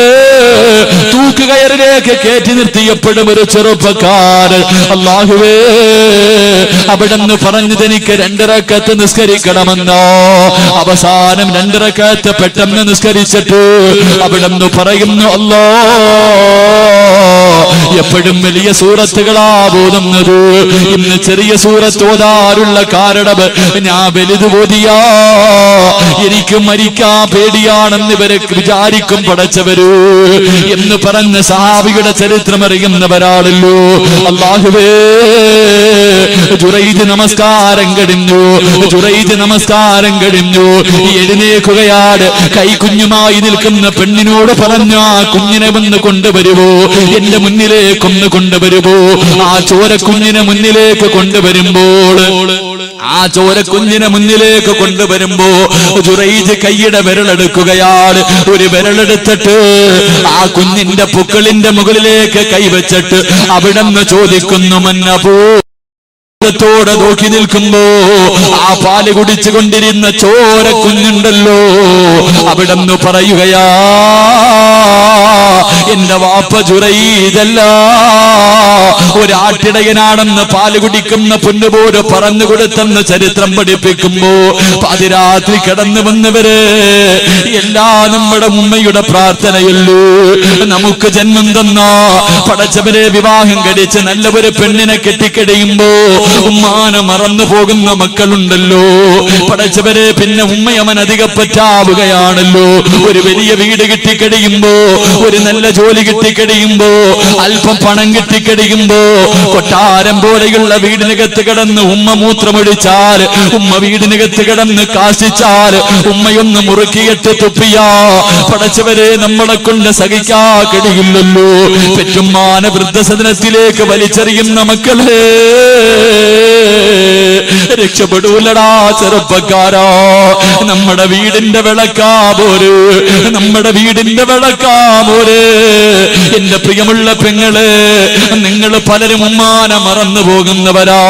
തൂക്കുകയറിലേക്ക് കയറ്റി നിർത്തിയപ്പെടും ഒരു ചെറുപ്പക്കാരൻ. അല്ലാഹുവേ, അവിടെന്ന് പറഞ്ഞത് എനിക്ക് 2 റക്അത്ത് നിസ്കരിക്കണമെന്നോ. അവസാനം 2 റക്അത്ത് പെട്ടെന്ന് നിസ്കരിച്ചിട്ട് അവിടെന്ന് പറയുന്നു, അല്ലാ എപ്പോഴും വലിയ സൂറത്തുകളാ ഓതുന്നത്, ഇന്ന് ചെറിയ സൂറത്ത് ഓതാറുള്ള കാരണം ഞാൻ വലുത് ഓതിയാ എനിക്ക് മരിക്കാൻ പേടിയാണെന്ന് ഇവരെ വിചാരിക്കും പടച്ചവര് എന്ന് പറഞ്ഞ സഹാബിയുടെ ചരിത്രം അറിയുന്നവരാണല്ലോ. അല്ലാഹുവേ, ജുറൈജ് നമസ്കാരം കഴിഞ്ഞു, ജുറൈജ് നമസ്കാരം കഴിഞ്ഞു. എഴുന്നേൽക്കുകയാണ്. കൈക്കുഞ്ഞുമായി നിൽക്കുന്ന പെണ്ണിനോട് പറഞ്ഞ കുഞ്ഞിനെ വന്ന് കൊണ്ടുവരുവോ, എന്റെ മുന്നിലേക്കൊന്ന് കൊണ്ടുവരുവോ. ആ ചോരക്കുഞ്ഞിനെ മുന്നിലേക്ക് കൊണ്ടുവരുമ്പോൾ, ആ ചോരക്കുഞ്ഞിനെ മുന്നിലേക്ക് കൊണ്ടുവരുമ്പോ ജുറൈജ് കൈയുടെ വിരലെടുക്കുകയാണ്. ഒരു വിരലെടുത്തിട്ട് ആ കുഞ്ഞിന്റെ പുക്കളിന്റെ മുകളിലേക്ക് കൈവച്ചിട്ട് അവിടെന്ന് ചോദിക്കുന്നു, മന്നബൂ ഗൗരവത്തോടെ നോക്കി നിൽക്കുമ്പോ ആ പാല് കുടിച്ചു കൊണ്ടിരുന്ന ചോര കുഞ്ഞുണ്ടല്ലോ, അവിടെന്ന് പറയുകയാ, എന്റെ വാപ്പ ജുറൈദല്ല, ഒരാട്ടിടയനാണെന്ന് പാല് കുടിക്കുന്ന പൊന്നുപോലെ പറഞ്ഞു കൊടുത്തെന്ന് ചരിത്രം പഠിപ്പിക്കുമ്പോ പാതിരാത്രി കിടന്നു വന്നവര് എല്ലാ നമ്മുടെ ഉമ്മയുടെ പ്രാർത്ഥനയല്ലോ. നമുക്ക് ജന്മം തന്ന പടച്ചവരെ വിവാഹം കഴിച്ച് നല്ല ഒരു പെണ്ണിനെ കെട്ടിക്കഴിയുമ്പോ ഉമ്മാനെ മറന്നു പോകുന്ന മക്കളുണ്ടല്ലോ പടച്ചവരെ. പിന്നെ ഉമ്മയവൻ അധികപ്പറ്റാവുകയാണല്ലോ. ഒരു വലിയ വീട് കിട്ടിക്കഴിയുമ്പോ, ഒരു നല്ല ജോലി കിട്ടിക്കഴിയുമ്പോ, അല്പം പണം കിട്ടിക്കഴിയുമ്പോ, കൊട്ടാരം പോലെയുള്ള വീടിനകത്ത് കിടന്ന് ഉമ്മ മൂത്രമൊഴിച്ചാൽ, ഉമ്മ വീടിനകത്ത് കിടന്ന് കാശിച്ചാൽ, ഉമ്മയൊന്ന് മുറുക്കിയിട്ട് തുപ്പിയാ പടച്ചവരെ നമ്മളെ കൊണ്ട് സഹിക്കാ കഴിയില്ലല്ലോ. പെറ്റുമ്മാനെ വൃദ്ധസദനത്തിലേക്ക് വലിച്ചെറിയുന്ന മക്കളെ രക്ഷപ്പെടൂലടാ ചെറുപ്പക്കാരാ. നമ്മുടെ വീടിന്റെ വിളക്കാ പോര്, നമ്മുടെ വീടിന്റെ വിളക്കാ പോര്. എന്റെ പ്രിയമുള്ള പെങ്ങള്, നിങ്ങൾ പലരും ഉമ്മാനെ മറന്നു പോകുന്നവരാ.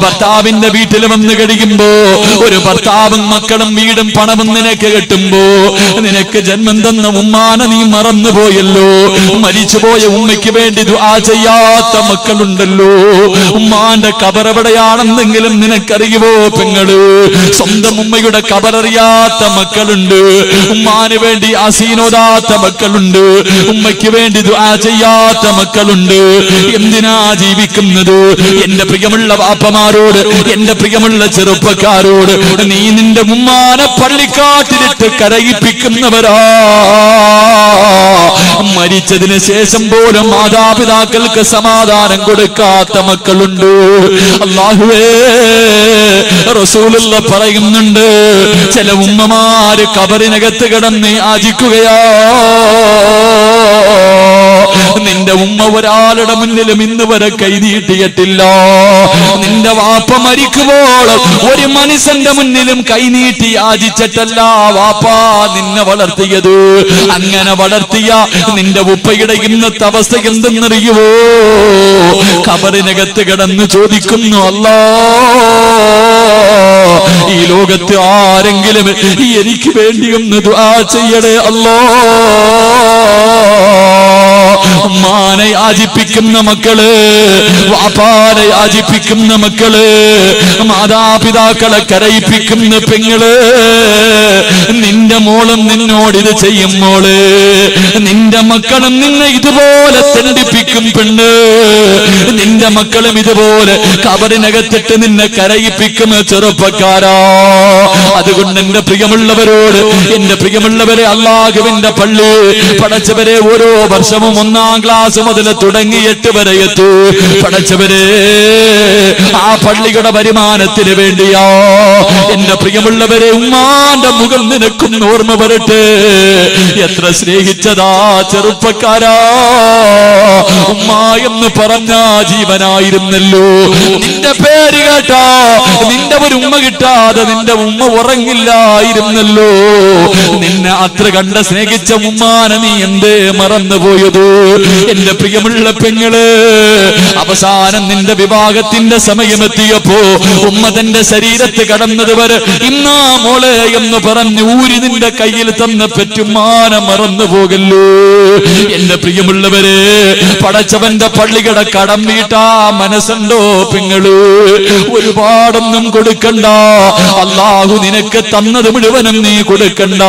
ഭർത്താവിന്റെ വീട്ടിൽ വന്ന് കഴിയുമ്പോ ഒരു ഭർത്താവും മക്കളും വീടും പണവും നിനക്ക് കിട്ടുമ്പോ നിനക്ക് ജന്മം തന്ന ഉമ്മാനെ നീ മറന്നുപോയല്ലോ. മരിച്ചുപോയ ഉമ്മയ്ക്ക് വേണ്ടി ദുആ ചെയ്യാത്ത മക്കളുണ്ടല്ലോ. ഉമ്മാന്റെ കബറെവിടെയാണെന്നെങ്കിലും നിനക്കറിയുമോ പെങ്ങള്? സ്വന്തം ഉമ്മയുടെ കബററിയാത്ത മക്കളുണ്ട്. ഉമ്മാന് വേണ്ടി ആസീനോദാത്ത മക്കളുണ്ട്. ഉമ്മയ്ക്ക് വേണ്ടി ദുആ ചെയ്യാത്ത മക്കളുണ്ട്. എന്തിനാ ജീവിക്കുന്നത്? എന്റെ പ്രിയമുള്ള വാപ്പമാരോട്, എന്റെ പ്രിയമുള്ള ചെറുപ്പക്കാരോട്, നീ നിന്റെ ഉമ്മാനെ പള്ളിക്കാട്ടിലിട്ട് കരയിപ്പിക്കുന്നവരാ. മരിച്ചതിന് ശേഷം പോലും മാതാപിതാക്കൾക്ക് സമാധാനം കൊടുക്കാത്ത മക്കളുണ്ട്. അല്ലാഹുവേ, റസൂലുള്ള പറയുന്നുണ്ട്, ചില ഉമ്മമാര് കബറിനകത്ത് കിടന്ന് യാചിക്കുകയാ. നിന്റെ ഉമ്മ ഒരാളുടെ മുന്നിലും ഇന്ന് വരെ കൈനീട്ടിയിട്ടില്ല. നിന്റെ വാപ്പ മരിക്കുമ്പോൾ ഒരു മനുഷ്യന്റെ മുന്നിലും കൈനീട്ടി യാചിച്ചിട്ടല്ല വാപ്പ നിന്നെ വളർത്തിയത്. അങ്ങനെ വളർത്തിയ നിന്റെ ഉപ്പയുടെ ഇന്നത്തെ അവസ്ഥ എന്തെന്നറിയുവോ? ഖബറിനകത്ത് കിടന്ന് ചോദിക്കുന്നു, അല്ലാ, ഈ ലോകത്ത് ആരെങ്കിലും എനിക്ക് വേണ്ടി ഒന്ന് ദുആ ചെയ്യണേ അല്ലാ. ഉമ്മാനെ യാചിപ്പിക്കുന്ന മക്കള്, വാപ്പാനെ യാചിപ്പിക്കുന്ന മക്കള്, മാതാപിതാക്കളെ കരയിപ്പിക്കുന്ന പെങ്ങള്, നിന്റെ മോളും നിന്നോടിത് ചെയ്യും മോള്, നിന്റെ മക്കളും നിന്നെ ഇതുപോലെ തെണ്ടിപ്പിക്കും പെണ്ണ്, നിന്റെ മക്കളും ഇതുപോലെ കബറിനകത്തിട്ട് നിന്നെ കരയിപ്പിക്കും ചെറുപ്പക്കാരാ. അതുകൊണ്ട് എന്റെ പ്രിയമുള്ളവരോട്, എന്റെ പ്രിയമുള്ളവരെ, അല്ലാഹുവിന്റെ പള്ളി പടച്ചവരെ ഓരോ വർഷവും 1-ാം ക്ലാസ് മുതൽ തുടങ്ങി 8 വരെ എത്തൂ പടച്ചവരെ. ആ പള്ളിയുടെ വരുമാനത്തിന് വേണ്ടിയാ എന്റെ പ്രിയമുള്ളവരെ. ഉമ്മാന്റെ മുഖം നിനക്കൊന്ന് ഓർമ്മ വരട്ടെ. എത്ര സ്നേഹിച്ചതാ ചെറുപ്പക്കാരാ. ഉമ്മ എന്ന് പറഞ്ഞ ജീവനായിരുന്നല്ലോ. നിന്റെ പേര് കേട്ടാ നിന്റെ ഒരു ഉമ്മ കിട്ടാതെ നിന്റെ ഉമ്മ ഉറങ്ങില്ലായിരുന്നല്ലോ. നിന്നെ അത്ര കണ്ട സ്നേഹിച്ച ഉമ്മാനെ നീ എന്തേ മറന്നുപോയത്? എന്റെ പ്രിയമുള്ള പെങ്ങള്, അവസാനം നിന്റെ വിവാഹത്തിന്റെ സമയമെത്തിയപ്പോ ഉമ്മ തന്റെ ശരീരത്ത് കടന്നത് വരെ ഇന്നാ മോളെ എന്ന് പറഞ്ഞ് ഊരി നിന്റെ കയ്യിൽ തന്ന പെറ്റുമ്മാനെ മറന്നു പോകല്ലോ. എന്റെ പ്രിയമുള്ളവരെ, പടച്ചവന്റെ പള്ളികട കടം വീട്ടാ മനസ്സുണ്ടോ പെങ്ങള്? ഒരുപാടൊന്നും കൊടുക്കണ്ട. അല്ലാഹു നിനക്ക് തന്നത് മുഴുവനും നീ കൊടുക്കണ്ട.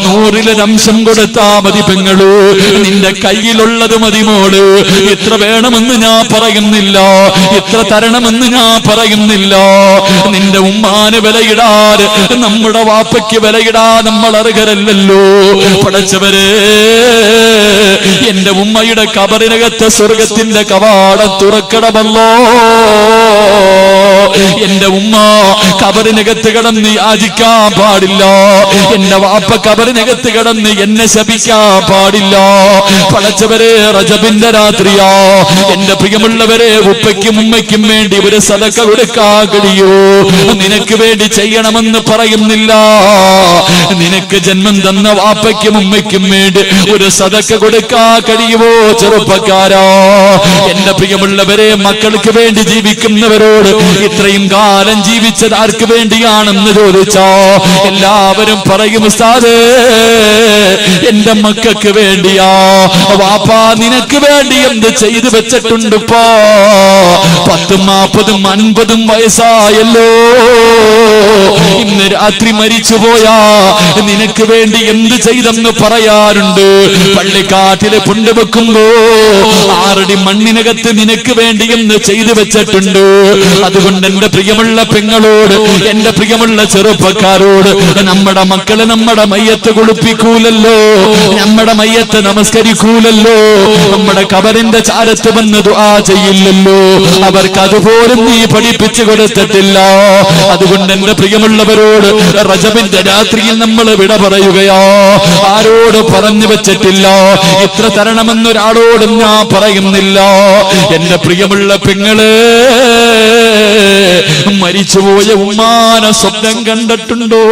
100-ൽ അംശം കൊടുത്താ മതി പെങ്ങള്. നിന്റെ കയ്യിലുള്ളത് മതി മോള്. ഇത്ര വേണമെന്ന് ഞാൻ പറയുന്നില്ല, ഇത്ര തരണമെന്ന് ഞാൻ പറയുന്നില്ല. നിന്റെ ഉമ്മാന് വിലയിടാൻ, നമ്മുടെ വാപ്പയ്ക്ക് വിലയിടാൻ നമ്മൾ അർഹരല്ലല്ലോ പടച്ചവരെ. എന്റെ ഉമ്മയുടെ കബറിനകത്ത് സ്വർഗത്തിന്റെ കവാടം തുറക്കണമല്ലോ. എന്റെ ഉമ്മ കബറിനകത്ത് കിടന്ന് യാചിക്കാൻ പാടില്ല, എന്റെ വാപ്പ കബറിനകത്ത് കിടന്ന് എന്നെ ശപിക്കാൻ പാടില്ല. പടച്ചവരെ, റജബിന്റെ രാത്രിയാ. എന്റെ പ്രിയമുള്ളവരെ, ഉപ്പയ്ക്കും ഉമ്മയ്ക്കും വേണ്ടി ഒരു സദഖ കൊടുക്കാൻ കഴിയോ? നിനക്ക് വേണ്ടി ചെയ്യണമെന്ന് പറയുന്നില്ല. നിനക്ക് ജന്മം തന്ന വാപ്പയ്ക്കും ഉമ്മയ്ക്കും വേണ്ടി ഒരു സദഖ കൊടുക്കാൻ കഴിയുമോ ചെറുപ്പക്കാരാ? എന്റെ പ്രിയമുള്ളവരെ, മക്കൾക്ക് വേണ്ടി ജീവിക്കുന്നവരോട് ഇത്രയും കാലം ജീവിച്ചത് ആർക്ക് വേണ്ടിയാണെന്ന് ചോദിച്ചോ എല്ലാവരും പറയും ഉസ്താദേ എന്റെ മക്കൾക്ക് വേണ്ടിയാ. വാപ്പാ നിനക്ക് വേണ്ടി എന്ത് ചെയ്തു വെച്ചിട്ടുണ്ട്? ഇപ്പോ 10, 40, 50 വയസ്സായല്ലോ. ഇന്ന് രാത്രി മരിച്ചുപോയാ നിനക്ക് വേണ്ടി എന്ത് ചെയ്തെന്ന് പറയാറുണ്ട്. പള്ളിക്കാട്ടില് കൊണ്ടുവെക്കുമ്പോ 6 അടി മണ്ണിനകത്ത് നിനക്ക് വേണ്ടി എന്ന് ചെയ്തു വെച്ചിട്ടുണ്ട്. അതുകൊണ്ട് എന്റെ പ്രിയമുള്ള പെങ്ങളോട്, എന്റെ പ്രിയമുള്ള ചെറുപ്പക്കാരോട്, നമ്മുടെ മക്കളെ നമ്മുടെ മയ്യത്ത് കുളിപ്പിക്കൂലല്ലോ, നമ്മുടെ മയ്യത്ത് നമസ്കരിക്കൂലല്ലോ, നമ്മുടെ കബറിന്റെ ചാരത്ത് വന്ന് ദുആ ചെയ്യില്ലല്ലോ, അവർക്ക് അതുപോലും നീ പഠിപ്പിച്ചു കൊടുത്തിട്ടില്ല. അതുകൊണ്ട് എന്റെ പ്രിയമുള്ളവരോട് റജബിന്റെ രാത്രിയിൽ നമ്മൾ വിട പറയുകയോ ആരോട് പറഞ്ഞു വെച്ചിട്ടില്ല. ഇത്ര തരണമെന്നൊരാളോടും ഞാൻ പറയുന്നില്ല. എന്റെ പ്രിയമുള്ള പെങ്ങള്, മരിച്ചുപോയ ഉമ്മാനെ സ്വപ്നം കണ്ടിട്ടുണ്ടോ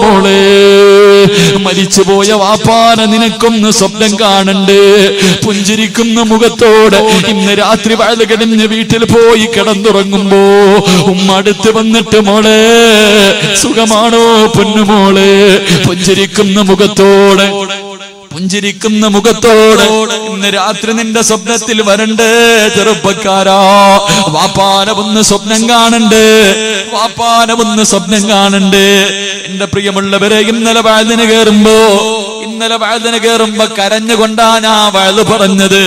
മോളെ? മരിച്ചുപോയ വാപ്പാനെ നിനക്കൊന്ന് സ്വപ്നം കാണണ്ട്. പുഞ്ചിരിക്കുന്ന മുഖത്തോടെ ഇന്ന് രാത്രി വയല് കിടന്ന് വീട്ടിൽ പോയി കിടന്നുറങ്ങുമ്പോ ഉമ്മ അടുത്ത് വന്നിട്ട് മോളെ സുഖമാണോ പൊന്നുമോളെ? പുഞ്ചിരിക്കുന്ന മുഖത്തോടെ ഇന്ന് രാത്രി നിന്റെ സ്വപ്നത്തിൽ വരണ്ടേ ചെറുപ്പക്കാരാ? വാപ്പാനെ ഒന്ന് സ്വപ്നം കാണണ്ട്, വാപ്പാനെ ഒന്ന് സ്വപ്നം കാണണ്ട്. എന്റെ പ്രിയമുള്ളവരെ, ഇന്നലെ വയലിന് കയറുമ്പോ കരഞ്ഞുകൊണ്ടാ ഞാൻ വയല് പറഞ്ഞത്.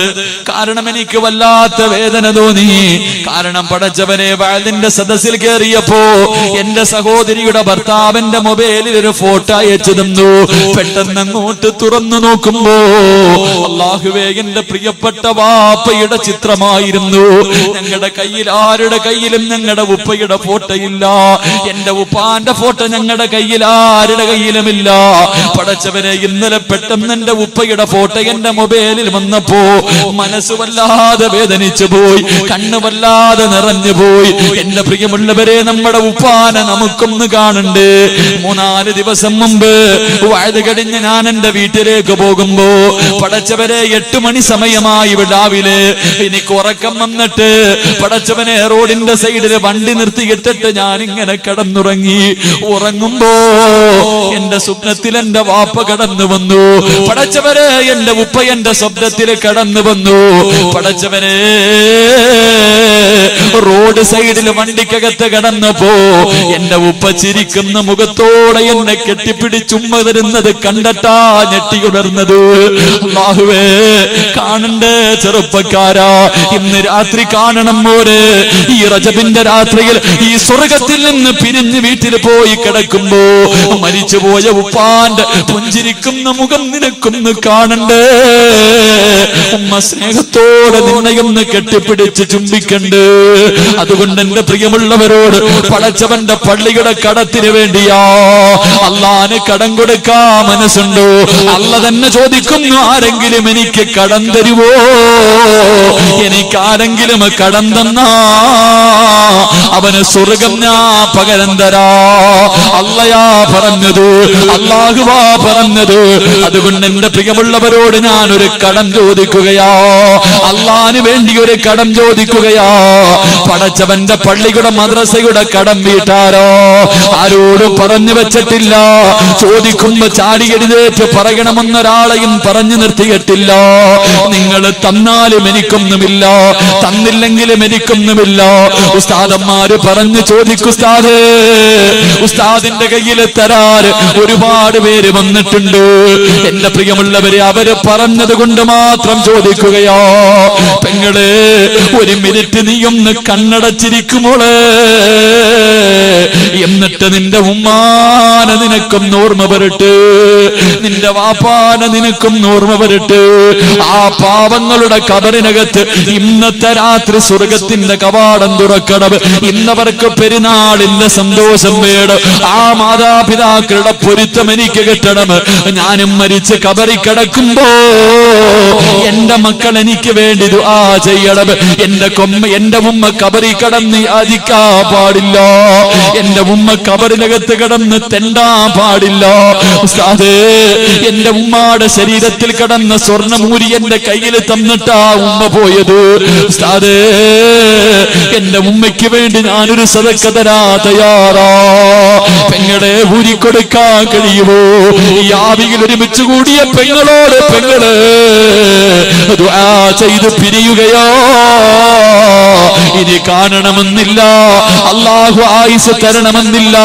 കാരണം എനിക്ക് വല്ലാത്ത വേദന തോന്നി. കാരണം പടച്ചവനെ, വയലിന്റെ സദസ്സിൽ കയറിയപ്പോ എന്റെ സഹോദരിയുടെ ഭർത്താവിന്റെ മൊബൈലിൽ ഒരു ഫോട്ടോ അയച്ചു തന്നു. പെട്ടെന്ന് അങ്ങോട്ട് തുറന്നു നോക്കുമ്പോ അല്ലാഹുവേ, എന്റെ പ്രിയപ്പെട്ട വാപ്പയുടെ ചിത്രമായിരുന്നു. ഞങ്ങളുടെ കയ്യിൽ, ആരുടെ കയ്യിലും ഞങ്ങളുടെ ഉപ്പയുടെ ഫോട്ടോ ഇല്ല. എന്റെ ഉപ്പാന്റെ ഫോട്ടോ ഞങ്ങളുടെ കയ്യിൽ ആരുടെ കയ്യിലുമില്ല. പടച്ചവനെ, ഇന്നലെ പെട്ടെന്ന് എന്റെ ഉപ്പയുടെ ഫോട്ടോ എന്റെ മൊബൈലിൽ വന്നപ്പോ മനസ്സ് വല്ലാതെ വേദനിച്ചു പോയി, കണ്ണ് വല്ലാതെ നിറഞ്ഞു പോയി. എന്റെ പ്രിയമുള്ളവരെ, നമ്മുടെ ഉപ്പാനെ നമുക്കൊന്ന് കാണണ്ട്. 3-4 ദിവസം മുമ്പ് വയത് കഴിഞ്ഞ് ഞാൻ എന്റെ വീട്ടിലേക്ക് പോകുമ്പോ പടച്ചവരെ 8 മണി സമയമായി രാവിലെ. എനിക്ക് ഉറക്കം വന്നിട്ട് പടച്ചവനെ റോഡിന്റെ സൈഡില് വണ്ടി നിർത്തിയിട്ടിട്ട് ഞാൻ ഇങ്ങനെ കിടന്നുറങ്ങി. ഉറങ്ങുമ്പോ എന്റെ സ്വപ്നത്തിൽ എന്റെ വാപ്പ കടന്നു വന്നു. പടച്ചവരെ, എന്റെ ഉപ്പ എന്റെ സ്വപ്നത്തിൽ കടന്നു വന്നു. പടച്ചവനെ, റോഡ് സൈഡിൽ വണ്ടിക്കകത്ത് കിടന്നപ്പോ എന്റെ ഉപ്പ ചിരിക്കുന്ന മുഖത്തോടെ എന്നെ കെട്ടിപ്പിടിച്ചുമ്മ തരുന്നത് കണ്ടട്ടാ ഞെട്ടിയുണർന്നത്. അല്ലാഹുവേ, കാണണ്ടേ ചെറുപ്പക്കാരാ, ഇന്ന് രാത്രി കാണണം മോരെ. ഈ റജബിന്റെ രാത്രിയിൽ ഈ സ്വർഗത്തിൽ നിന്ന് പിരിഞ്ഞ് വീട്ടിൽ പോയി കിടക്കുമ്പോ മരിച്ചുപോയ ഉപ്പാന്റെ പുഞ്ചിരിക്കുന്ന മുഖം നിനക്കൊന്ന് കാണണ്ടേ. ഉമ്മ സ്നേഹത്തോടെ നിന്നെയൊന്ന് കെട്ടിപ്പിടിച്ച് ചുംബിക്കണ്ട്. അതുകൊണ്ട് എന്റെ പ്രിയമുള്ളവരോട്, പടച്ചവന്റെ പള്ളിയുടെ കടത്തിന് വേണ്ടിയാ അള്ളാന് കടം കൊടുക്കാ മനസ്സുണ്ടോ? അല്ല തന്നെ ചോദിക്കുന്നു, ആരെങ്കിലും എനിക്ക് കടം തരുവോ? എനിക്ക് ആരെങ്കിലും കടം തന്നാ അവന് സ്വർഗം ഞാൻ പകരം തരാ. അല്ലയാ പറഞ്ഞത്, അല്ലാഹുവാ പറഞ്ഞത്. അതുകൊണ്ട് എന്റെ പ്രിയമുള്ളവരോട് ഞാൻ ഒരു കടം ചോദിക്കുകയാ, അള്ളാന് വേണ്ടി ഒരു കടം ചോദിക്കുകയാ. പടച്ചവന്റെ പള്ളിയുടെ മദ്രസയുടെ കടം വീട്ടാരോ ആരോടും പറഞ്ഞു വെച്ചിട്ടില്ല. ചോദിക്കുമ്പോ ചാടി എഴുന്നേറ്റ് പറയണമെന്നൊരാളെയും പറഞ്ഞു നിർത്തിയിട്ടില്ല. നിങ്ങൾ തന്നാലും എനിക്കൊന്നുമില്ല, തന്നില്ലെങ്കിലും എനിക്കൊന്നുമില്ല. ഉസ്താദന്മാര് പറഞ്ഞു ചോദിക്കും, ഉസ്താദേ, ഉസ്താദിന്റെ കയ്യിൽ തരാൻ ഒരുപാട് പേര് വന്നിട്ടുണ്ട്. എന്റെ പ്രിയമുള്ളവരെ, അവര് പറഞ്ഞത് കൊണ്ട് മാത്രം ചോദിക്കുകയോ? പെങ്ങളെ, 1 മിനിറ്റ് നീ ഒന്ന് കണ്ണടച്ചിരിക്കുമോളെ. എന്നിട്ട് നിന്റെ ഉമ്മാനെ നിനക്കും ഓർമ്മ വരട്ടെ, നിന്റെ വാപ്പാനെ നിനക്കും ഓർമ്മ വരട്ടെ. ആ പാവങ്ങളുടെ കബറിനകത്ത് ഇന്നത്തെ രാത്രി സ്വർഗത്തിന്റെ കവാടം തുറക്കണം. ഇന്നവർക്ക് പെരുന്നാളിന്റെ സന്തോഷം വേണം. ആ മാതാപിതാക്കളുടെ പൊരുത്തം എനിക്ക് കിട്ടണം. ഞാനും മരിച്ച് കബറി കിടക്കുമ്പോ എന്റെ മക്കൾ എനിക്ക് വേണ്ടി ദുആ ചെയ്യണം. എന്റെ ഉമ്മ കബറി കിടന്ന് യാചിക്കാ പാടില്ല, എന്റെ ഉമ്മ കബറിനകത്ത് കിടന്ന് തെണ്ടാ പാടില്ല. ഉസ്താദേ, എന്റെ ഉമ്മയുടെ ശരീരത്തിൽ കിടന്ന സ്വർണ്ണമൂരി എന്റെ കയ്യിൽ തന്നിട്ടാ ഉമ്മ പോയത്. ഉസ്താദേ, എന്റെ ഉമ്മയ്ക്ക് വേണ്ടി ഞാനൊരു സദക്ക തരാ തയ്യാറാ. പെങ്ങളെ ഊരിക്കൊടുക്കാൻ കഴിയുമോ? ഈ ആവിയിൽ ഒരുമിച്ച് കൂടിയ പെങ്ങളോട് പെങ്ങള് ദുആ ചെയ്ത് പിരിയുകയോ? ഇനി കാണണമെന്നില്ല, അല്ലാഹു ആയുസ് തരണമെന്നില്ല.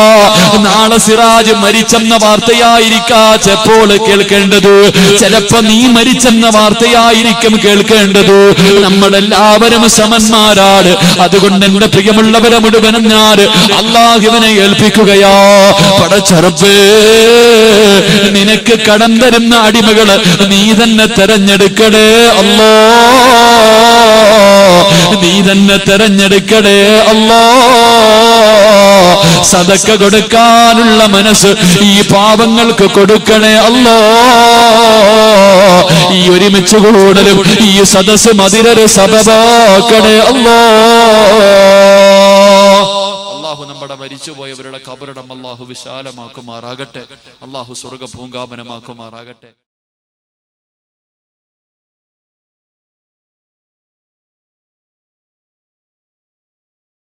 നാളെ സിറാജ് മരിച്ചെന്ന വാർത്തയായിരിക്കാ ചെപ്പോൾ കേൾക്കേണ്ടത്. ചിലപ്പോ നീ മരിച്ചെന്ന വാർത്തയായിരിക്കും കേൾക്കേണ്ടത്. നമ്മളെല്ലാവരും സമന്മാരാണ്. അതുകൊണ്ട് എന്റെ പ്രിയമുള്ളവരെ മുഴുവനും ഞാൻ അല്ലാഹുവിനെ ഏൽപ്പിക്കുകയാ. പടച്ചറബേ, നിനക്ക് കടം തരുന്ന അടിമകള് നീ തന്നെ തെരഞ്ഞെടുക്കണേ അല്ലാ, നീ തന്നെ തെരഞ്ഞെടുക്കണേ അല്ലാ. സദക്ക കൊടുക്കാനുള്ള മനസ്സ് ഈ പാവങ്ങൾക്ക് കൊടുക്കണേ അല്ലാ. ഈ ഒരുമിച്ച് കൂടലും ഈ സദസ് മതിരൊരു സബബാക്കണേ അല്ലാ. അല്ലാഹു നമ്മുടെ മരിച്ചുപോയവരുടെ ഖബറിടം അല്ലാഹു വിശാലമാക്കുമാറാകട്ടെ. അല്ലാഹു സ്വർഗ്ഗ പൂങ്കാവനമാക്കുമാറാകട്ടെ.